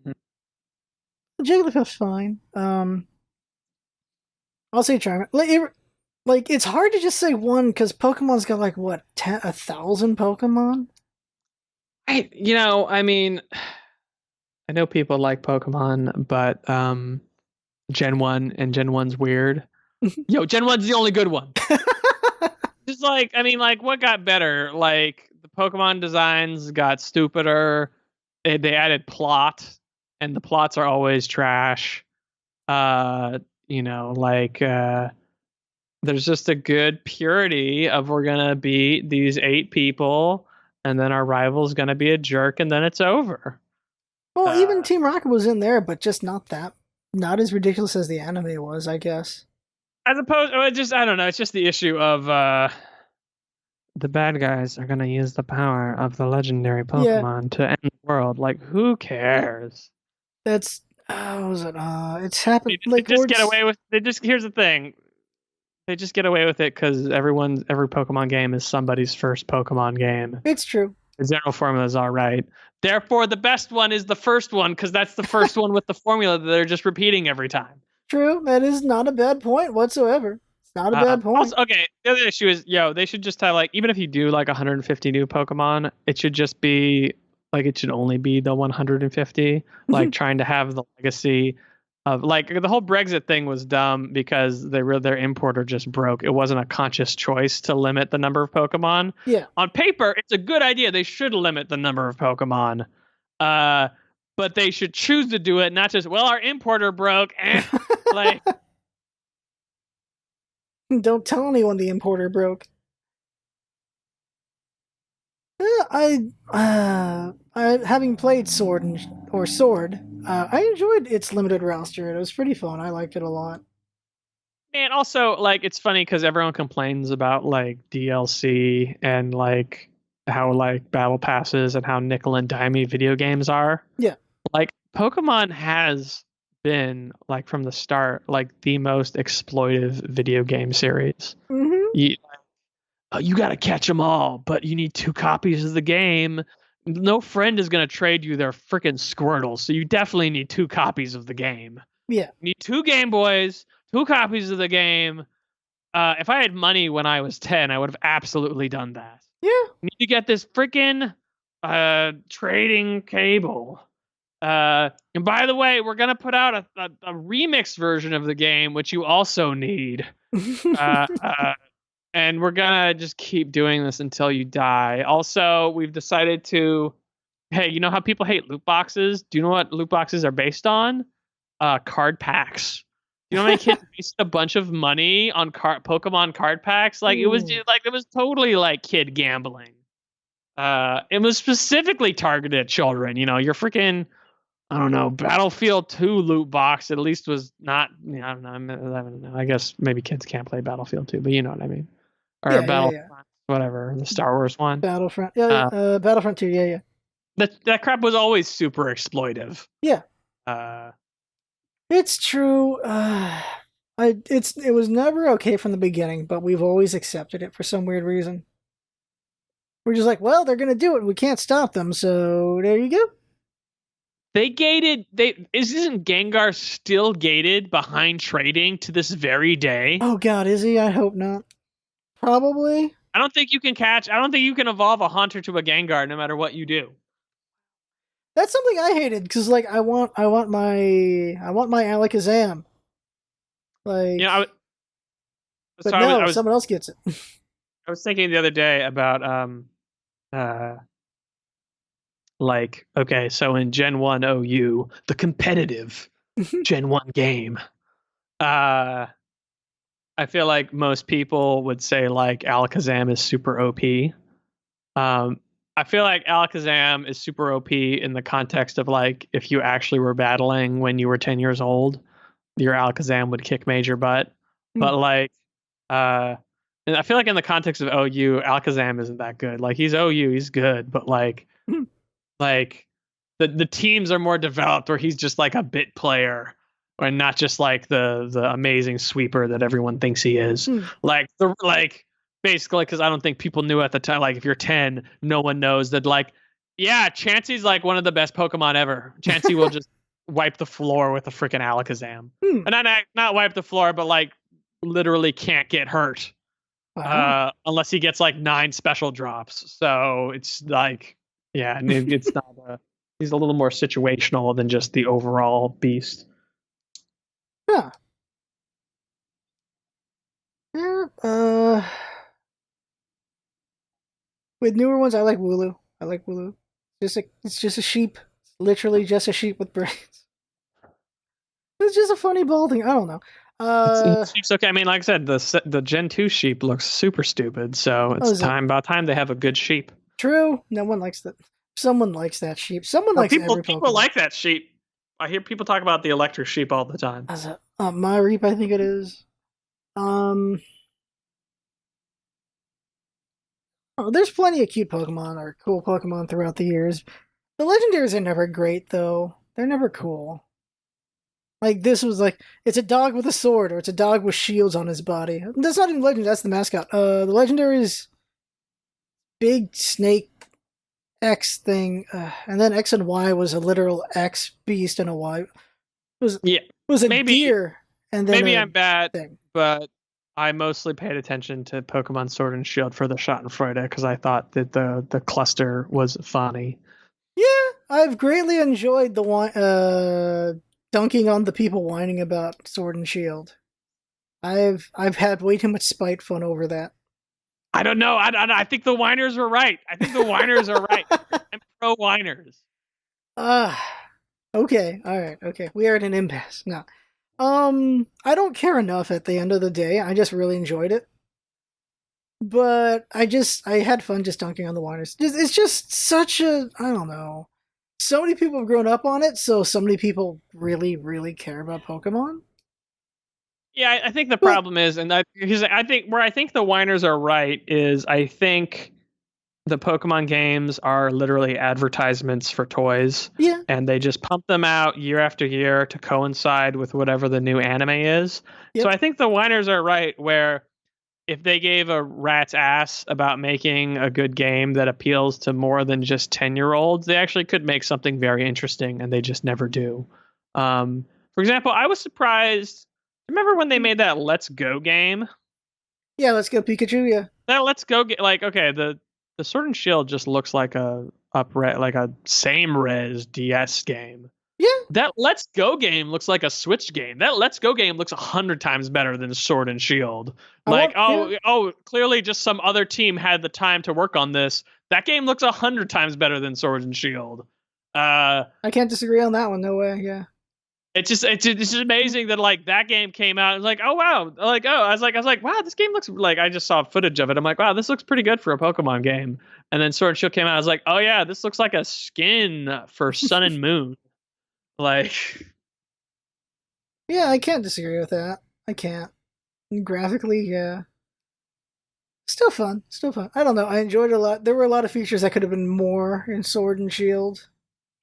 Mm-hmm. Jigglypuff's fine. I'll say Charmander. Like, it's hard to just say one because Pokemon's got like what 1,000 Pokemon. I mean, I know people like Pokemon, but Gen 1 and Gen 1's weird. Yo, Gen 1's the only good one. Just like, I mean, like, what got better? Like, the Pokemon designs got stupider. They added plot, and the plots are always trash. You know, like, there's just a good purity of we're gonna beat these 8 people, and then our rival's gonna be a jerk, and then it's over. Well, even Team Rocket was in there, but just not as ridiculous as the anime was, I guess. As opposed, I don't know. It's just the issue of the bad guys are gonna use the power of the legendary Pokemon to end the world. Like, who cares? That's was it? It's happened. They just get away with. Here's the thing. They just get away with it because every Pokemon game is somebody's first Pokemon game. It's true. The general formula is all right. Therefore, the best one is the first one because that's the first one with the formula that they're just repeating every time. True. That is not a bad point whatsoever. It's not a bad point. Also, okay, the other issue is, they should just have, like, even if you do, like, 150 new Pokemon, it should just be, like, it should only be the 150. Like, trying to have the legacy of, like, the whole Brexit thing was dumb because their importer just broke. It wasn't a conscious choice to limit the number of Pokemon. Yeah. On paper, it's a good idea. They should limit the number of Pokemon. But they should choose to do it, not just, well, our importer broke. Like, don't tell anyone the importer broke. I having played Sword, I enjoyed its limited roster. It was pretty fun. I liked it a lot. And also, like, it's funny because everyone complains about, like, DLC and, like, how, like, battle passes and how nickel and dimey video games are. Yeah. Like, Pokemon has been, like, from the start, like, the most exploitive video game series. Mm-hmm. You got to catch them all, but you need 2 copies of the game. No friend is going to trade you their freaking Squirtle, so you definitely need 2 copies of the game. Yeah. You need 2 Game Boys, 2 copies of the game. If I had money when I was 10, I would have absolutely done that. Yeah. You need to get this freaking trading cable. And by the way, we're going to put out a remix version of the game, which you also need. And we're going to just keep doing this until you die. Also, we've decided to, hey, you know how people hate loot boxes? Do you know what loot boxes are based on? Card packs. You know how many kids wasted a bunch of money on Pokemon card packs? Like, it was totally like kid gambling. It was specifically targeted at children. You know, your freaking, I don't know, Battlefield 2 loot box at least was not, I don't know. I guess maybe kids can't play Battlefield 2, but you know what I mean. Or Battlefront, whatever, the Star Wars one. Battlefront. Battlefront 2, yeah. That crap was always super exploitive. Yeah. It's true. It was never okay from the beginning, but we've always accepted it for some weird reason. We're just like, well, they're gonna do it. We can't stop them, so there you go. They gated. Isn't Gengar still gated behind trading to this very day? Oh God, is he? I hope not. Probably. I don't think you can evolve a Haunter to a Gengar no matter what you do. That's something I hated because, like, I want my Alakazam. Like, but no, someone else gets it. I was thinking the other day about like, okay, so in Gen 1 OU, the competitive Gen 1 game, I feel like most people would say, like, Alakazam is super OP. I feel like Alakazam is super OP in the context of, like, if you actually were battling when you were 10 years old, your Alakazam would kick major butt. But, like, and I feel like in the context of OU, Alakazam isn't that good. Like, he's OU, he's good, but, like, the teams are more developed where he's just, like, a bit player and not just, like, the amazing sweeper that everyone thinks he is. Basically, because I don't think people knew at the time, like, if you're 10, no one knows that, like, yeah, Chansey's, like, one of the best Pokemon ever. Chansey will just wipe the floor with a freaking Alakazam. And not wipe the floor, but, like, literally can't get hurt. Wow. Unless he gets, like, 9 special drops. So it's, like, yeah, and it's not he's a little more situational than just the overall beast. Yeah. Yeah, with newer ones, I like Wooloo. I like Wooloo. It's just a sheep. It's literally just a sheep with brains. It's just a funny balding. I don't know. Sheep's okay. I mean, like I said, the Gen 2 sheep looks super stupid, so What it's is it? about time they have a good sheep. True. No one likes that. Someone likes that sheep. Someone No, likes people every people Pokemon. like that sheep. I hear people talk about the electric sheep all the time. As a Mareep, I think it is. Um, oh, there's plenty of cute Pokemon or cool Pokemon throughout the years. The legendaries are never great though. They're never cool. Like this was like it's a dog with a sword or it's a dog with shields on his body. That's not even legend. That's the mascot. The legendary is big snake X thing, and then X and Y was a literal X beast and a Y. Yeah, Was a maybe deer and then maybe a I'm bad, thing. but I mostly paid attention to Pokemon Sword and Shield for the Schadenfreude because I thought that the cluster was funny. Yeah, I've greatly enjoyed the dunking on the people whining about Sword and Shield. I've had way too much spite fun over that. I don't know. I think the whiners were right. I think the whiners are right. I'm pro whiners. Ah, okay, all right, okay. We are at an impasse now. I don't care enough at the end of the day. I just really enjoyed it. But I had fun just dunking on the whiners. It's just such a I don't know. So many people have grown up on it, so many people really, really care about Pokemon. Yeah, I think the But problem is, and because I think where I think the whiners are right is I think the Pokemon games are literally advertisements for toys, yeah, and they just pump them out year after year to coincide with whatever the new anime is. So yep. I think the whiners are right where if they gave a rat's ass about making a good game that appeals to more than just 10-year-olds, they actually could make something very interesting, and they just never do. For example, I was surprised. Remember when they made that Let's Go game? Yeah, let's go Pikachu, yeah. That Let's Go like okay, the Sword and Shield just looks like like a same res DS game. Yeah. That Let's Go game looks like a Switch game. That Let's Go game looks 100 times better than Sword and Shield. Like, Yeah. clearly just some other team had the time to work on this. That game looks 100 times better than Sword and Shield. I can't disagree on that one, no way, yeah. It's just amazing that like that game came out. It's like, oh wow, like oh, I was like, wow, this game looks like I just saw footage of it. I'm like, wow, this looks pretty good for a Pokemon game. And then Sword and Shield came out. I was like, oh yeah, this looks like a skin for Sun and Moon. Like, Yeah, I can't disagree with that. I can't. Graphically, yeah. Still fun. Still fun. I don't know. I enjoyed it a lot. There were a lot of features that could have been more in Sword and Shield.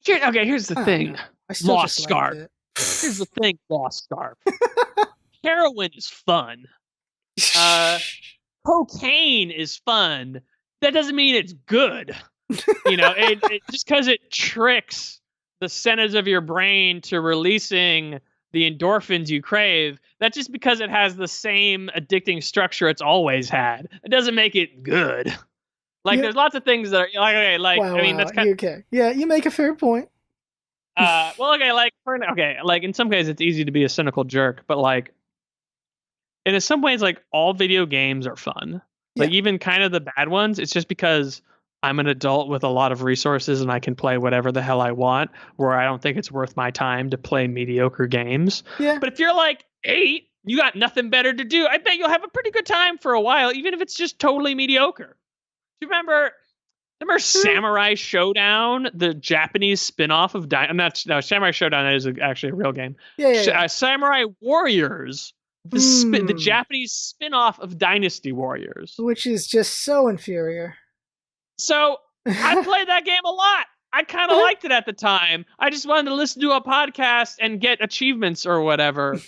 here's the I don't thing, know. I still Lost just liked Scarf. it. Here's the thing, Lost Scarf. Heroin is fun. Cocaine is fun. That doesn't mean it's good. It just because it tricks the centers of your brain to releasing the endorphins you crave. That's just because it has the same addicting structure it's always had. It doesn't make it good. Like, Yeah. there's lots of things that are like, okay, like, Wow, I mean, wow. that's kind You okay? Yeah, you make a fair point. well, okay, like in some cases it's easy to be a cynical jerk, but like, and in some ways, like all video games are fun. Yeah. Like even kind of the bad ones, it's just because I'm an adult with a lot of resources and I can play whatever the hell I want, where I don't think it's worth my time to play mediocre games. Yeah. But if you're like 8, you got nothing better to do, I bet you'll have a pretty good time for a while, even if it's just totally mediocre. Do you remember Samurai Showdown, the Japanese spin-off of I'm not no Samurai Showdown is actually a real game. Yeah, yeah, yeah. Samurai Warriors, the Japanese spin-off of Dynasty Warriors. Which is just so inferior. So I played that game a lot. I kind of liked it at the time. I just wanted to listen to a podcast and get achievements or whatever.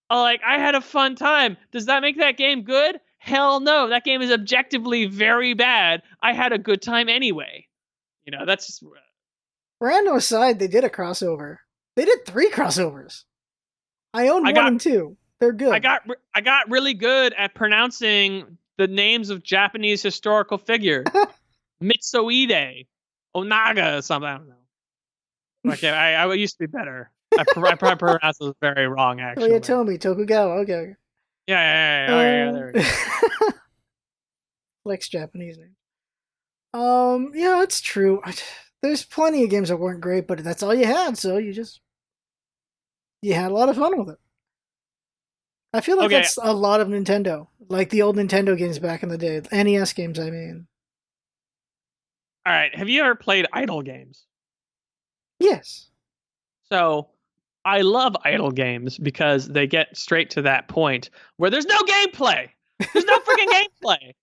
Like, I had a fun time. Does that make that game good? Hell no. That game is objectively very bad. I had a good time anyway. That's just... Random aside, they did a crossover. They did 3 crossovers. I own 1 and 2. They're good. I got really good at pronouncing the names of Japanese historical figures. Mitsuide, Onaga, or something. I don't know. Okay, I used to be better. I probably pronounced it very wrong, actually. Toyotomi, Tokugawa. Okay. Yeah, there we go. Flex Japanese name. Yeah, it's true. There's plenty of games that weren't great, but that's all you had, so you had a lot of fun with it. I feel like Okay, that's a lot of Nintendo, like the old Nintendo games back in the day, NES games. I mean, all right. Have you ever played idle games? yes, So I love idle games because they get straight to that point where there's no gameplay. There's no freaking gameplay.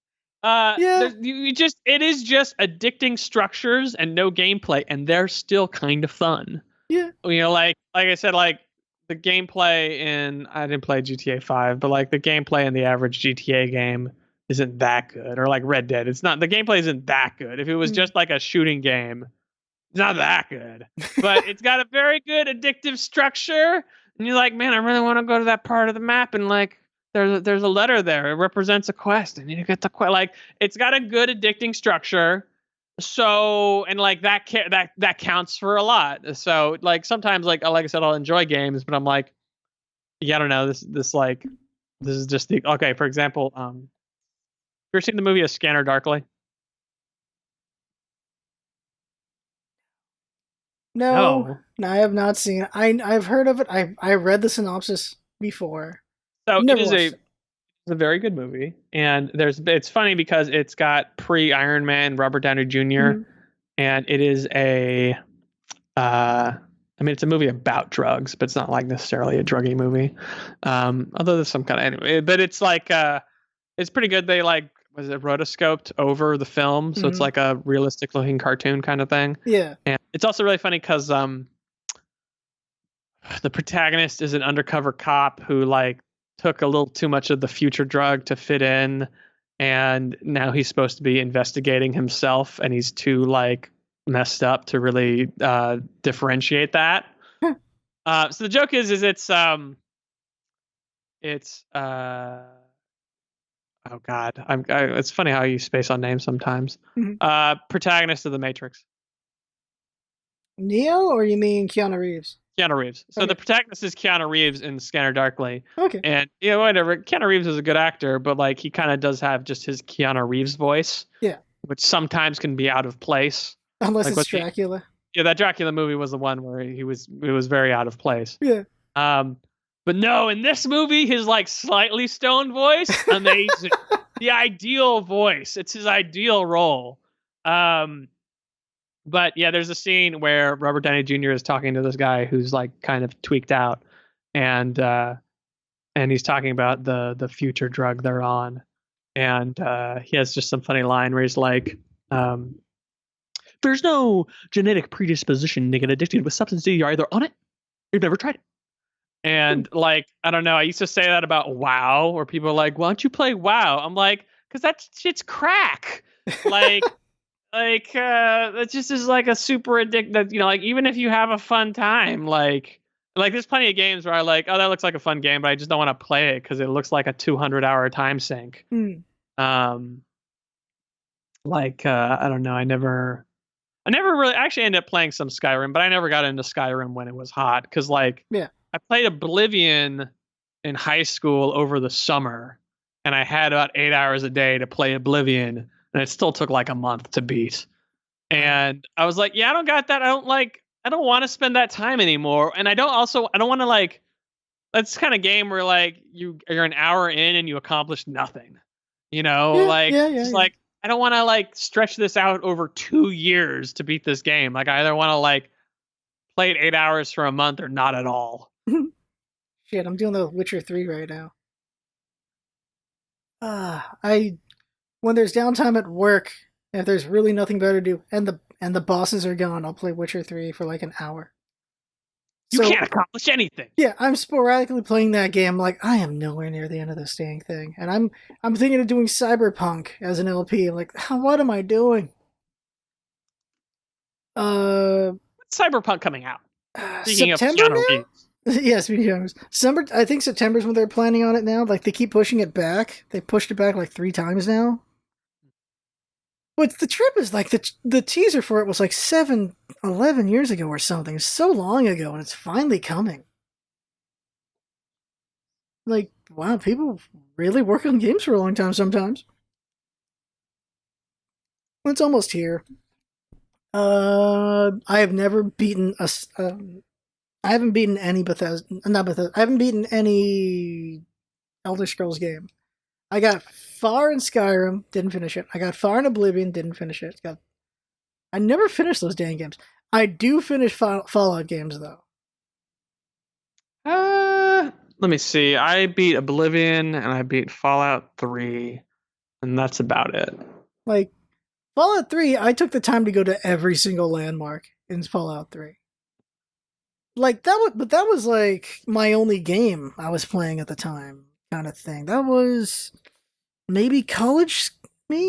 yeah, You just it is just addicting structures and no gameplay, and they're still kind of fun. yeah, You know, like I said, like the gameplay in I didn't play GTA 5, but like the gameplay in the average GTA game isn't that good. Or like Red Dead, it's not the gameplay isn't that good. If it was just like a shooting game, it's not that good. But it's got a very good addictive structure, and you're like, man, I really want to go to that part of the map, and like there's a letter there. It represents a quest, and you get the quest. Like it's got a good addicting structure. So and like that counts for a lot. So like sometimes like I said, I'll enjoy games, but I'm like, yeah, I don't know. This is just the okay. For example, you ever seen the movie A Scanner Darkly? no, No. no, I have not seen it. I've heard of it. I read the synopsis before. So it Never is a watched it. it's a very good movie, and it's funny because it's got pre Iron Man Robert Downey Jr. Mhm. and it is a I mean it's a movie about drugs, but it's not like necessarily a druggy movie. Although there's some kind of anyway, but it's like it's pretty good. They like was it rotoscoped over the film, so it's Mhm. like a realistic looking cartoon kind of thing. Yeah. And it's also really funny because the protagonist is an undercover cop who like took a little too much of the future drug to fit in, and now he's supposed to be investigating himself, and he's too like messed up to really differentiate that. So the joke is it's oh god, it's funny how you space on names sometimes. Mhm. Protagonist of the Matrix. Neo, or you mean Keanu Reeves? Keanu Reeves. So the Okay. protagonist is Keanu Reeves in Scanner Darkly. Okay. And you know, whatever. Keanu Reeves is a good actor, but like he kind of does have just his Keanu Reeves voice, Yeah. which sometimes can be out of place. Unless Like it's what the Dracula. yeah, that Dracula movie was the one where it was very out of place. Yeah. Um, but no, in this movie, his like slightly stoned voice, amazing. The ideal voice. It's his ideal role. Um, but yeah, there's a scene where Robert Downey Jr. is talking to this guy who's like kind of tweaked out, and he's talking about the future drug they're on, and he has just some funny line where he's like, "There's no genetic predisposition to get addicted with substance. You're either on it, or you've never tried it." Hmm. And like, I don't know, I used to say that about WoW, where people are like, "Why don't you play WoW?" I'm like, "Cause that shit's crack." Like that just is like a super addictive, you know, like even if you have a fun time, like there's plenty of games where I like, oh, that looks like a fun game, but I just don't want to play it because it looks like a 200-hour time sink. Hmm. um I don't know, I never really actually ended up playing some Skyrim, but I never got into Skyrim when it was hot because like Yeah. I played Oblivion in high school over the summer, and I had about 8 hours a day to play Oblivion, and it still took like a month to beat. And I was like, yeah, I don't got that. I don't want to spend that time anymore. And I don't want to like, that's the kind of game where like you're an hour in and you accomplished nothing. You know, Yeah. like Yeah. Yeah. just Yeah. like I don't want to like stretch this out over 2 years to beat this game. Like I either want to like play it 8 hours for a month or not at all. Shit, I'm doing the Witcher 3 right now. I when there's downtime at work, and if there's really nothing better to do, and the bosses are gone, I'll play Witcher 3 for like an hour. You So can't accomplish anything. yeah, I'm sporadically playing that game. Like I am nowhere near the end of this dang thing, and I'm thinking of doing Cyberpunk as an LP. Like, what am I doing? Uh, When's Cyberpunk coming out? Speaking of September Keanu now. Reeves. Yes, December. I think September's when they're planning on it now. Like they keep pushing it back. They pushed it back like 3 times now. But the trip is like the teaser for it was like 11 years ago or something. So long ago, and it's finally coming. Like wow, people really work on games for a long time sometimes. It's almost here. I have never beaten I haven't beaten any Bethesda, not Bethesda. I haven't beaten any Elder Scrolls game. I got far in Skyrim, didn't finish it. I got far in Oblivion, didn't finish it. I never finished those dang games. I do finish Fallout games though. Let me see. I beat Oblivion and I beat Fallout 3, and that's about it. Like Fallout 3, I took the time to go to every single landmark in Fallout 3. Like that was like my only game I was playing at the time, kind of thing. That was maybe college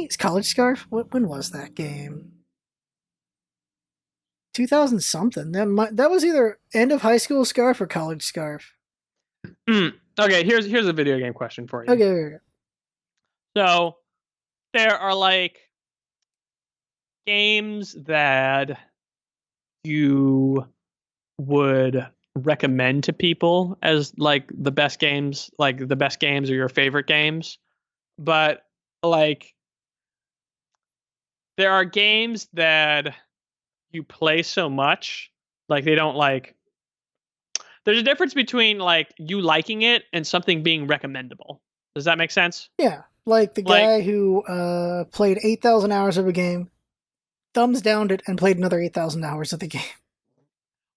Scarf. When was that game? 2000 something. That was either end of high school Scarf or college Scarf. Okay, here's a video game question for you. Okay. So there are like games that you would recommend to people as like the best games, like the best games or your favorite games, but like there are games that you play so much, like they don't like. There's a difference between like you liking it and something being recommendable. Does that make sense? Yeah, like the guy who played 8,000 hours of a game, thumbs downed it, and played another 8,000 hours of the game.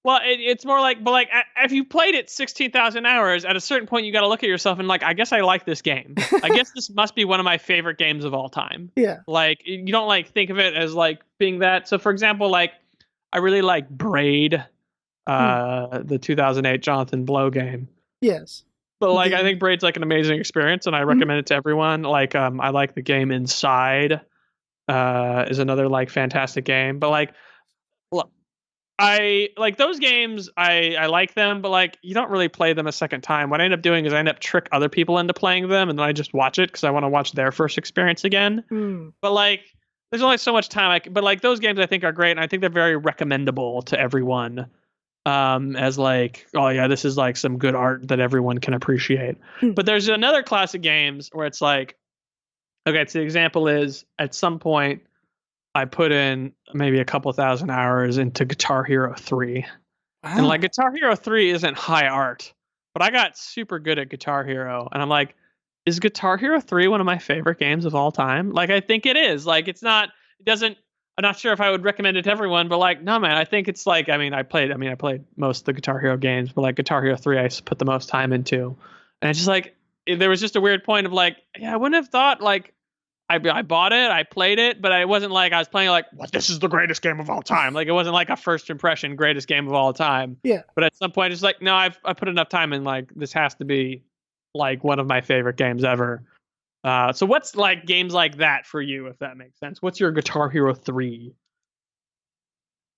Well, it's more like, but like, if you played it 16,000 hours, at a certain point, you got to look at yourself and like, I guess I like this game. I guess this must be one of my favorite games of all time. Yeah. Like, you don't like think of it as like being that. So, for example, like, I really like Braid, the 2008 Jonathan Blow game. Yes. But like, I think Braid's like an amazing experience, and I recommend it to everyone. Like, I like the game Inside, is another like fantastic game. But like, I like those games. I like them, but like you don't really play them a second time. What I end up doing is I end up trick other people into playing them, and then I just watch it because I want to watch their first experience again. But like, there's only so much time. But like those games, I think are great, and I think they're very recommendable to everyone. As like, oh yeah, this is like some good art that everyone can appreciate. But there's another class of games where it's like, okay, so the example is at some point I put in maybe a couple thousand hours into Guitar Hero 3. Wow. And like Guitar Hero 3 isn't high art, but I got super good at Guitar Hero. And I'm like, is Guitar Hero 3 one of my favorite games of all time? Like, I think it is. Like, I'm not sure if I would recommend it to everyone, but like, no, man, I think it's like, I played most of the Guitar Hero games, but like Guitar Hero 3, I put the most time into. And it's just like, there was just a weird point of like, yeah, I wouldn't have thought like, I bought it, I played it, but it wasn't like I was playing like, what, this is the greatest game of all time. Like, it wasn't like a first impression greatest game of all time. Yeah. But at some point, it's like, no, I put enough time in, like, this has to be like one of my favorite games ever. So what's like games like that for you, if that makes sense? What's your Guitar Hero 3?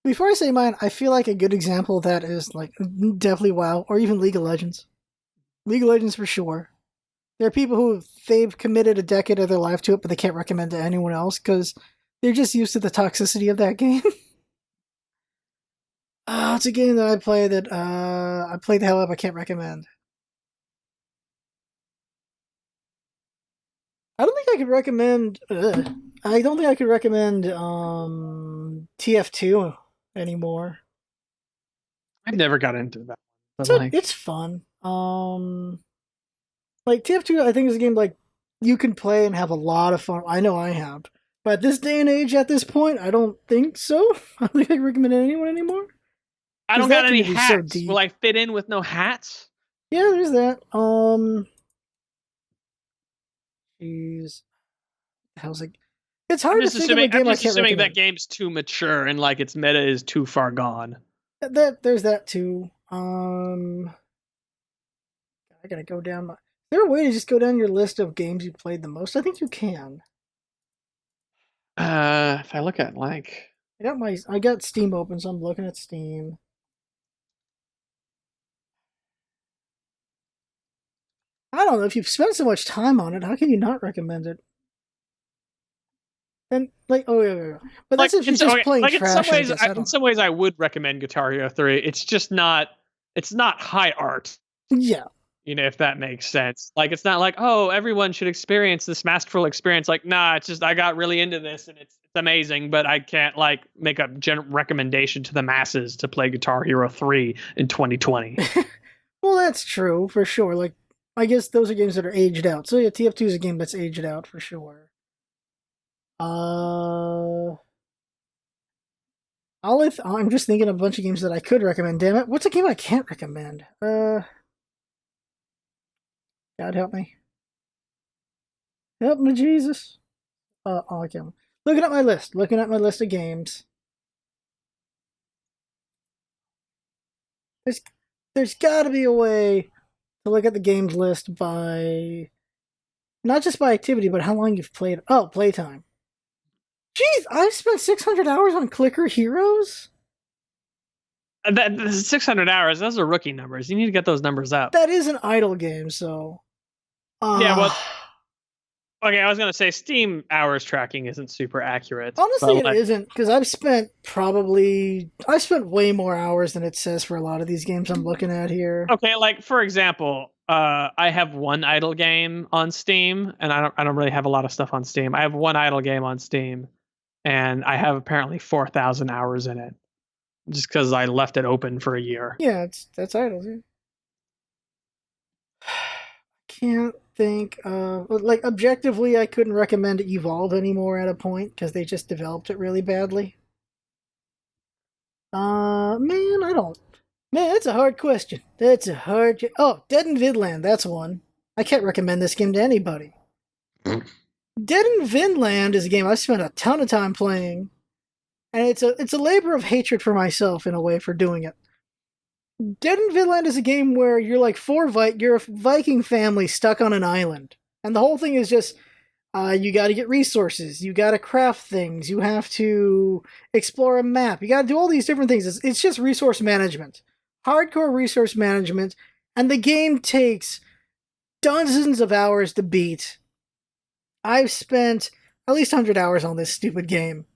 Before I say mine, I feel like a good example of that is like definitely WoW or even League of Legends. League of Legends for sure. There are people who they've committed a decade of their life to it, but they can't recommend to anyone else because they're just used to the toxicity of that game. It's a game that I play that I played the hell up. I can't recommend. I don't think I could recommend. I don't think I could recommend TF2 anymore. I've never got into that. But it's fun. Like TF2, I think is a game like you can play and have a lot of fun. I know I have, but at this day and age, at this point, I don't think so. I don't think I recommend it to anyone anymore. I don't got any hats. Will I fit in with no hats? Yeah, there's that. Jeez, how's it? It's hard to think of a game I can't assuming that game's too mature and like its meta is too far gone. There's that too. I gotta go down my. Is there a way to just go down your list of games you played the most? I think you can. If I look at like, I got Steam open, so I'm looking at Steam. I don't know, if you've spent so much time on it, how can you not recommend it? And like, oh yeah. But that's if you're just playing trash. In some ways, I would recommend Guitar Hero 3. It's just not. It's not high art. Yeah. if that makes sense. Like, it's not like, oh, everyone should experience this masterful experience. Like, nah, it's just I got really into this and it's amazing, but I can't like make a recommendation to the masses to play Guitar Hero 3 in 2020. Well, that's true for sure. Like, I guess those are games that are aged out. So yeah, TF2 is a game that's aged out for sure. I'm just thinking of a bunch of games that I could recommend. Damn it, what's a game I can't recommend? God help me. Help me, Jesus. Okay. Looking at my list. Looking at my list of games. There's got to be a way to look at the games list by not just by activity, but how long you've played. Oh, playtime. Jeez, I've spent 600 hours on Clicker Heroes. That 600 hours. Those are rookie numbers. You need to get those numbers up. That is an idle game, so. Yeah, well. Okay, I was gonna say Steam hours tracking isn't super accurate. Honestly, it isn't, because I've spent way more hours than it says for a lot of these games I'm looking at here. Okay, like for example, I have one idle game on Steam, and I don't really have a lot of stuff on Steam. I have one idle game on Steam, and I have apparently 4,000 hours in it, just because I left it open for a year. Yeah, that's idle. Yeah. Can't think like objectively I couldn't recommend Evolve anymore at a point because they just developed it really badly. Man, that's a hard question. Dead in Vidland, that's one. I can't recommend this game to anybody. Dead in Vinland is a game I've spent a ton of time playing, and it's a labor of hatred for myself in a way for doing it. Dead in Vinland is a game where you're like you're a Viking family stuck on an island, and the whole thing is just you got to get resources, you got to craft things, you have to explore a map, you got to do all these different things. It's just resource management, hardcore resource management, and the game takes dozens of hours to beat. I've spent at least 100 hours on this stupid game.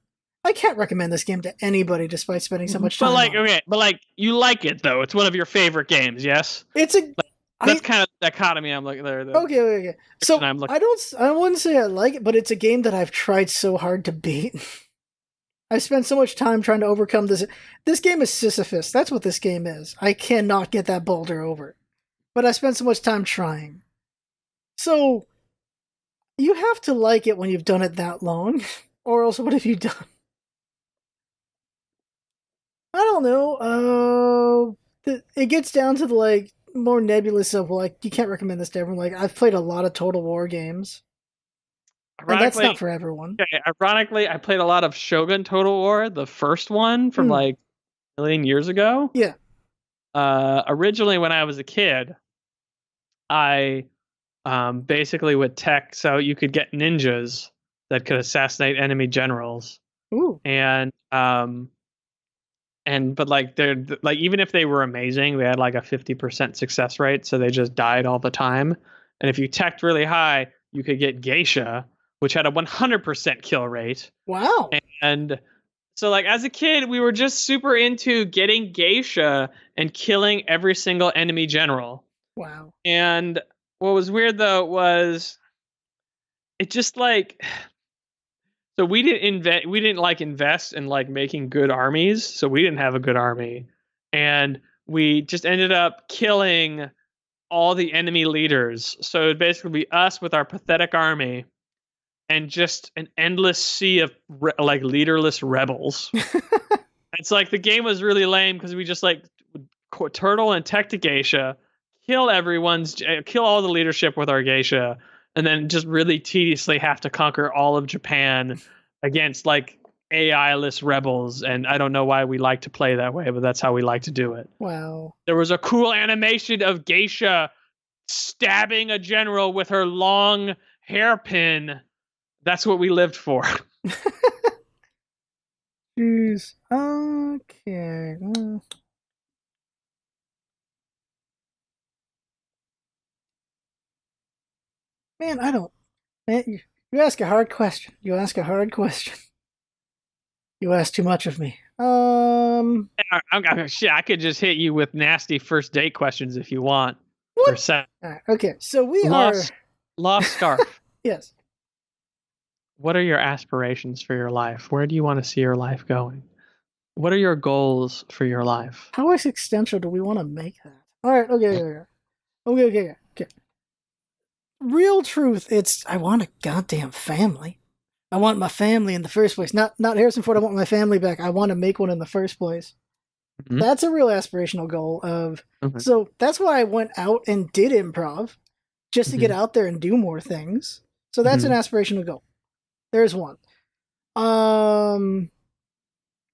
I can't recommend this game to anybody despite spending so much time. But you like it though. It's one of your favorite games, yes? It's a that's kind of the dichotomy I'm looking there. Okay. So I wouldn't say I like it, but it's a game that I've tried so hard to beat. I spent so much time trying to overcome this. This game is Sisyphus. That's what this game is. I cannot get that boulder over. But I spent so much time trying. So you have to like it when you've done it that long, or else what have you done? I don't know. It gets down to the like more nebulous of like you can't recommend this to everyone. Like I've played a lot of Total War games, and that's not for everyone. Okay, ironically, I played a lot of Shogun Total War, the first one from like a million years ago. Yeah. Originally, when I was a kid, I basically would tech so you could get ninjas that could assassinate enemy generals. Ooh. But like they're like even if they were amazing, they had like a 50% success rate, so they just died all the time. And if you teched really high, you could get geisha, which had a 100% kill rate. Wow. And so like as a kid, we were just super into getting geisha and killing every single enemy general. Wow. And what was weird though was it just like so we didn't like invest in like making good armies, so we didn't have a good army. And we just ended up killing all the enemy leaders. So it'd basically be us with our pathetic army and just an endless sea of like leaderless rebels. It's like the game was really lame because we just like turtle and tech to geisha, kill all the leadership with our geisha, and then just really tediously have to conquer all of Japan against like AI-less rebels. And I don't know why we like to play that way, but that's how we like to do it. Wow. There was a cool animation of geisha stabbing a general with her long hairpin. That's what we lived for. Jeez. Okay. Man, I don't. Man, you ask a hard question. You ask too much of me. Shit, I could just hit you with nasty first date questions if you want. What? for sex. Okay, so we are Lost Scarf. yes. What are your aspirations for your life? Where do you want to see your life going? What are your goals for your life? How existential do we want to make that? All right, okay. Real truth, it's I want a goddamn family. I want my family in the first place. Not Harrison Ford. I want my family back. I want to make one in the first place. Mm-hmm. That's a real aspirational goal of. Mm-hmm. So that's why I went out and did improv, just to get out there and do more things. So that's an aspirational goal. There's one.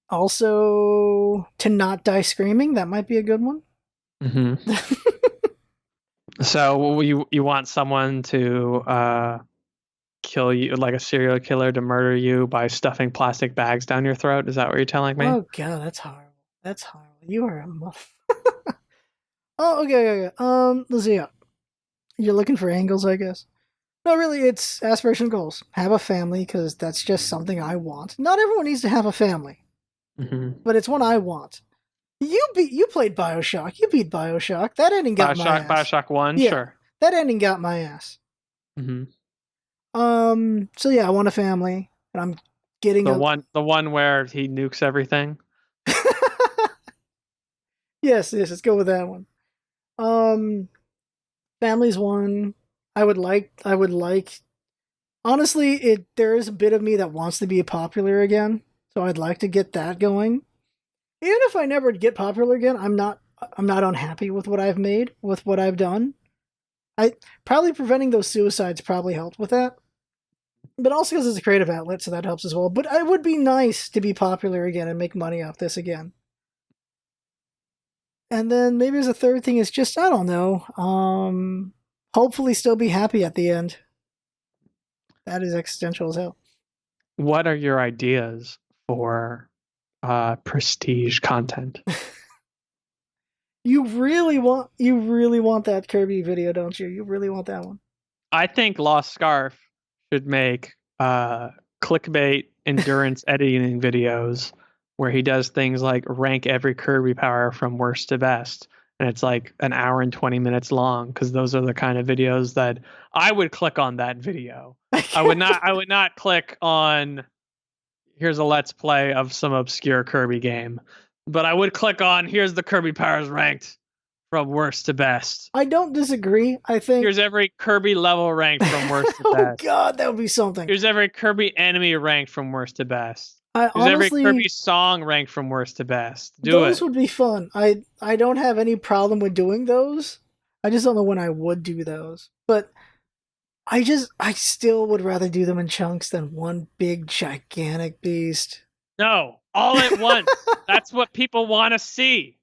Also, to not die screaming. That might be a good one. Mm-hmm. So you want someone to kill you, like a serial killer, to murder you by stuffing plastic bags down your throat? Is that what you're telling me? Oh god, that's horrible. That's horrible. You are a muff. Oh, okay. Let's see. You're looking for angles, I guess. No, really, it's aspiration goals. Have a family, because that's just something I want. Not everyone needs to have a family, but it's one I want. You played Bioshock. You beat Bioshock. That ending got my ass. Bioshock 1, yeah, sure. That ending got my ass. So yeah, I want a family, and I'm getting the one where he nukes everything. Yes, let's go with that one. Family's one. I would like. Honestly, there is a bit of me that wants to be popular again, so I'd like to get that going. Even if I never get popular again, I'm not unhappy with what I've made, with what I've done. I probably preventing those suicides probably helped with that, but also because it's a creative outlet, so that helps as well. But it would be nice to be popular again and make money off this again. And then maybe as a third thing is just, I don't know, hopefully still be happy at the end. That is existential as hell. What are your ideas for prestige content? You really want that Kirby video, don't you? You really want that one. I think LostScarf should make clickbait endurance editing videos where he does things like rank every Kirby power from worst to best, and it's like an hour and 20 minutes long, because those are the kind of videos that I would click on. That video, I would not click on here's a let's play of some obscure Kirby game, but I would click on here's the Kirby powers ranked from worst to best. I don't disagree. I think here's every Kirby level ranked from worst to best. Oh god, that would be something. Here's every Kirby enemy ranked from worst to best. Here's honestly, every Kirby song ranked from worst to best. Those would be fun. I don't have any problem with doing those. I just don't know when I would do those. But I still would rather do them in chunks than one big gigantic beast. No, all at once. That's what people want to see.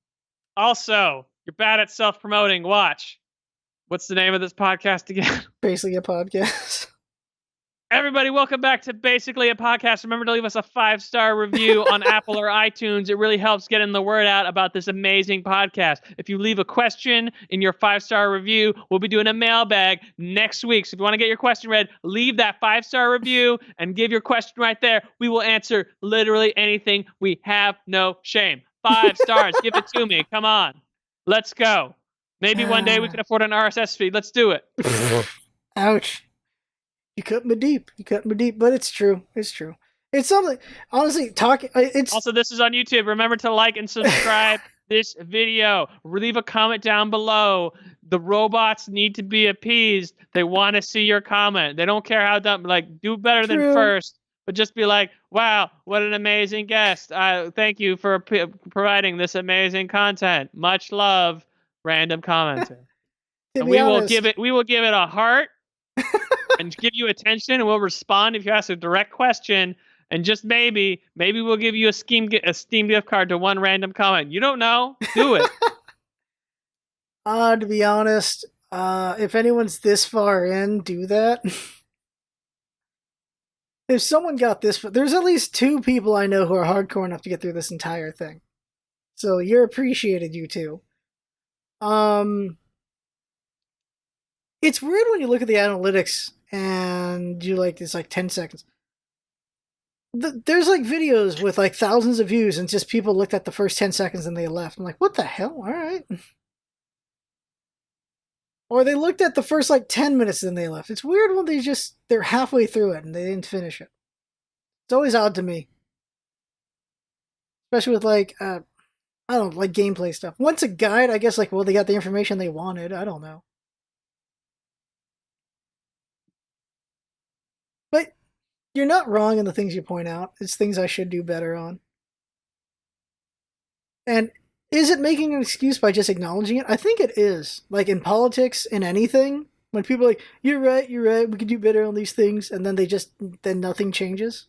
Also, you're bad at self-promoting. Watch. What's the name of this podcast again? Basically a podcast. Everybody, welcome back to Basically a Podcast. Remember to leave us a 5-star review on Apple or iTunes. It really helps getting the word out about this amazing podcast. If you leave a question in your 5-star review, we'll be doing a mailbag next week. So if you want to get your question read, leave that 5-star review and give your question right there. We will answer literally anything. We have no shame. 5 stars. Give it to me. Come on. Let's go. Maybe one day we can afford an RSS feed. Let's do it. Ouch. You cut me deep, but it's true. It's something, honestly, it's... Also, this is on YouTube. Remember to like and subscribe this video. Leave a comment down below. The robots need to be appeased. They want to see your comment. They don't care how dumb, do better than first, but just be like, wow, what an amazing guest. Thank you for providing this amazing content. Much love, random commenter. And we will give it a heart. And give you attention, and we'll respond if you ask a direct question. And just maybe we'll give you a Steam gift card to one random comment. You don't know. Do it. To be honest, if anyone's this far in, do that. If someone got this, there's at least 2 people I know who are hardcore enough to get through this entire thing. So you're appreciated, you two. It's weird when you look at the analytics and you it's 10 seconds. There's videos with thousands of views and just people looked at the first 10 seconds and they left. I'm like, what the hell? All right. Or they looked at the first like 10 minutes and then they left. It's weird when they're halfway through it and they didn't finish it. It's always odd to me. Especially with like I don't know, like gameplay stuff. Once a guide, I guess like well they got the information they wanted. I don't know. But you're not wrong in the things you point out. It's things I should do better on. And is it making an excuse by just acknowledging it? I think it is. Like in politics, in anything, when people are like, you're right, we could do better on these things, and then nothing changes.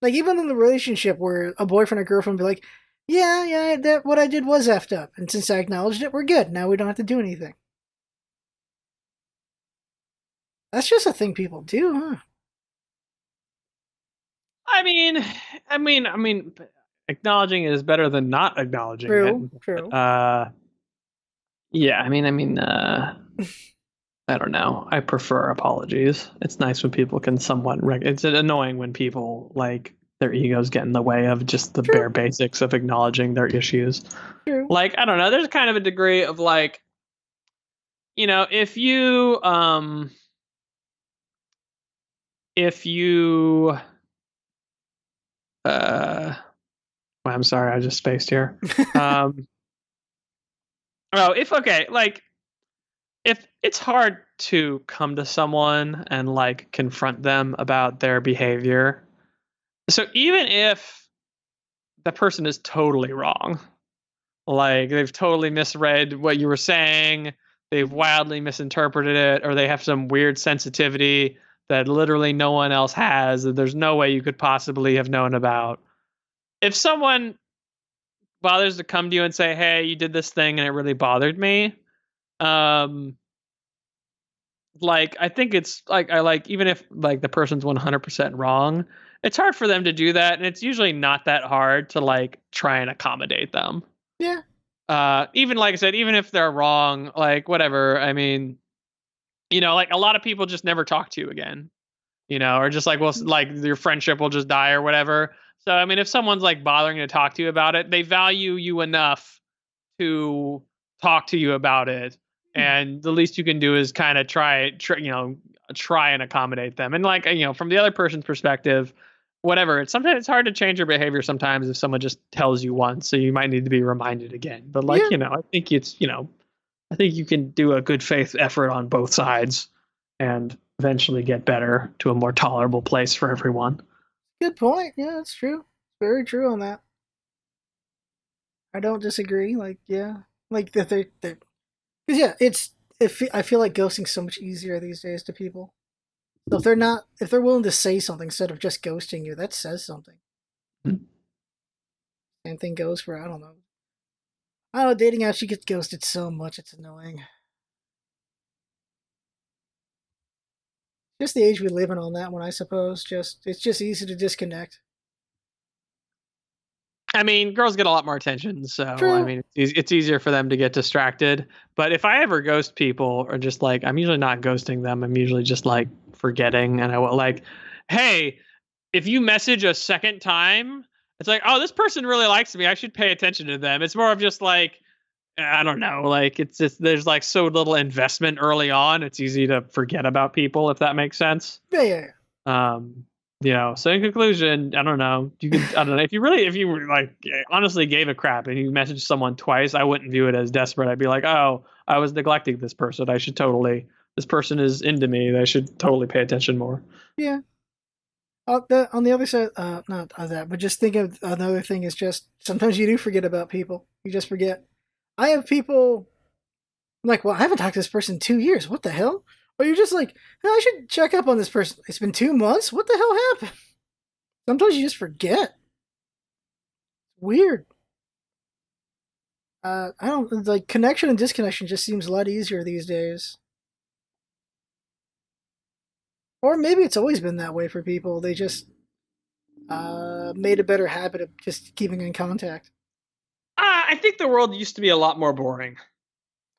Like even in the relationship where a boyfriend or girlfriend be like, yeah, that what I did was effed up. And since I acknowledged it, we're good. Now we don't have to do anything. That's just a thing people do, huh? I mean, acknowledging it is better than not acknowledging it. True. Yeah, I don't know. I prefer apologies. It's nice when people can somewhat. It's annoying when people like their egos get in the way of just the bare basics of acknowledging their issues. True. Like I don't know. There's kind of a degree of like, if you well, I'm sorry, I just spaced here. If it's hard to come to someone and like confront them about their behavior. So even if the person is totally wrong, like they've totally misread what you were saying, they've wildly misinterpreted it, or they have some weird sensitivity that literally no one else has, that there's no way you could possibly have known about. If someone bothers to come to you and say, hey, you did this thing and it really bothered me, like I think it's like I like even if like the person's 100% wrong, it's hard for them to do that, and it's usually not that hard to like try and accommodate them. Yeah. Even like I said, even if they're wrong, like whatever. I mean, like a lot of people just never talk to you again, or just like, well, like your friendship will just die or whatever. So I mean, if someone's like bothering to talk to you about it, they value you enough to talk to you about it, and the least you can do is kind of try and accommodate them. And like from the other person's perspective, whatever, sometimes it's hard to change your behavior sometimes if someone just tells you once, so you might need to be reminded again. But like I think I think you can do a good faith effort on both sides and eventually get better to a more tolerable place for everyone. Good point. Yeah, that's true. Very true on that. I don't disagree. Like, yeah, like that they're because yeah, I feel like ghosting's so much easier these days to people. So if they're willing to say something instead of just ghosting you, that says something. Mm-hmm. Same thing goes for I don't know. Dating apps you get ghosted so much it's annoying. Just the age we live in on that one, I suppose. It's just easy to disconnect. I mean, girls get a lot more attention, so True. I mean, it's easier for them to get distracted. But if I ever ghost people, or just like, I'm usually not ghosting them. I'm usually just like forgetting, and I will like, hey, if you message a second time, it's like, oh, this person really likes me. I should pay attention to them. It's more of just like, I don't know, like it's just there's like so little investment early on. It's easy to forget about people, if that makes sense. Yeah. So in conclusion, I don't know. I don't know if you like honestly gave a crap and you messaged someone twice, I wouldn't view it as desperate. I'd be like, oh, I was neglecting this person. This person is into me. I should totally pay attention more. Yeah. On the other side, not of that, but just think of another thing is just sometimes you do forget about people. You just forget. I have people I'm like, well, I haven't talked to this person in 2 years. What the hell? Or you're just like, oh, I should check up on this person. It's been 2 months. What the hell happened? Sometimes you just forget. Weird. I don't like connection and disconnection just seems a lot easier these days. Or maybe it's always been that way for people. They just made a better habit of just keeping in contact. I think the world used to be a lot more boring,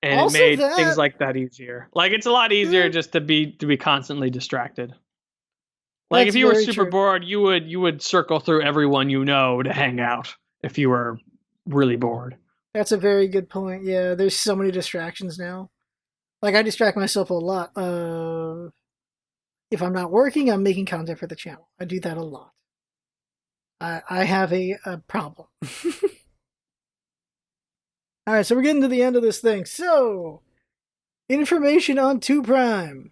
and Also it made that- things like that easier. Like it's a lot easier just to be constantly distracted. Like That's if you were very super true. bored, you would circle through everyone you know to hang out if you were really bored. That's a very good point. Yeah, there's so many distractions now. Like, I distract myself a lot. If I'm not working, I'm making content for the channel. I do that a lot. I have a problem. All right, so we're getting to the end of this thing. So, information on TooPrime.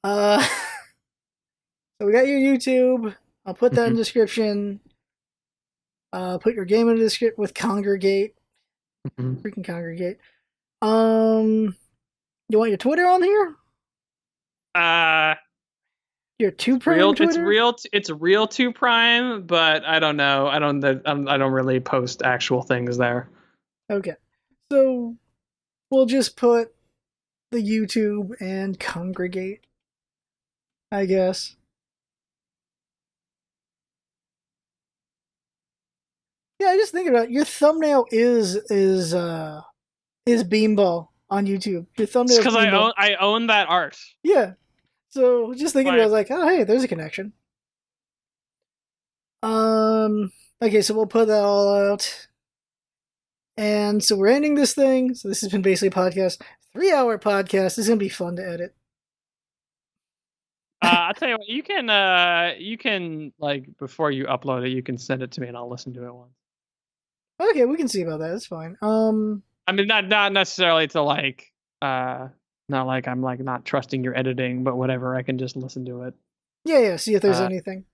Uh, so we got your YouTube. I'll put that in the description. Put your game in the description with Kongregate. Freaking Kongregate. You want your Twitter on here? Your TooPrime Twitter? It's real TooPrime, but I don't know. I don't really post actual things there. Okay. So we'll just put the YouTube and Kongregate, I guess. Yeah, just think about it. Your thumbnail is Beanball on YouTube. Your thumbnail is because Beanball. I own that art. Yeah. So just thinking about it, I was like, oh hey, there's a connection. Okay, so we'll put that all out. And so we're ending this thing. So this has been basically a podcast. 3-hour podcast. This is gonna be fun to edit. I'll tell you what, you can like before you upload it, you can send it to me and I'll listen to it once. Okay, we can see about that. That's fine. I mean, not necessarily to like, not like I'm like not trusting your editing, but whatever. I can just listen to it. Yeah. See if there's anything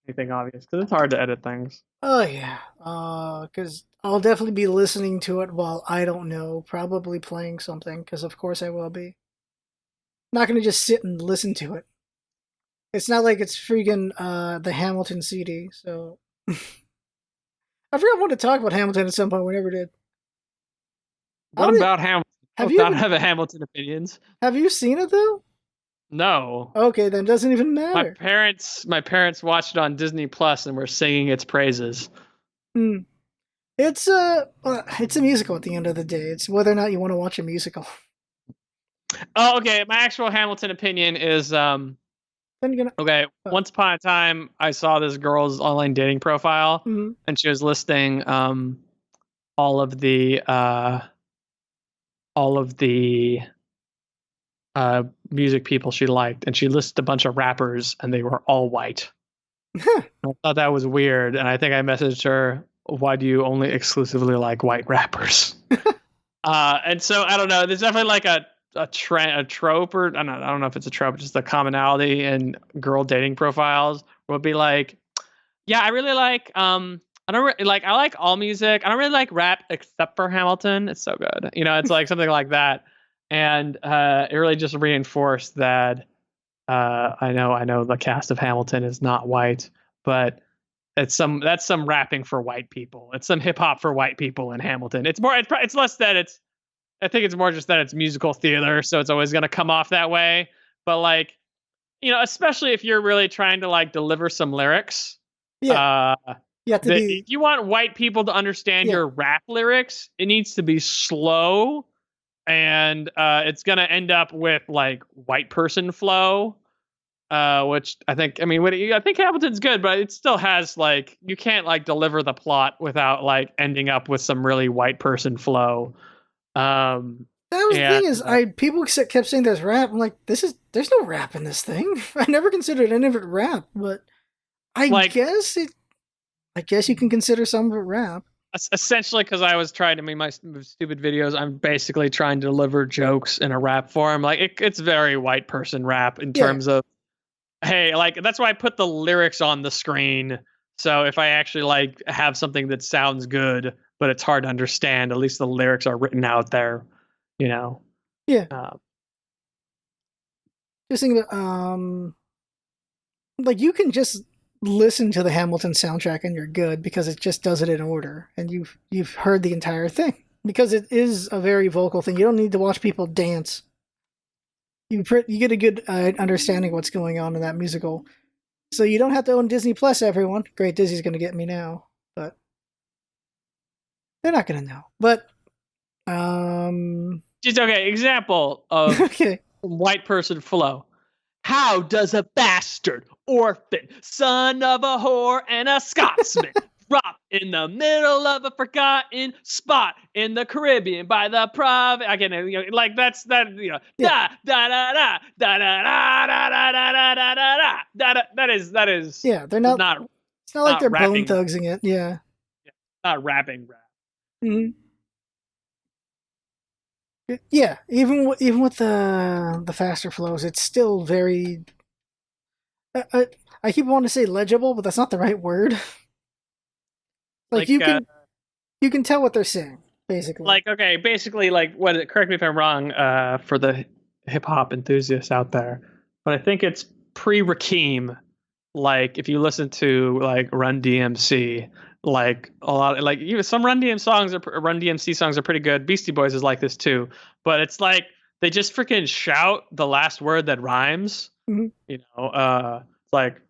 Obvious, because it's hard to edit things. Oh yeah. Because I'll definitely be listening to it while I don't know, probably playing something. Because of course I will be. Not gonna just sit and listen to it. It's not like it's freaking the Hamilton CD. So I forgot I wanted to talk about Hamilton at some point. We never did. What about Hamilton? Have you not have a Hamilton opinions? Have you seen it though? No. Okay, then it doesn't even matter. My parents watched it on Disney Plus and were singing its praises. It's a musical at the end of the day. It's whether or not you want to watch a musical. Oh, okay. My actual Hamilton opinion is okay. Once upon a time, I saw this girl's online dating profile, and she was listing all of the music people she liked, and she listed a bunch of rappers, and they were all white. I thought that was weird, and I think I messaged her, "Why do you only exclusively like white rappers?" And so I don't know. There's definitely like a trope, or I don't know if it's a trope, just a commonality in girl dating profiles would be like, yeah, I really like I like all music. I don't really like rap except for Hamilton. It's so good. It's like something like that. And it really just reinforced that I know the cast of Hamilton is not white, but that's some rapping for white people. It's some hip hop for white people in Hamilton. It's less that it's, I think it's more just that it's musical theater, so it's always going to come off that way. But like, especially if you're really trying to like deliver some lyrics, if you want white people to understand your rap lyrics, it needs to be slow, and it's going to end up with like white person flow, which I think Hamilton's good, but it still has like, you can't like deliver the plot without like ending up with some really white person flow. That was the thing is, people kept saying there's rap. I'm like, there's no rap in this thing. I never considered any of it rap, but I guess you can consider some of it rap. Essentially, because I was trying to make my stupid videos, I'm basically trying to deliver jokes in a rap form. Like it's very white person rap in terms of, hey, like that's why I put the lyrics on the screen. So if I actually like have something that sounds good, but it's hard to understand, at least the lyrics are written out there, Yeah. Just think about like you can just listen to the Hamilton soundtrack and you're good because it just does it in order, and you've heard the entire thing because it is a very vocal thing. You don't need to watch people dance. You get a good understanding of what's going on in that musical. So you don't have to own Disney Plus, everyone. Great, Disney's going to get me now, but they're not going to know. But just okay. Example of white person flow. How does a bastard, orphan, son of a whore and a Scotsman drop in the middle of a forgotten spot in the Caribbean by the again, like that's that, Yeah. da da da da da da da da da da da da da. That is. Yeah, they're not. not It's not like they're bone rapping. thugsing it. Yeah. Not rapping rap. Mm-hmm. Yeah, even with the faster flows, it's still very. I keep wanting to say legible, but that's not the right word. Like you can tell what they're saying, basically. Like, okay, basically, like, what? Correct me if I'm wrong, for the hip hop enthusiasts out there, but I think it's pre-Rakim. Like, if you listen to like Run DMC, like a lot, like even some Run DMC songs are pretty good. Beastie Boys is like this too, but it's like they just freaking shout the last word that rhymes. Mhm. It's like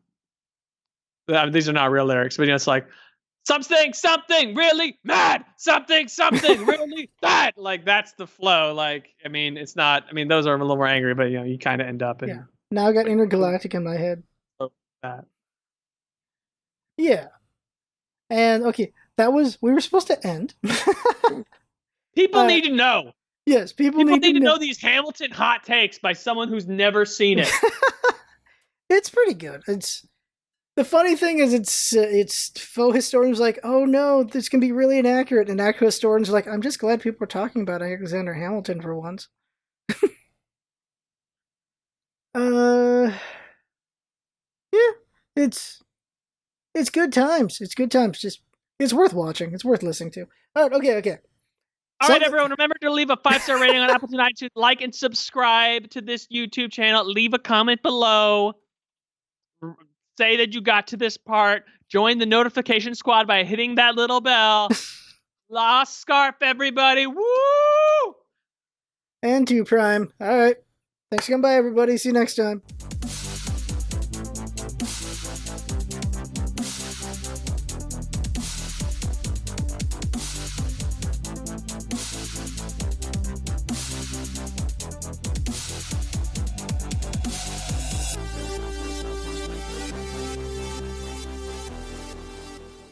these are not real lyrics, but it's like something really mad, something really bad. Like that's the flow. Like, I mean, it's not. I mean, those are a little more angry, but you kind of end up in. Yeah. Now I got Intergalactic in my head. That. Yeah. And okay, we were supposed to end. People need to know. Yes, people need to know these Hamilton hot takes by someone who's never seen it. It's pretty good. The funny thing is, it's faux historians like, oh no, this can be really inaccurate, and accurate historians are like, I'm just glad people are talking about Alexander Hamilton for once. Yeah, it's good times. It's good times. Just it's worth watching. It's worth listening to. All right, okay. All right, everyone, remember to leave a 5-star rating on Apple iTunes, like and subscribe to this YouTube channel, leave a comment below, say that you got to this part, join the notification squad by hitting that little bell. LostScarf, everybody. Woo! And TooPrime. All right. Thanks for coming by, everybody. See you next time.